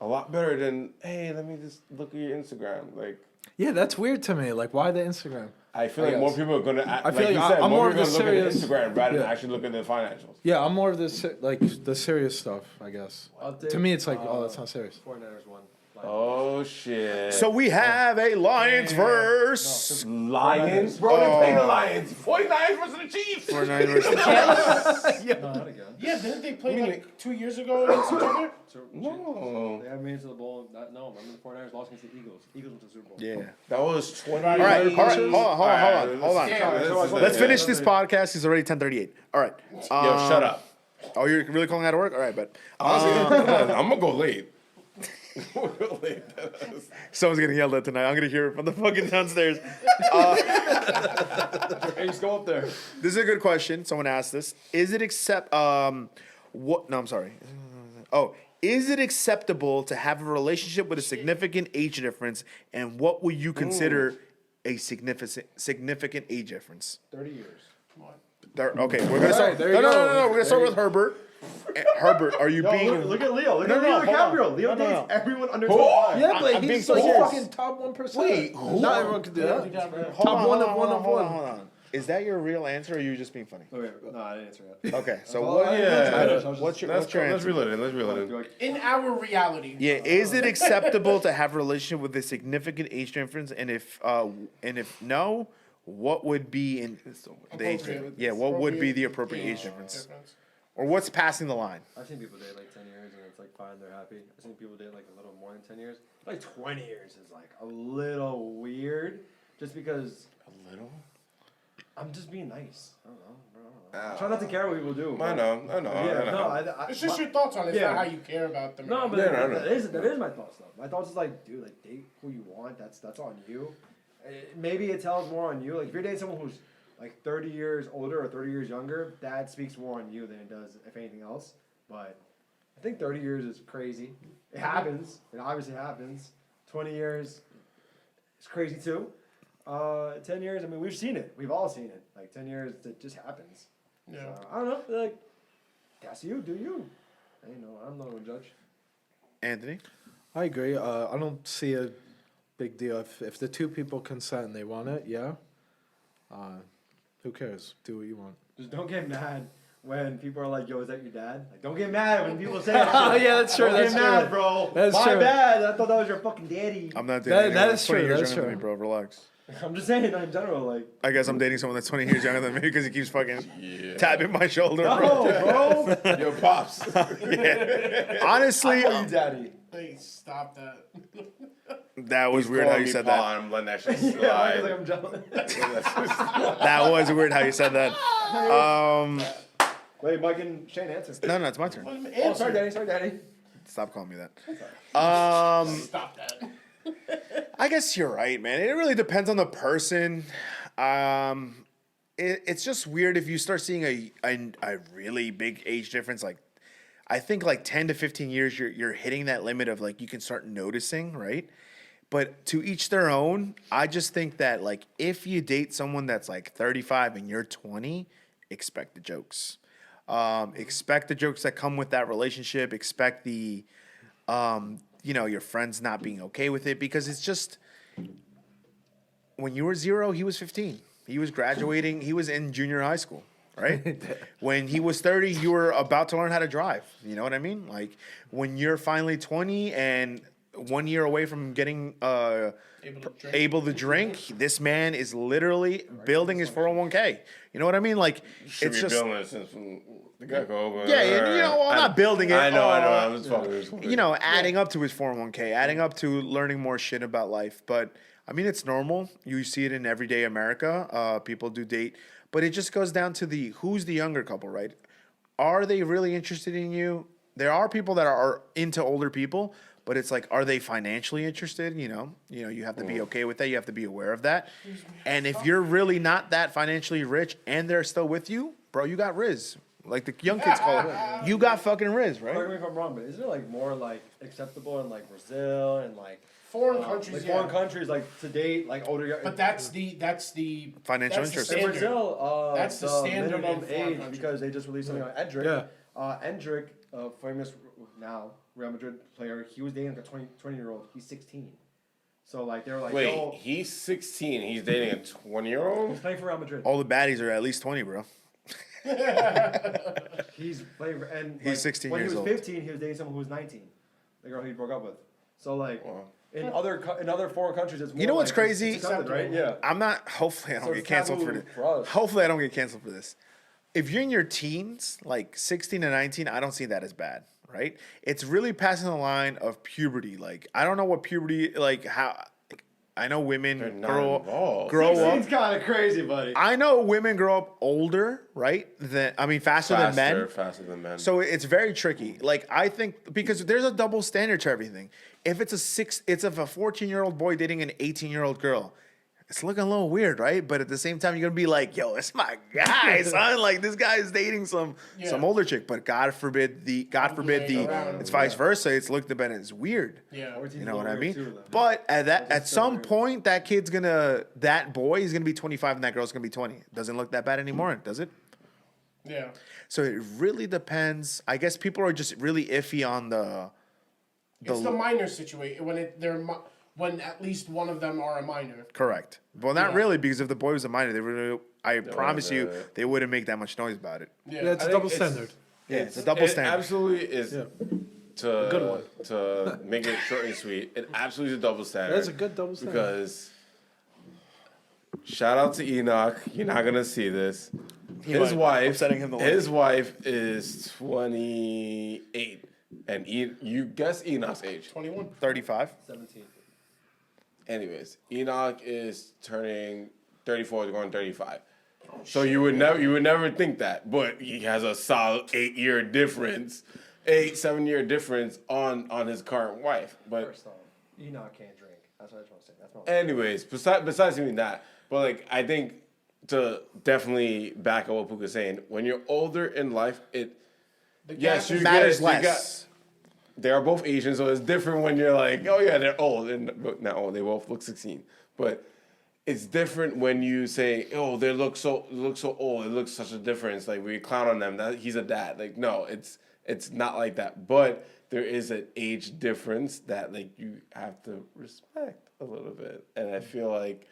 a lot better than hey, let me just look at your Instagram. Like Yeah, that's weird to me. Like, why the Instagram? I feel like more people are gonna act, I feel like you like said, I'm more more people are of gonna the look at the serious- Instagram rather than yeah. actually look at the financials. Yeah, I'm more of the serious stuff, I guess. I'll take, To me, it's like, oh, that's not serious. 49ers won. Oh shit. So we have a Lions verse. Lions? Bro, they played the Lions. 49ers versus the Chiefs. 49 versus the No, not again. Yeah, didn't they play like 2 years ago against each other? No. They haven't made it to the bowl. No, remember the 49ers lost against the Eagles. Eagles went to the Super Bowl. Yeah. That was 20. All right. Hold on. Yeah, Let's finish this podcast. It's already 10:38. All right. Yo, shut up. Oh, you're really calling out of work? All right, but I'm gonna go late. I'm gonna go late. someone's getting yelled at tonight. I'm gonna hear it from the fucking downstairs. Hey, just go up there. This is a good question. Someone asked this. Is it what? No, I'm sorry. Oh, is it acceptable to have a relationship with a significant age difference, and what would you consider a significant age difference? 30 years. Okay, we're gonna start. there you No, go. we're gonna start with Herbert. Herbert, are you being? Look at Leo. Look No, at no, Leo hold on. DiCaprio. Leo No, no, dates no. everyone under Who? 25. Yeah, but I'm being he's so like serious. fucking top 1%. Wait, who? Not everyone could do that. Hold Top on, one hold of on, one hold of on, one. hold on. Is that your real answer, or are you just being funny? Okay, no, I didn't answer that. Okay, so Well, what? I- What's your Let's answer? reel it in. Let's reel it in. Do I- In our reality. Yeah, is it acceptable to have a relationship with a significant age difference? And if no, what would be in the age difference? Yeah, what would be the appropriate age difference? Or what's passing the line? I've seen people date like 10 years and it's like fine, they're happy. I've seen people date like a little more than 10 years. Like 20 years is like a little weird just because A little. I'm just being nice. I don't know. I try not to care what people do. I know. Yeah, no, I, It's just your thoughts on it. It's Yeah. not how you care about them. No, but Yeah, no, no. that is my thoughts though. My thoughts is like, dude, like date who you want. That's on you. Maybe it tells more on you. Like if you're dating someone who's like 30 years older or 30 years younger, that speaks more on you than it does if anything else. But I think 30 years is crazy. It happens. It obviously happens. 20 years is crazy too. 10 years, I mean, we've seen it. We've all seen it. Like 10 years, it just happens. Yeah. So, I don't know. Like, that's you. Do you? I know. I'm not gonna judge. Anthony? I agree. I don't see a big deal if the two people consent and they want it. Yeah. Who cares? Do what you want. Just don't get mad when people are like, "Yo, is that your dad?" Like, don't get mad when people say that. Oh, yeah, that's true, Don't that's get true. mad, bro. That's My true. bad. I thought that was your fucking daddy. I'm not dating That anyone is 20 true, years that's younger than true. me, bro. Relax. I'm just saying in general, like. I guess I'm dating someone that's 20 years younger than me because he keeps fucking tapping my shoulder, No, bro. bro. Yo, pops. Honestly, I call you daddy. Hey, stop that. that was weird how you said that. I'm letting that shit Yeah, slide. like I'm jealous. That was weird how you said that. Wait, Mike and Shane answer. No, it's my turn. Oh, sorry, daddy. Sorry, daddy. Stop calling me that. Stop that. I guess you're right, man. It really depends on the person. It's just weird if you start seeing a really big age difference. Like, I think like 10 to 15 years, you're hitting that limit of like you can start noticing, right? But to each their own. I just think that like if you date someone that's like 35 and you're 20, expect the jokes. Expect the jokes that come with that relationship. Expect the your friends not being okay with it, because it's just, when you were 0, he was 15. He was graduating. He was in junior high school, right? When he was 30, you were about to learn how to drive. You know what I mean? Like when you're finally 20 and 1 year away from getting Able to drink. able to drink. This man is literally building his 401k. You know what I mean? Like Should it's be just building it since from the get-go. But yeah, and, you know, well, not building it. I know. I'm just fucking. You know, adding up to his 401k, adding up to learning more shit about life. But I mean, it's normal. You see it in everyday America. People do date, but it just goes down to who's the younger couple, right? Are they really interested in you? There are people that are into older people, but it's like, are they financially interested? You know, you have to be okay with that. You have to be aware of that. And if you're really not that financially rich and they're still with you, bro, you got Riz. Like the young kids call it, you got fucking Riz, right? Correct me if I'm wrong, but isn't it like more like acceptable in like Brazil and like Foreign countries, like yeah. foreign countries like to date like older? But that's the Financial that's the interest. in standard. Brazil, That's the standard in minimum foreign age countries. because they just released something on Endrick. Yeah. Endrick, famous now Real Madrid player, he was dating like a 20-year-old. He's 16. So like they were like, Wait, yo, he's 16. He's dating a 20-year-old. he's playing for Real Madrid. All the baddies are at least 20, bro. He's playing for, and He's like, 16 when years he was old. 15, he was dating someone who was 19, the girl he broke up with. So like Wow. in other foreign countries, it's more You know what's like, crazy? It's accepted, right? Yeah. I'm not. Hopefully, I don't So get it's canceled for taboo this. for us. Hopefully, I don't get canceled for this. If you're in your teens, like 16 to 19, I don't see that as bad, right? It's really passing the line of puberty. Like, I don't know what puberty, like, how. Like, I know They're women not grow involved. up. kind of crazy, buddy. I know women grow up older, right? Faster than men. Faster than men. So it's very tricky. Like I think because there's a double standard to everything. If it's a 14-year-old boy dating an 18-year-old girl, it's looking a little weird, right? But at the same time, you're gonna be like, "Yo, it's my guy, son." Like this guy is dating some older chick. But God forbid it's vice versa. It's looked at as weird. Yeah. You know what I mean? But at some point, that boy is gonna be 25 and that girl's gonna be 20. Doesn't look that bad anymore, does it? Yeah. So it really depends. I guess people are just really iffy on It's the minor situation when at least one of them are a minor. correct. Well, not Yeah. really, because if the boy was a minor, I promise you, they wouldn't make that much noise about it. Yeah. Yeah, it's I a think double standard. Yeah, it's a double It standard. absolutely is. Yeah. Good one. To make it short and sweet, it absolutely is a double standard. That's a good double standard. Because shout out to Enoch. You're not gonna see this. His wife. I'm sending him the His wife is 28, and you guess Enoch's age. 21. 35. 17. Anyways, Enoch is turning 34, going 35. So you would never think that, but he has a solid 8-year difference, 7-year difference on his current wife. But First off, Enoch can't drink. That's what I just want to say. That's my anyways, besides even that, but like I think to definitely back up what Puka's saying, when you're older in life, yes, you Matters get, less. they are both Asian, so it's different when you're like, oh yeah, they're old, and not old, they both look 16. But it's different when you say, oh, they look so old, it looks such a difference. Like we clown on them that he's a dad. Like no, it's not like that. But there is an age difference that like you have to respect a little bit, and I feel like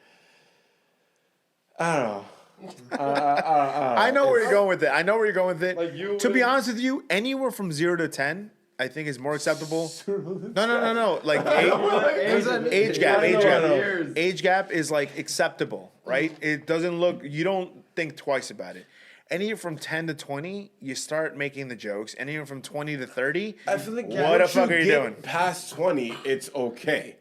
I don't know. I know where you're going with it. Like you to be would- honest with you, anywhere from 0 to 10, I think is more acceptable. No. Like age gap. Age gap is like acceptable, right? It doesn't look. You don't think twice about it. Anywhere from 10 to 20, you start making the jokes. Anywhere from 20 to 30, I feel like what the once fuck are you get doing? Past 20, it's okay.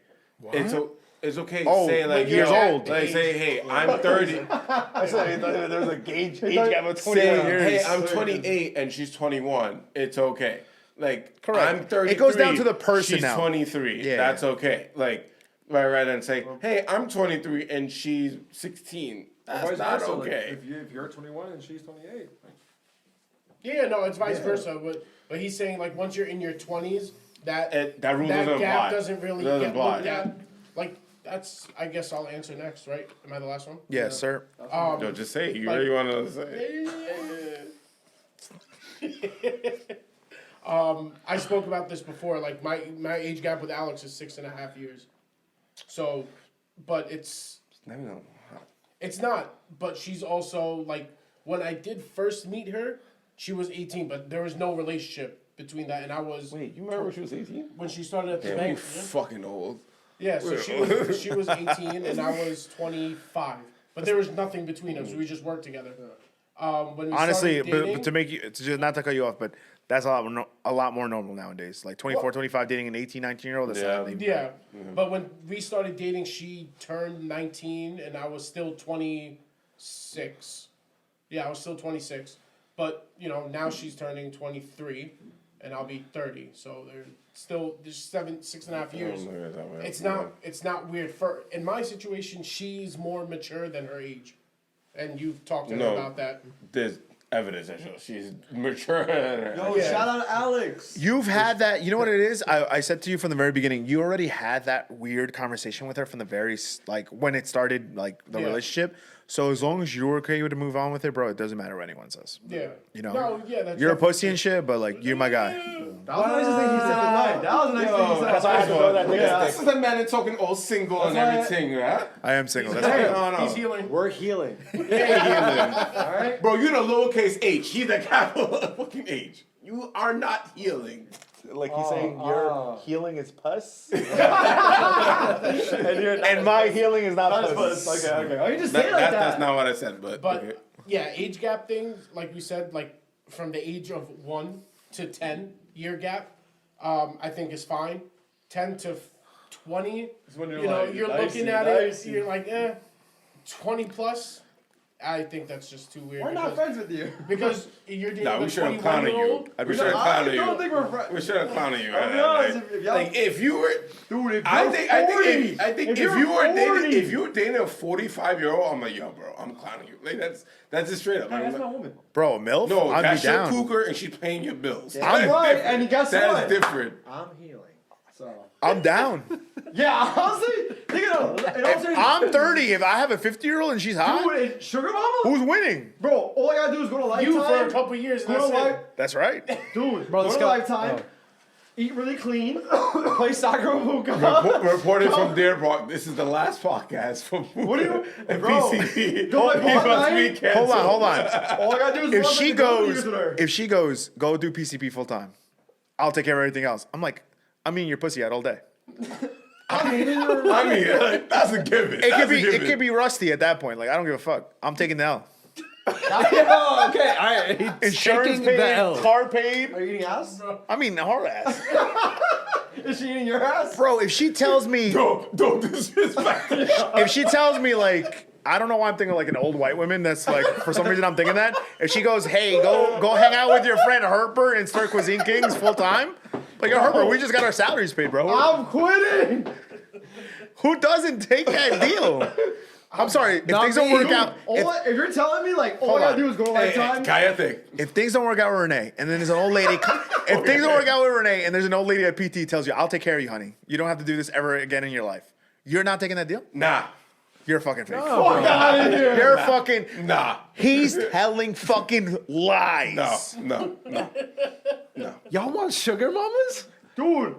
It's okay Oh, saying like years yo, old. Like say, hey, I'm 30. I said there was a age gap of 21 Say, years. hey, I'm 28 and she's 21. It's okay. Like Correct. I'm 33. It goes down to the person she's now. 23. Yeah. That's okay. Like right and say, hey, I'm 23 and she's 16. That's Vice not versa, like, okay. if you're 21 and she's 28. Yeah, no, it's vice versa. But he's saying like once you're in your 20s, that That rule doesn't gap apply. doesn't really Doesn't get apply. looked at. Like that's I guess I'll answer next, right? Am I the last one? yes, sir. Yo, just say it. You really want to say it? I spoke about this before. Like my age gap with Alex is 6.5 years. So, but it's not. But she's also like when I did first meet her, she was 18, but there was no relationship between that, and I was Wait, you remember when she was 18? when she started at the Damn, you bank. fucking old. Yeah, so she was 18 and I was 25, but there was nothing between us. We just worked together. When we Honestly, started dating, but to make you, to just not to cut you off, but that's a lot more normal nowadays. Like 24, 25 dating an 18, 19-year-old. That's not even- yeah. But when we started dating, she turned 19 and I was still 26. Yeah, I was still 26. But now she's turning 23, and I'll be 30. So there's 6.5 years. It's not weird. In my situation, she's more mature than her age, and you've talked to her about that. There's evidence that shows she's mature. Yo, shout out Alex. You've had that. You know what it is? I said to you from the very beginning. You already had that weird conversation with her from the very when it started, like the relationship. So as long as you're okay with to move on with it, bro, it doesn't matter what anyone says. Yeah. No, that's you're a pussy and shit, but like you're my guy. That was the nicest thing he said tonight. That was the nicest thing he said. That's why I had to throw that thing. This is a man that's talking all single and everything, right? I am single. That's Hey, fine. He's healing. We're healing. All right, bro, you're the lowercase h. He's the capital fucking H. You are not healing. Like he's saying, your healing is pus, and my healing is not pus. Okay. Oh, you just say it like that. That's not what I said, but okay. Yeah, age gap thing, like we said, like from the age of 1 to 10 year gap, I think is fine. 10 to 20, It's when you're you're like, looking dicey, at it, dicey. you're like, 20 plus. I think that's just too weird. We're not friends with you. Because you're dating Nah, we a should have clowned 21-year-old. you. We should have clowned I don't think you. we're friends. We should have clowned you. I'll be honest, if y'all- Like if you were, Dude, if I you're think 40, if you're you were 40, dating, if you were dating a 45-year-old, I'm like, yo, bro, I'm clowning you. Like that's just straight up. Hey, I'm that's like, my woman. Bro, a MILF? no, I'd that's be your down. cougar, and she's paying your bills. That's That's right, different. and guess That what? is different. I'm healing. So. I'm down. Yeah, honestly, think of it. I'm 30. If I have a 50-year-old and she's hot, Dude, sugar mama? who's winning? Bro, all I gotta do is go to Lifetime. You for a couple years, and Go to that's Life, it. That's right. dude, Bro, go let's to go. Lifetime, eat really clean, play soccer with Puka. Reported from Deer Park. This is the last podcast from What do you, and bro? PCP. Go play He must Fortnite. be canceled. Hold on. All I gotta do is If run she up the couple years goes, with her. if she goes, go do PCP full time. I'll take care of everything else. I'm like, I'm eating your pussy out all day. I mean, like, that's a given. It could be rusty at that point. Like I don't give a fuck. I'm taking the L. Okay, all right. He's Insurance taking the paid, L. car paid. Are you eating ass? I mean, hard ass. Is she eating your ass? Bro, if she tells me, Don't disrespect me. if she tells me like, I don't know why I'm thinking like an old white woman. That's like for some reason I'm thinking that. If she goes, hey, go hang out with your friend Herper and start Cuisine Kings full time. Like Herper, we just got our salaries paid, bro. I'm quitting. Who doesn't take that deal? I'm sorry. If Not things don't me. work out, If you're telling me like all Hold I gotta on. do is go to Hey, Lifetime. Kaya thing. if things don't work out with Renee, and then there's an old lady, if things don't work out with Renee, and there's an old lady at PT tells you, I'll take care of you, honey. You don't have to do this ever again in your life. You're not taking that deal? Nah. You're fucking fake. Fuck out of here. You're fucking. Nah. He's telling fucking lies. No. Y'all want sugar mamas? Dude.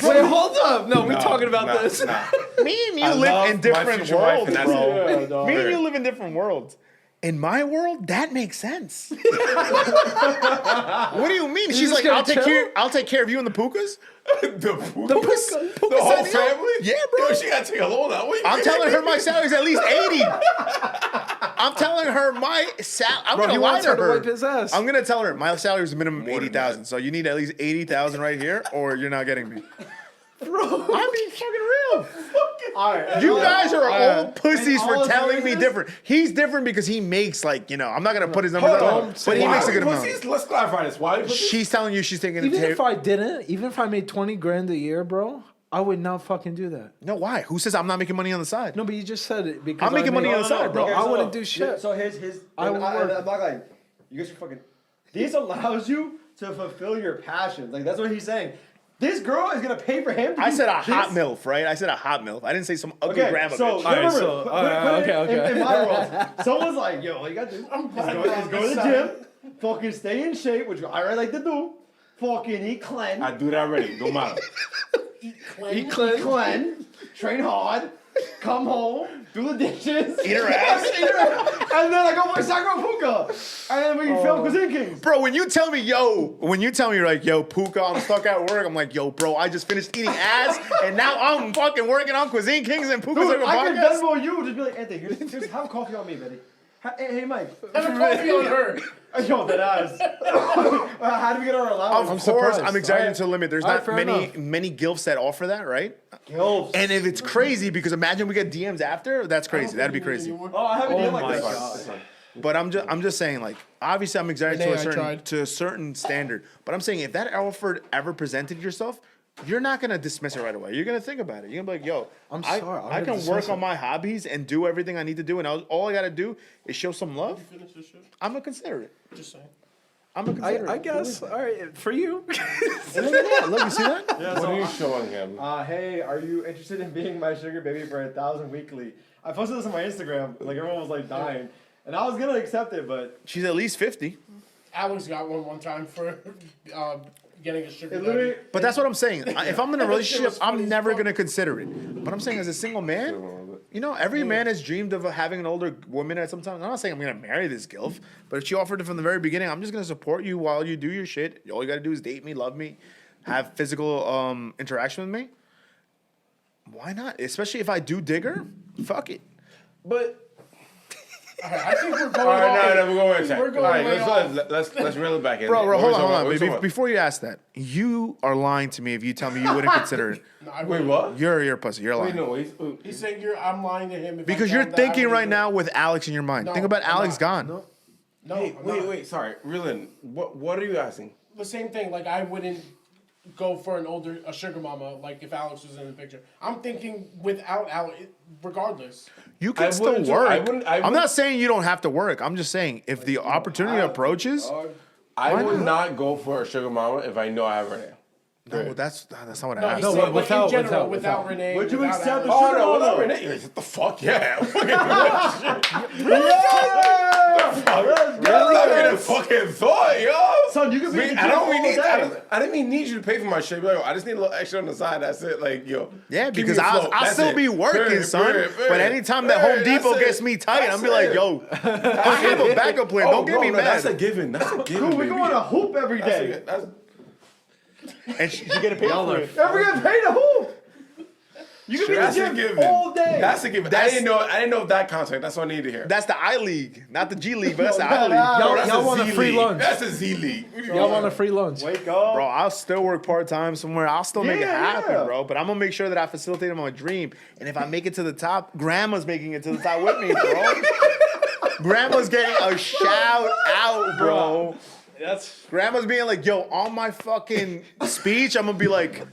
Wait, hold up. No, we're talking about nah, this. Nah. Me and you I live love in my different future wife, worlds, and that's bro. it. Yeah, dog. Me and you live in different worlds. In my world, that makes sense. What do you mean? She's just like, gonna I'll take care of you and the Pukas. The Puka whole said, family? Yeah, bro. Yo, she gotta take a loan out. I'm telling her my salary's at least 80. I'm telling her my I'm Bro, gonna he lie wants to her to her. wipe his ass. I'm gonna tell her my salary is minimum More than 80,000. So you need at least 80,000 right here, or you're not getting me. Bro. I'm being fucking real. All right. You guys are old pussies and for all telling me seriousness- different. He's different because he makes like, I'm not gonna put his numbers Hold out, on. but he Why makes a are good we amount. pussies? Let's clarify this. Why are we pussies? She's telling you she's taking Even the if I didn't, even if I made 20 grand a year, bro, I would not fucking do that. No, why? Who says I'm not making money on the side? No, but you just said it because I'm making money on the side, bro. I Okay, wouldn't do shit. So his I would work. I'm not like, you guys are fucking. This allows you to fulfill your passions. Like that's what he's saying. This girl is gonna pay for him. To I do said a hot this? MILF, right? I said a hot MILF. I didn't say some ugly grandma so bitch. Alright, remember, so- put alright, it okay. In my world, someone's like, yo, all you gotta do is go to the gym, fucking stay in shape, which I really like to do. Fucking eat clean, I do that already. Don't matter. Eat clean. eat clean, train hard, come home, do the dishes, Eat her ass. and then I go play soccer with Puka, and then we film Cuisine Kings. Bro, when you tell me you're like, yo, Puka, I'm stuck at work, I'm like, yo, bro, I just finished eating ass, and now I'm fucking working on Cuisine Kings and Puka's Dude, I can podcast. Venmo you, just be like, Anthony, here's have a coffee on me, Betty. Hey, Mike. Have a coffee on her. Yo, that ass. How do we get our allowance? Of course, surprised. I'm exaggerating to the limit. There's All right, not fair many enough. many gilfs that offer that, right? Gilfs. And if it's crazy, because imagine we get DMs after, that's crazy. That'd be crazy. Oh, I haven't done like my this. God. But I'm just saying, like, obviously I'm exaggerating Renee, I to a certain standard. But I'm saying if that offer ever presented yourself, you're not gonna dismiss it right away. You're gonna think about it. You're gonna be like, yo, I'm I sorry, I'm I gonna can dismiss work on it. my hobbies and do everything I need to do, and all I gotta do is show some love. Finish this shit. I'm gonna consider it. Just saying. I'm gonna consider I it. guess. All right, for you. Look at that. Look, you see that? Yeah, What so are you showing him? hey, are you interested in being my sugar baby for 1,000 weekly? I posted this on my Instagram. Like everyone was like dying, and I was gonna accept it, but She's at least 50. Alex got one time for getting a sugar it literally. daddy. But that's what I'm saying. If I'm in a That shit relationship, was funny I'm as never fuck. gonna consider it. But I'm saying, as a single man, you know, every man has dreamed of having an older woman at some time. I'm not saying I'm gonna marry this gilf, but if she offered it from the very beginning, I'm just gonna support you while you do your shit. All you gotta do is date me, love me, have physical interaction with me. Why not? Especially if I do dig her, fuck it. But Alright, I think we're going all right, off. no, we're going to We're check. going All right, way off. let's reel it back in. Bro, What hold we on, talking hold about? on. What we talking about? Before you ask that, you are lying to me if you tell me you wouldn't consider it. No, I Wait, wouldn't. what? You're a pussy. You're Wait, lying. no, wait. He's saying I'm lying to him. If I Because tell you're him that I thinking wouldn't right do now with Alex in your mind. No, Think about I'm Alex not. gone. it. No, Hey, I'm wait, not. wait. Sorry, reel in. What are you asking? The same thing. Like I wouldn't go for a sugar mama. Like if Alex was in the picture, I'm thinking without Alex, regardless. You I can still wouldn't do- work. I wouldn't- I I'm wouldn't- not saying you don't have to work. I'm just saying if the opportunity approaches, I Why would not? not go for a sugar mama if I know I have Renee. no, that's not what I No, asked. he's No, saying, but like, in general, without- without Renee. Would you without accept Alex. the Oh sugar no, mama? without Renee. What the fuck? Yeah. Let's That's not even a go. fucking thought, yo. Son, you can be in the I gym don't all even need. day. I didn't even need you to pay for my shit. Be like, yo, I just need a little extra on the side. That's it. Like, yo. Yeah, keep because me I'll afloat. That's still it. be working, Period, son. period, But period. anytime that Period, Home Depot that's gets it. me tight, That's I'm be like, it. yo, I have a backup plan. Don't get bro, me no, mad. That's a given. That's a given. Dude, we baby. go on a hoop every That's day. a, that's, And she get paid Y'all for are it. And we get paid to hoop. You can be in the that's a gym given. all day. That's a given. I didn't know that concept. That's what I needed to hear. That's the I League, not the G League, but that's the I No, League. no. Y'all, That's y'all want a Z free League. lunch? That's a Z League. Y'all want a free lunch? Wake up. Bro, I'll still work part time somewhere. I'll still make it Yeah, happen, yeah. bro. But I'm gonna make sure that I facilitate my dream. And if I make it to the top, Grandma's making it to the top with me, bro. Grandma's getting a shout out, bro. That's Grandma's being like, yo, on my fucking speech, I'm gonna be like,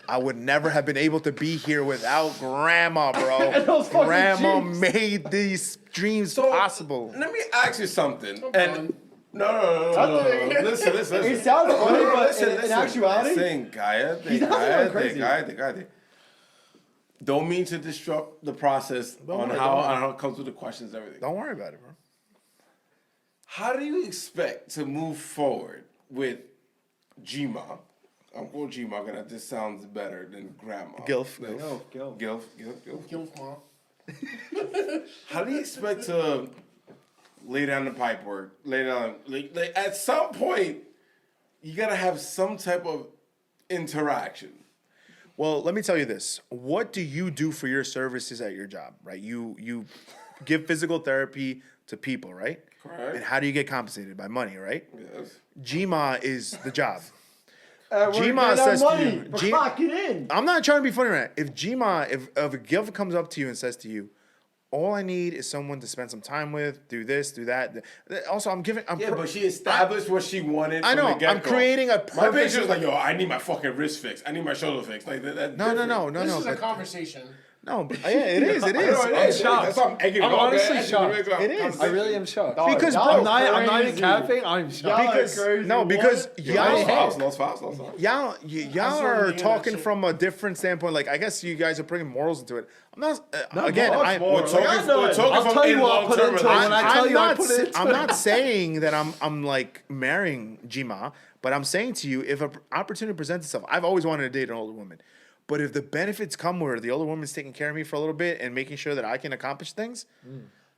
I would never have been able to be here without Grandma, And bro. those fucking Grandma cheeks. made these dreams So, possible. Let me ask you something. Come And on. no. Listen. It sounds funny, No, but in actuality, Listen, Gaia, He's not going crazy. Gaia. Don't mean to disrupt the process on worry, how don't worry. on how it comes with the questions and everything. Don't worry about it, bro. How do you expect to move forward with Gma? I'm going Gma because this sounds better than Grandma. Gilf. Like, Gilf. Gilf. Gilf mom. How do you expect to lay down the pipe work? Lay down, like at some point, you gotta have some type of interaction. Well, let me tell you this. What do you do for your services at your job, right? You give physical therapy to people, right? Correct. And how do you get compensated? By money, right? Yes. GMA is the job. we're Gma getting says our to money. you, We're G- clocking in. I'm not trying to be funny right now. If GMA, if a gift comes up to you and says to you, all I need is someone to spend some time with, do this, do that. Also, I'm Yeah, but she established what she wanted. I from know. the get-go. I'm creating a My perfect. picture was like, yo, I need my fucking wrist fixed. I need my shoulder fixed. Like that. No. This is a but- conversation. No, but yeah, it is. It I is. know it is. shocked. That's why I'm egging I'm it on, honestly man. shocked. It is. I really am shocked. Because, y'all bro, are I'm not even crazy. capping. I'm shocked. Y'all are Because crazy. no, because What? y'all Lost fouls. y'all still are looking at talking shit. from a different standpoint. Like I guess you guys are bringing morals into it. I'm not. Not Again, much I'm. more. We're talking, Like, I know we're it. talking I'll from tell you in what I put long-term into it when I relationship. tell I'm you I not. put it into I'm it. not saying that I'm like marrying Jima, but I'm saying to you, if an opportunity presents itself, I've always wanted to date an older woman, But if the benefits come where the older woman's taking care of me for a little bit and making sure that I can accomplish things,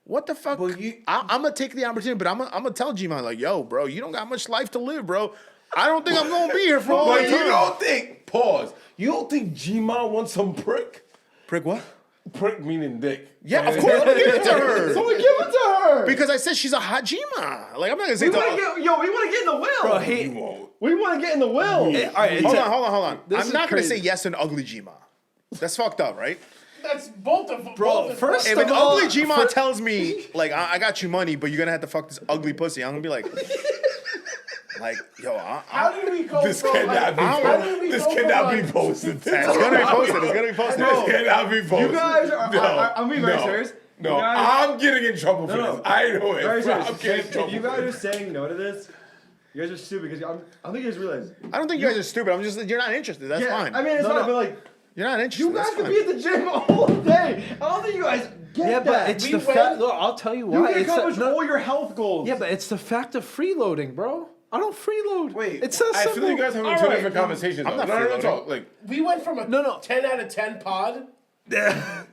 what the fuck? I'm gonna take the opportunity, but I'm gonna tell G-Man like, yo, bro, you don't got much life to live, bro. I don't think I'm gonna be here for all But that you time. don't think, pause, you don't think G-Man wants some prick? Prick what? Prick meaning dick. Yeah, of course. Let me give it to her. So we give it to her. Because I said she's a hot G-Man. Like, I'm not gonna say we want to get in the will. Bro, You won't. we want to get in the will. All right, Hold on. This I'm is not gonna crazy. say yes to an ugly G-Man. That's fucked up, right? That's both of them. Bro, first If of an all, ugly G-Man tells me, like, I got you money, but you're gonna have to fuck this ugly pussy, I'm gonna be like, yo, How do we go This from cannot be how do we This go from, cannot like, be posted. it's gonna be posted. It's gonna be posted. This cannot be posted. You guys are. I'm being very serious. No, You guys- I'm getting in trouble for No. this. I know it. Very serious. I'm getting in If trouble you for guys are this. saying no to this, you guys are stupid because I think you guys realize. I don't think you guys are stupid. I'm just, you're not interested. That's fine. I mean, it's not, but like, You're not interested. you guys That's could fine. be at the gym all day. I don't think you guys get Yeah, that. but it's We the went- fact. Look, I'll tell you you why. can It's accomplish no, all your health goals. yeah, but it's the fact of freeloading, bro. I don't freeload. Wait, it's that I simple. feel like you guys are having All two right, different conversations. I'm though. not No, freeloading. talk. Like, We went from a No. 10 out of 10 pod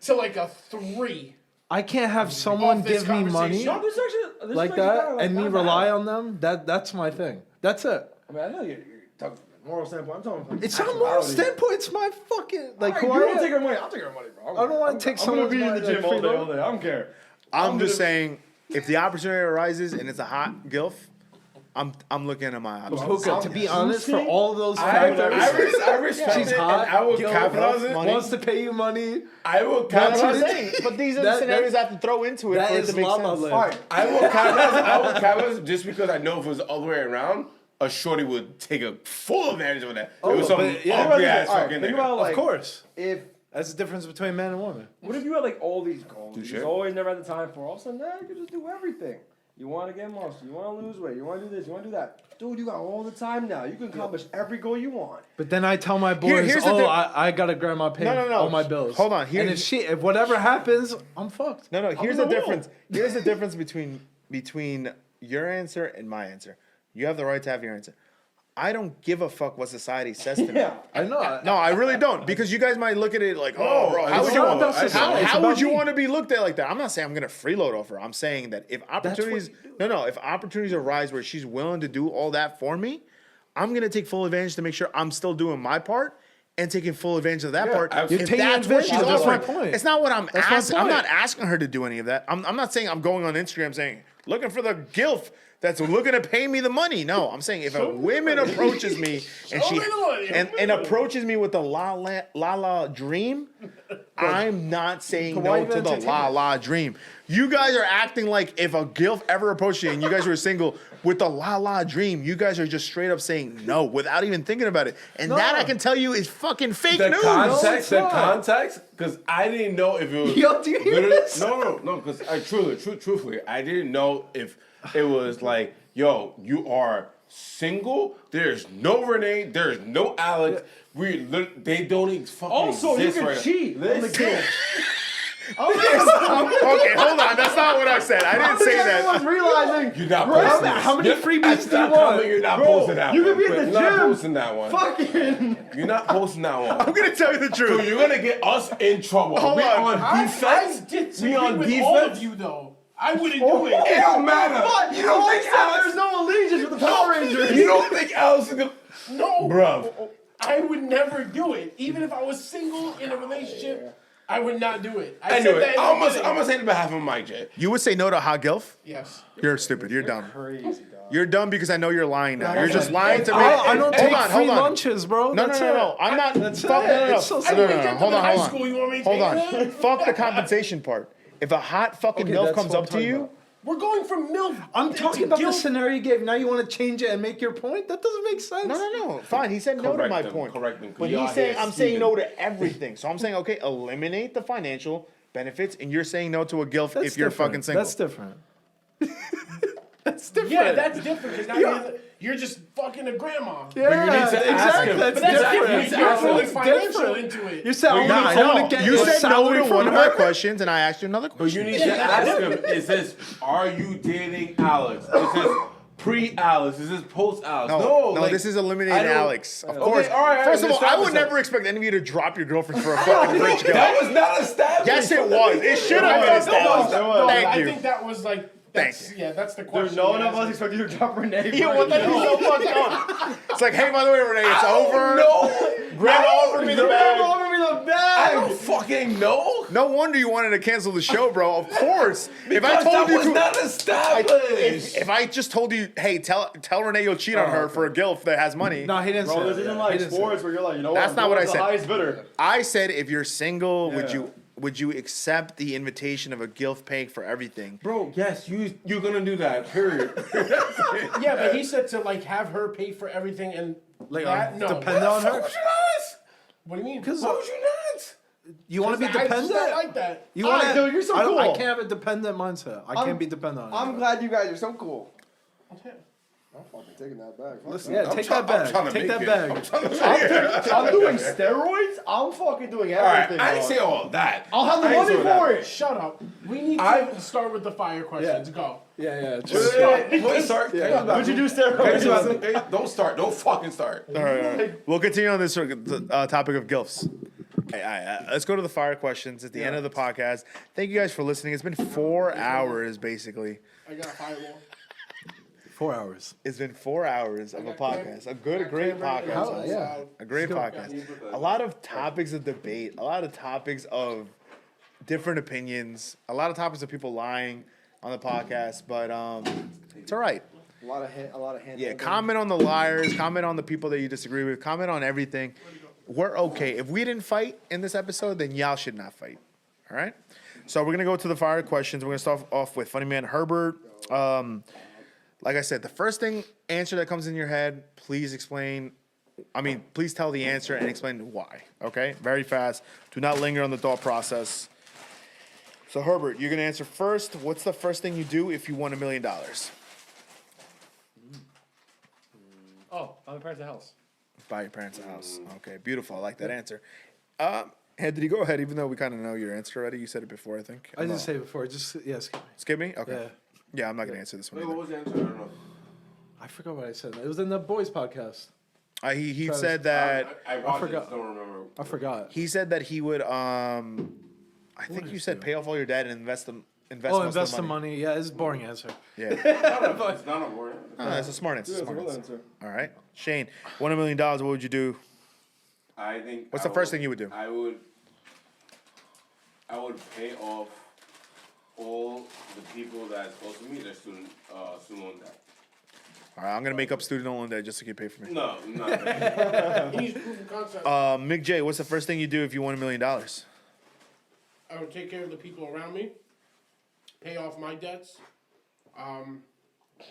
to like a 3. I can't have someone Off this give me money conversation. No, this is actually this like is actually that kinda, and me not rely bad. on them. That's my thing. That's it. I mean, I know you're talking from a moral standpoint. I'm talking from It's not actuality. moral standpoint. It's my fucking like Alright, who you I don't am. take our money. I'll take our money, bro. I don't wanna take I'm someone's gonna be in money, the gym like, all day, freeload. all day. I don't care. I'm just saying, if the opportunity arises and it's a hot gilf, I'm looking at my options. Puka, to be honest, for choosing- all those I factors, respect she's it, hot, and I will gilf, capitalize it. wants to pay you money. I will That's what capitalize it it. is. But these are the That- scenarios I have to throw into it that for it is to make La La sense. Land. All right. I will capitalize it just because I know if it was the other way around, a shorty would take a full advantage of that. Oh, it was some but yeah, ugly ass All right, fucking think nigga. about like Of course, if that's the difference between man and woman. what if you had like all these goals? Touche. You always never had the time for. All of a sudden, now you can just do everything. You want to get muscle. You want to lose weight. You want to do this. You want to do that. Dude, you got all the time now. You can accomplish every goal you want. But then I tell my boys, here's the "Oh, thing- I gotta grandma pay No. all my bills." Hold on, And here's- if whatever happens, I'm fucked. No, here's in the the difference. Here's the difference between your answer and my answer. You have the right to have your answer. I don't give a fuck what society says to me. Yeah. I know. No, I really don't, because you guys might look at it like, No, oh, bro, how it's would you not want, about society, it's how about would you me. want to be looked at like that? I'm not saying I'm gonna freeload off her. I'm saying that if opportunities, if opportunities arise where she's willing to do all that for me, I'm gonna take full advantage to make sure I'm still doing my part and taking full advantage of that part. absolutely. If You're taking that's what she's advantage. That's my offering, point. it's not what I'm That's my asking. I'm point. not asking her to do any of that. I'm not saying I'm going on Instagram saying looking for the gilf that's looking to pay me the money. No, I'm saying if a woman approaches me and Show she me the money. and approaches me with the la dream, I'm not saying why no you to the entertain la dream. You guys are acting like if a gilf ever approached you and you guys were single with the la dream, you guys are just straight up saying no without even thinking about it. And that I can tell you is fucking fake The news. context, No, it's not. because I didn't know if it was. Yo, do you hear literally- this? No, because I truthfully, I didn't know if it was like, yo, you are single. There's no Renee. There's no Alex. They don't even fucking Also, you exist can right now. cheat on the Listen. game. Okay, hold on. That's not what I said. I didn't say Everyone's that. realizing. You're not Bro, posting how this. many You're- freebies do stop you want? coming, You're not Bro, posting that you one. could be at You're the not gym. posting that one. Fucking. You're not posting that one. I'm gonna tell you the So truth. you're gonna get us in trouble. Hold we on. I defense. disagree We on with defense. all of you though. I wouldn't do it. It don't matter. But You don't think there's Alex? no allegiance with the Power Rangers. You don't think Alex is gonna? No, Bruv. I would never do it. Even if I was single in a relationship, I would not do it. I said Anyway, that in the I'm beginning. gonna say on behalf of Mike J. You would say no to hot gilf? Yes. You're stupid. You're dumb. Crazy, dog. You're dumb because I know you're lying now. You're just lying to me. I don't take hold free on. lunches, bro. No, That's no. it. I'm not. That's Fuck, it. no. It's so No, simple. no, no. Hold on, high hold school, on. you want me to Hold take on. that? Fuck the compensation part. If a hot fucking Okay, MILF that's comes what I'm up to talking you, about. We're going from MILF. I'm to talking about the guilt. scenario you gave. Now you want to change it and make your point? That doesn't make sense. no. Fine. He said no to Correct my him, point. correct him, 'cause But y'all he's saying here I'm saying no scheming. to everything. So I'm saying okay, eliminate the financial benefits, and you're saying no to a gilf That's if you're different. fucking single. That's different. That's different. Yeah, that's different because now you're just fucking a grandma. Yeah, But you need to ask exactly. him. That's But that's different. different. You're That's throwing different. financial into it. You said I Nah, want no. to get You a said no salary to from one of her. my questions, and I asked you another But question. you need to ask him. It says, "Are you dating Alex?" It says, pre-Alex. This is post-Alex. No, like, this is I eliminating don't- Alex. Of Okay, course. all right, First of all, I would establish never expect any of you to drop your girlfriend for a fucking rich girl. That was not established. Yes, it was. It should have been established. No, Thank I you. think that was like. That's, Thank yeah, that's the question. Dude, no one you of us asked. expected you to drop Renee. Yeah, what the hell? So fucked up. It's like, hey, by the way, Renee, it's over. No. Grandma offered me the bag. Over me the I bag. don't fucking know. No wonder you wanted to cancel the show, bro. Of course. If I Because told that you was to, not established. if I just told you, hey, tell Renee you'll cheat on her for a gilf that has money. No, he didn't say Bro, that. this isn't Yeah, like he didn't say sports where you're like, you know what? That's I'm not going what I to the said. highest bidder. I said if you're single, Yeah. would you accept the invitation of a gilf paying for everything? Bro, yes, you're gonna do that. Period. Yeah, but he said to like have her pay for everything and Like, that. No. depend on her. Why would you not? What do you mean? Because Why would you not? you want to be I just dependent. not like that. You Alright, want dude, you're so I cool. can't have a dependent mindset. I I'm- can't be dependent on I'm anybody. glad you guys are so cool. I'm fucking taking that back. Fuck Yeah, I'm take try- that bag. I'm trying to Take make that it. bag. I'm trying to that. I'm doing steroids. I'm fucking doing All right, everything. I didn't dog. say all that. I'll have the I ain't money doing that. for it. Shut up. We need to I- start with the fire questions. Go. Yeah. Wait, start. Would you do steroids? Don't start. Don't fucking start. All right. We'll continue on this topic of gilfs. All right, let's go to the fire questions at the end of the podcast. Thank you guys for listening. It's been 4 hours, basically. I got a firewall. 4 hours. It's been 4 hours of a podcast. A great podcast. How- yeah. A great podcast. A lot of topics of debate. A lot of topics of different opinions. A lot of topics of people lying on the podcast. But it's all right. A lot of hand. Yeah, comment on the liars. Comment on the people that you disagree with. Comment on everything. We're okay. If we didn't fight in this episode, then y'all should not fight. All right? So we're going to go to the fire questions. We're going to start off with Funny Man Herbert. Like I said, the first answer that comes in your head, please please tell the answer and explain why. Okay? Very fast. Do not linger on the thought process. So, Herbert, you're going to answer first. What's the first thing you do if you won $1 million? Oh, I'm the parents of the house. Buy your parents a house. Okay, beautiful. I like that answer. Anthony, go ahead. Even though we kind of know your answer already, you said it before. I think. I didn't say it before. Just yes. Skip me. Okay. Yeah. Yeah, I'm not gonna answer this one. Wait, what Either. was the answer? I don't know. I forgot what I said. It was in the boys podcast. He Travis, said that I watched forgot. it, just don't remember. I forgot. he said that he would. I think you said pay off all your debt and invest most of the money. Yeah, it's a boring answer. Yeah. It's not a word. No, that's a smart answer. That's a Smart real answer. answer. All right, Shane, won $1 million. What would you do? I think. What's the first thing you would do? I would pay off all the people that's supposed to meet their student loan debt. All right, I'm gonna make up student loan debt just to get paid for me. No, not He needs proof of concept. Mick J, what's the first thing you do if you won $1 million? I would take care of the people around me, pay off my debts,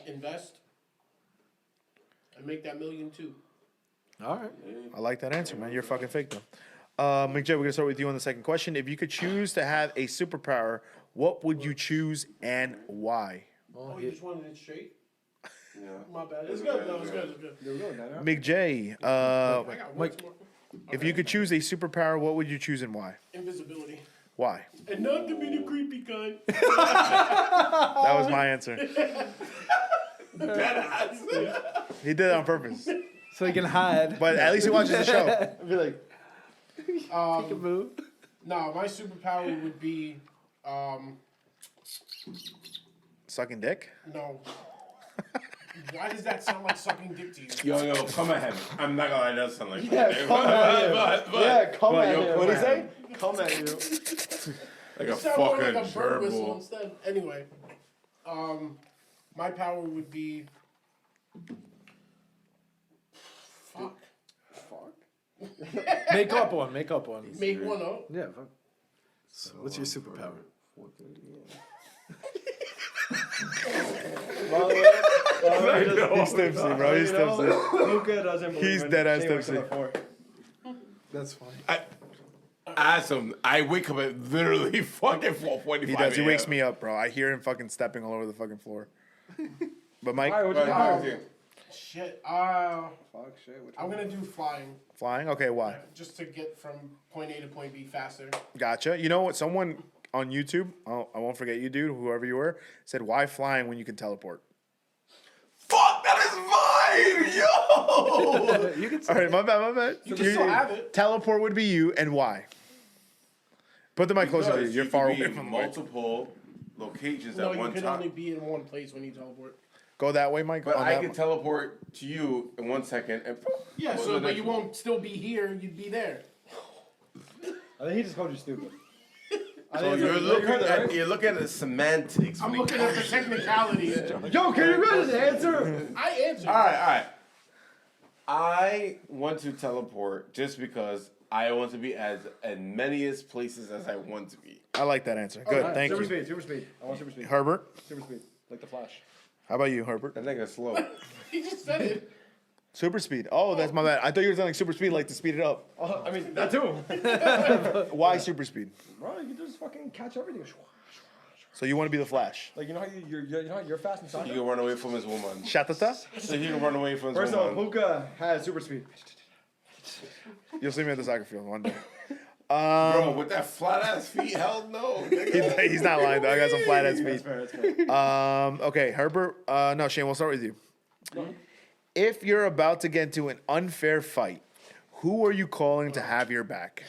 invest, and make that $1 million too. All right. I like that answer, man. You're fucking fake though. Mick J, we're gonna start with you on the second question. If you could choose to have a superpower, what would you choose and why? Oh, you just wanted it straight? Yeah. My bad. It's good. No, it's good. It's good. Mick J, I got one Mike- more. if you could choose a superpower, what would you choose and why? Invisibility. Why? And not to be the creepy kind. That was my answer. Badass. He did it on purpose. So you can hide. But at least he watches the show. I'd be like, Move. No, my superpower would be, Sucking dick? no. Why does that sound like sucking dick to you? Yo, come at him. I'm not gonna lie, that does sound like yeah, come at him. Yeah, come but at yo, him. come What'd he at say? him. Come at you. Like a Sound more fucking like a bird whistle gerbil. instead. Anyway, my power would be. Fuck. Make up one. Make up one. Make one up. Yeah. Fuck. So what's your superpower? He's tipsy, bro. He's tipsy. Luca doesn't believe He's in dead-ass Shane wakes tipsy. up at 4. That's funny. Ask him. I wake up at literally fucking 4:45. He does. He wakes me up, bro. I hear him fucking stepping all over the fucking floor. But Mike, Alright, what you Right, got? Shit. Fuck, shit. What I'm gonna do flying flying? Okay, why? just to get from point A to point B faster. Gotcha. You know what? Someone on YouTube, I won't forget you, dude, whoever you were, said, why flying when you can teleport? Fuck Yo! You can All right, my bad. You can still have it. Teleport would be you, and why? Put the mic closer to you. Because You're you far could be away in from the mic. multiple locations No, at you one can time. only be in one place when you teleport. Go that way, Mike. But On I that can one. teleport to you in 1 second and Yeah, go to so the but next you one. won't still be here. You'd be there. I think he just called you stupid. So you're looking at the semantics. I'm when it looking at the comes- technicality. Yo, can you guys answer? I answered. All right. I want to teleport just because I want to be as many places as I want to be. I like that answer. Good, thank Super you. speed. I want super speed. Herbert, Super speed. Like the Flash. how about you, Herbert? That nigga's slow. He just said it. Super speed. Oh, that's my bad. I thought you were saying like super speed, like to speed it up. I mean, that too. Why super speed? Bro, you can just fucking catch everything. So you want to be the Flash? Like, you know how you're fast and He soccer? can run away from his woman. Shatata? So he can run away from his First of all, woman. Puka has super speed. You'll see me at the soccer field one day. Bro, with that flat ass feet, hell no. Nigga. He's not lying though. I got some flat ass That's feet. fair, that's fair. Okay, Herbert. No, Shane. We'll start with you. If you're about to get into an unfair fight, who are you calling to have your back?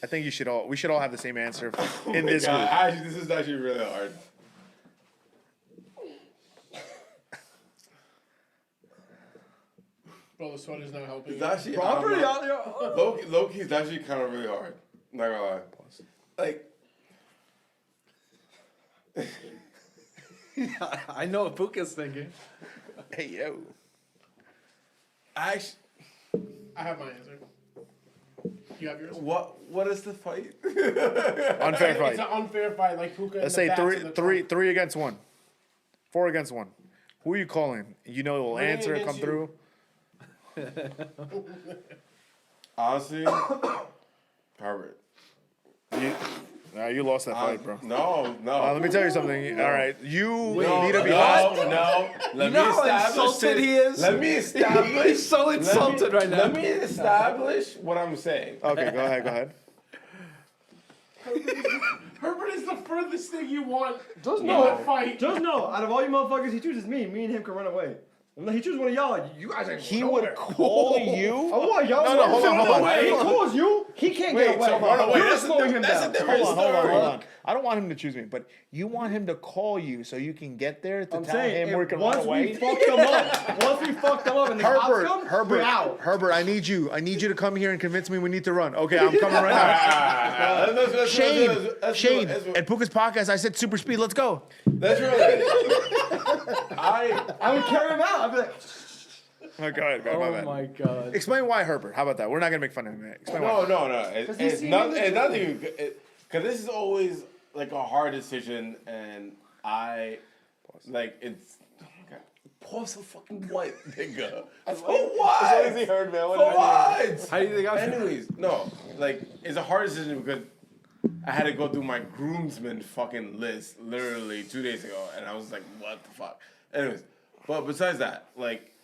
I think we should all have the same answer in this God, group. actually, this is actually really hard. Bro, the sweater's not helping. It's actually, Bro, I'm pretty out there. Low-key is actually kind of really hard. Not gonna lie. Like, I know what Puka's thinking. Hey yo. actually, I have my answer. You have yours? what is the fight? Unfair It's fight. an unfair fight, like Puka. Let's say three against one. 4 against 1. Who are you calling? You know will Renee answer, against come through. Honestly, Herbert. You lost that fight, bro. No. Let me tell you something. All right, you No, need to be no, hot. no. Let know me how establish insulted this. he is? Let me establish. He's so insulted right now. Let me establish what I'm saying. Okay, go ahead. Herbert is the furthest thing you want Just in know, that fight. just know, out of all you motherfuckers, he chooses me. Me and him can run away. And he chooses one of y'all. You guys ain't He going would nowhere. call you. Oh, what, y'all? No, hold on. If he calls you, he can't get away. so run away. You're That's a slowing him that's a down. different Hold story. on. I don't want him to choose me, but you want him to call you so you can get there to I'm tell saying, him we if can run once we away. fucked them up, and the cops come, we're out. Herbert, I need you to come here and convince me we need to run. Okay, I'm coming right now. Shane, at Puka's podcast, I said super speed. Let's go. That's really. I would carry him out. I'd be like, Oh, go ahead, my Oh bad. my god. Explain why Herbert. How about that? We're not gonna make fun of him. Explain why. No. It's he not. seen It's not even. Because this is always like a hard decision, and it's. Pause for fucking what, nigga? For what? As long as he heard, man. For what? How do you think I feel? Anyways, no. Like, it's a hard decision because I had to go through my groomsmen fucking list literally 2 days ago, and I was like, what the fuck? Anyways, but besides that, like,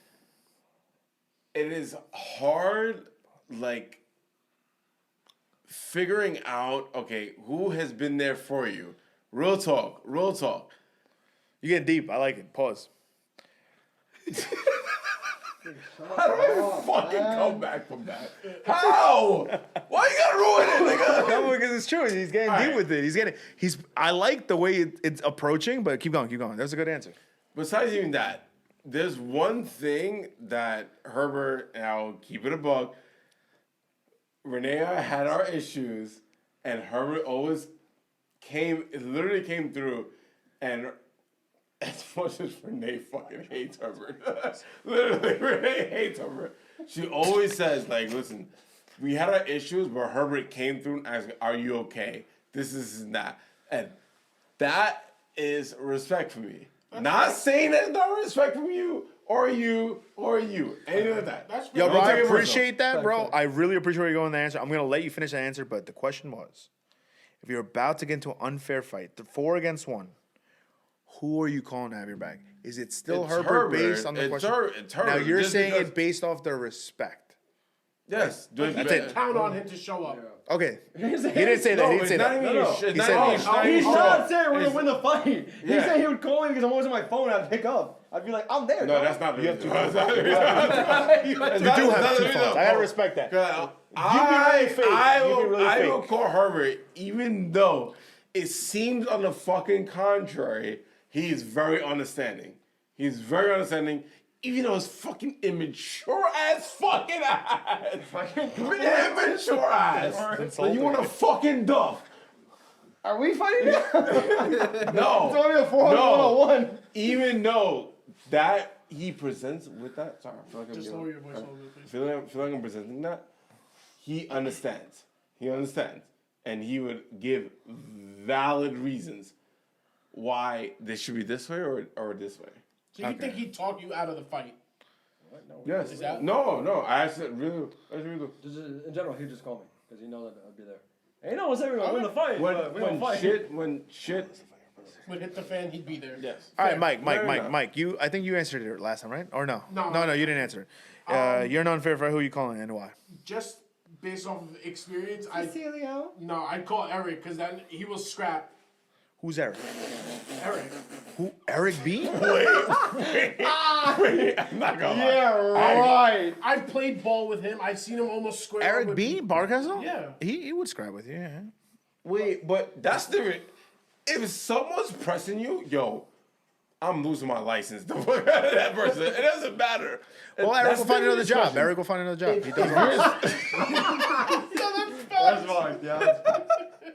it is hard, like, figuring out, okay, who has been there for you. Real talk. You get deep. I like it. Pause. How do I fucking come back from that? How? Why you gotta ruin it, nigga? No, because it's true. He's getting All deep right. with it. I like the way it's approaching, but keep going. That's a good answer. Besides even that, there's one thing that Herbert, and I'll keep it a buck, Renee and I had our issues, and Herbert always literally came through, and as much as Renee fucking hates Herbert, literally Renee hates Herbert, she always says, like, listen, we had our issues, but Herbert came through and asked, are you okay? This is that. And that is respect for me. Not saying that it's not respect from you, or you. Anything like that. That's Yo, fair. bro, I Don't take it appreciate that, bro. I really appreciate where you're going with the answer. I'm gonna let you finish the answer, but the question was, if you're about to get into an unfair fight, the 4 against 1, who are you calling to have your back? Is it still It's Herbert based on the question? It's Herbert. Now you're just saying because- it based off their respect. Yes. That's it. Count on him to show up. Okay, he didn't say that. He didn't say that. It's He not said- even he's not saying we're It's- gonna win the fight. He Yeah. said he would call me because I'm always on my phone. I'd pick up. I'd be like, I'm there. No, dog. that's not the reason. You do have 2 phones. I gotta respect that. I will call Herbert, even though it seems on the fucking contrary, he is very understanding. He's very understanding, even though it's fucking immature ass fucking ass. Immature ass. So you want to fucking duff. Are we fighting now? No. It's only a 400 Even though that he presents with that, sorry, I feel like I'm Just yelling. lower your voice a little bit, please. feel like I'm presenting that. He understands. He understands. And he would give valid reasons why this should be this way or this way. So you think he'd talk you out of the fight? Yes. Is that- No. I actually really. Just in general, he'd just call me because he knows that I'd be there. And he knows everyone win the fight. but we don't fight. When shit. Would hit the fan, he'd be there. Yes. All right, Mike. enough. Mike. I think you answered it last time, right? Or no? No. You didn't answer it. You're an unfair fight. Who you calling and why? Just based off of experience, I'd call Eric because then he will scrap. Who's Eric? Eric. Who? Eric B? I'm not gonna lie. Yeah, right. I've played ball with him. I've seen him almost square up Eric with B? Barcastle? Yeah. He would scrap with you. Yeah. Wait, but that's different. If someone's pressing you, yo, I'm losing my license. The fuck out of that person. It doesn't matter. Well, Eric That's will find another different job. discussion. Eric will find another job. He does. That's fine. Yeah.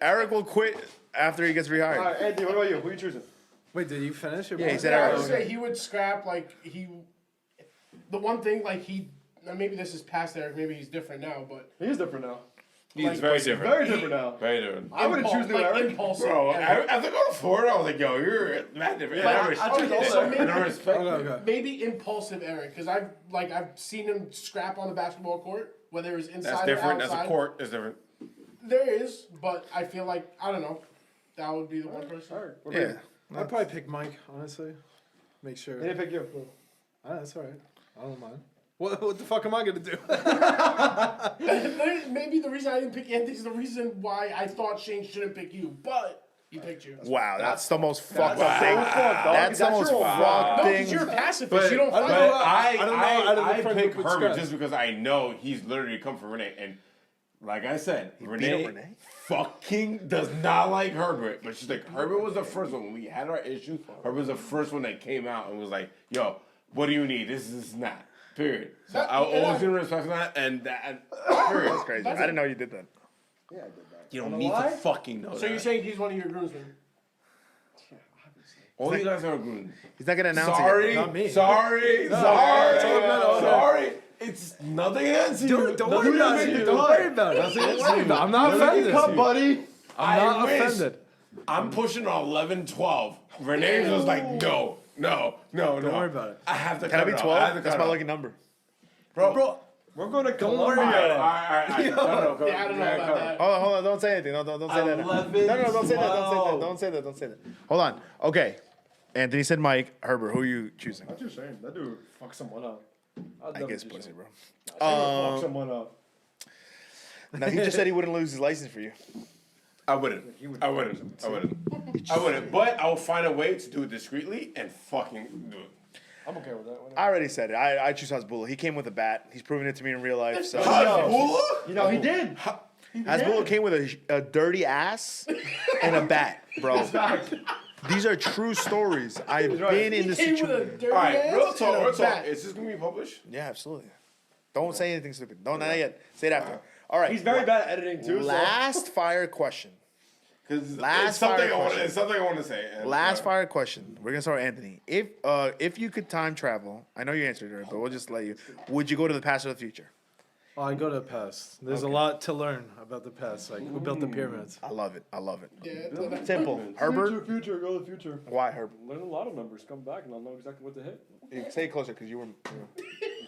Eric will quit after he gets rehired. All right, Andy, what about you? Who are you choosing? Wait, did you finish your Yeah, he point? said I Eric. would say he would scrap the one thing maybe this is past Eric, maybe he's different now, but He's different now. He's Like, very different. Very different now. Very different. I would choose new Eric. impulsive. Bro, Eric. after going to Florida, I was like, yo, you're mad different. Yeah, And I choose respect also- it. And I respect it. Okay. Maybe impulsive Eric, because I've seen him scrap on the basketball court, whether it's inside That's or different. outside. That's a court. It's different. There is, but I feel like I don't know. That would be the one person. All right. What Yeah. about you? I'd probably pick Mike, honestly. Make sure. He didn't pick you. That's all right. I don't mind. What the fuck am I gonna do? Maybe the reason I didn't pick Anthony is the reason why I thought Shane shouldn't pick you, but he picked you. Wow, that's the most fucked up so thing. fucked, dog. That's the That's most your- fucked No, thing. because you're a pacifist. But, You don't I don't fight. know. but I don't know out of the I friend pick group with Herbert stress. just because I know he's literally come for Renee. And like I said, Renee, Renee? fucking does not like Herbert. But she's like, Herbert was the first one. When we had our issue, Herbert was the first one that came out and was like, yo, what do you need? This is not. Period. So That- I always and been respecting that. And that. Period. That's crazy. I didn't know you did that. Yeah, I did that. You don't Wanna need lie? to fucking know So that. you're saying he's one of your groomsmen? All you guys are groomed. He's not gonna announce Sorry, it. Not me. sorry, it's all sorry. It's nothing against you. Don't Nothing worry about against it. you. Don't worry about it. Nothing against Don't worry you. about it. I'm not Nothing offended. against Come, you. buddy. I'm not wish- offended. I'm pushing on 11, 12. Renee was like, no. Don't worry about it. I have to Can I cut be it off. 12? I have to That's cut my it off. lucky number. Bro. We're going to Don't Colombia. worry All about it. right. No. Yeah, I don't know about that. Hold on. Don't say anything. No, don't say that. 11, No, don't say that. 12. Don't say that. Don't say that. Hold on. Okay. Anthony said Mike. Herbert, who are you choosing? I'm just saying, that dude fuck someone up. I guess pussy, bro. Fuck someone up. Now, he just said he wouldn't lose his license for you. I wouldn't. I wouldn't. But I'll find a way to do it discreetly and fucking do it. I'm okay with that one. I already said it. I choose Hasbulla. He came with a bat. He's proven it to me in real life. So You know, he did. Hasbulla came with a dirty ass and a bat, bro. These are true stories. I've been in He this came with a situation. dirty All right, ass real and talk. a Real talk. bat. Is this gonna be published? Yeah, absolutely. Don't say anything stupid. Don't, not yet. Say it after. All right. He's very bad at editing, too. Last fire question. Because Last it's something fire question. It's something I want to say. And, Last fire question. We're gonna start with Anthony. If you could time travel, I know you answered it, but we'll just let you. Would you go to the past or the future? Oh, I go to the past. There's a lot to learn about the past, like who built the pyramids. I love it. I love it. Yeah, that's Simple. Herbert. Future, go to the future. Why Herbert? Learn a lot of numbers. Come back and I'll know exactly what to hit. You say it closer because you were.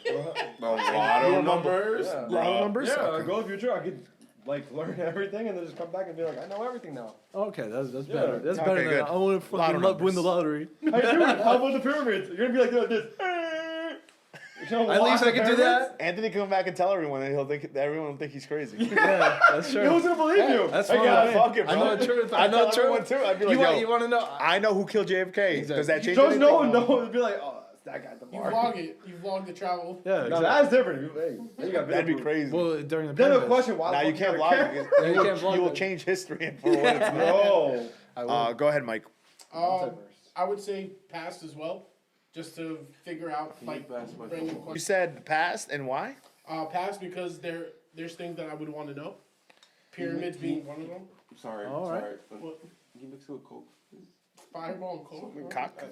a lot of numbers. Yeah. A lot of numbers. Yeah, Okay. go to the future. I could like learn everything and then just come back and be like, I know everything now. Okay, that's Yeah. better. That's Okay, better than good. I want to Lot of fucking win the numbers. lottery. Hey dude, how about the pyramids? You're gonna be like this. You know, At least watch I can the do pyramids? that. Anthony can come back and tell everyone, and everyone will think he's crazy. Yeah, that's true. No one's gonna believe you. That's Hey, fine. guys, with me. fuck it, I bro. know the truth. I I know tell the everyone truth. too. I'd be like, You yo, want to know? I know who killed JFK. Does that change Just anything? no, it'd be like, oh, that guy at the You bar. vlog it. You vlog the travel. Yeah, No, exactly. that's different. Hey, you got That'd be video proof. crazy. Well, during the Then a pandemic, question: Why Now the you fuck can't got a vlog camera? it. Yeah, you can't vlog You will it. change history for what it's not. No. I will. Go ahead, Mike. I would say past as well, just to figure out like random You questions. said the past and why? Past because there's things that I would want to know. Pyramids being one of them. Sorry. All sorry. right. What? Can you mix it with Coke? Fireball and Coke. Cock.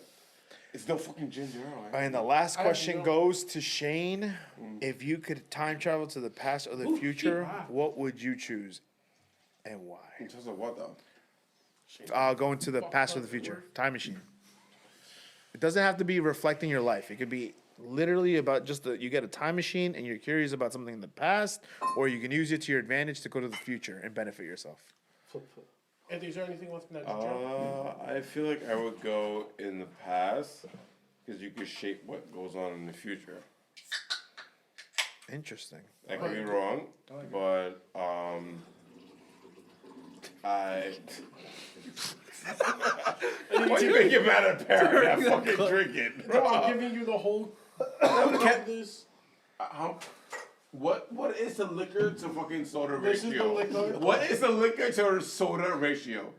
It's no fucking ginger ale. And the last I question don't know. goes to Shane. If you could time travel to the past or the Ooh, future, wow. what would you choose and why? In terms of what though? Going to the past or the future. Time machine. It doesn't have to be reflecting your life. It could be literally about just you get a time machine and you're curious about something in the past, or you can use it to your advantage to go to the future and benefit yourself. And is there anything left in that jar? I feel like I would go in the past because you could shape what goes on in the future. Interesting. I could be wrong, but I. Why you make it mad at Perry? I fucking drink it. No, I'm giving you the whole. of this. What is the liquor to fucking soda This is the ratio? liquor. What is the liquor to soda ratio?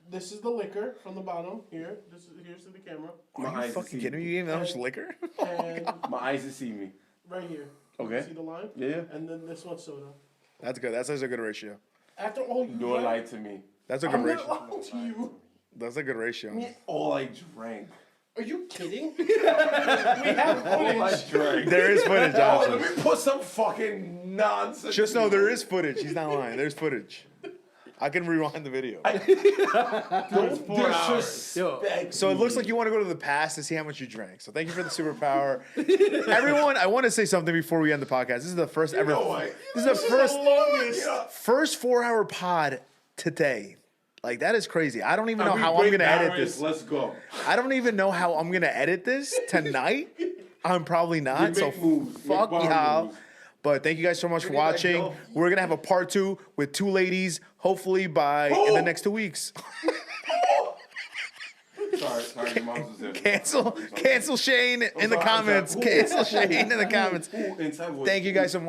This is the liquor from the bottom here. Here's to the camera. My Are you eyes fucking see kidding me? You gave me that much liquor? And My eyes to see me. right here. Okay. See the line? Yeah. And then this one's soda. That's good. That's a good ratio. After all you Don't lie drank, to me. That's a I'm good not ratio. lying to you. That's a good ratio. All I drank. Are you kidding? we have All I footage. drank. There is footage, Oh, let Johnson. me put some fucking nonsense. Just know there is footage. He's not lying. There's footage. I can rewind the video. Don't 4 hours. disrespect. So it looks like you want to go to the past to see how much you drank. So thank you for the superpower. Everyone, I want to say something before we end the podcast. This is the first ever. know what? This is the first longest. first 4-hour pod today. Like that is crazy. I don't even know We how I'm break gonna edit barriers, this. Let's go. I don't even know how I'm gonna edit this tonight. I'm probably not. We So make moves. fuck Make bar y'all. moves. But thank you guys so much for watching. go. We're gonna have a part 2 with 2 ladies, hopefully by in the next 2 weeks. Sorry, your mom's is there. Cancel Shane in the sorry, I'm comments. sorry. Cancel Shane in the comments. Inside voice. Thank you guys so much.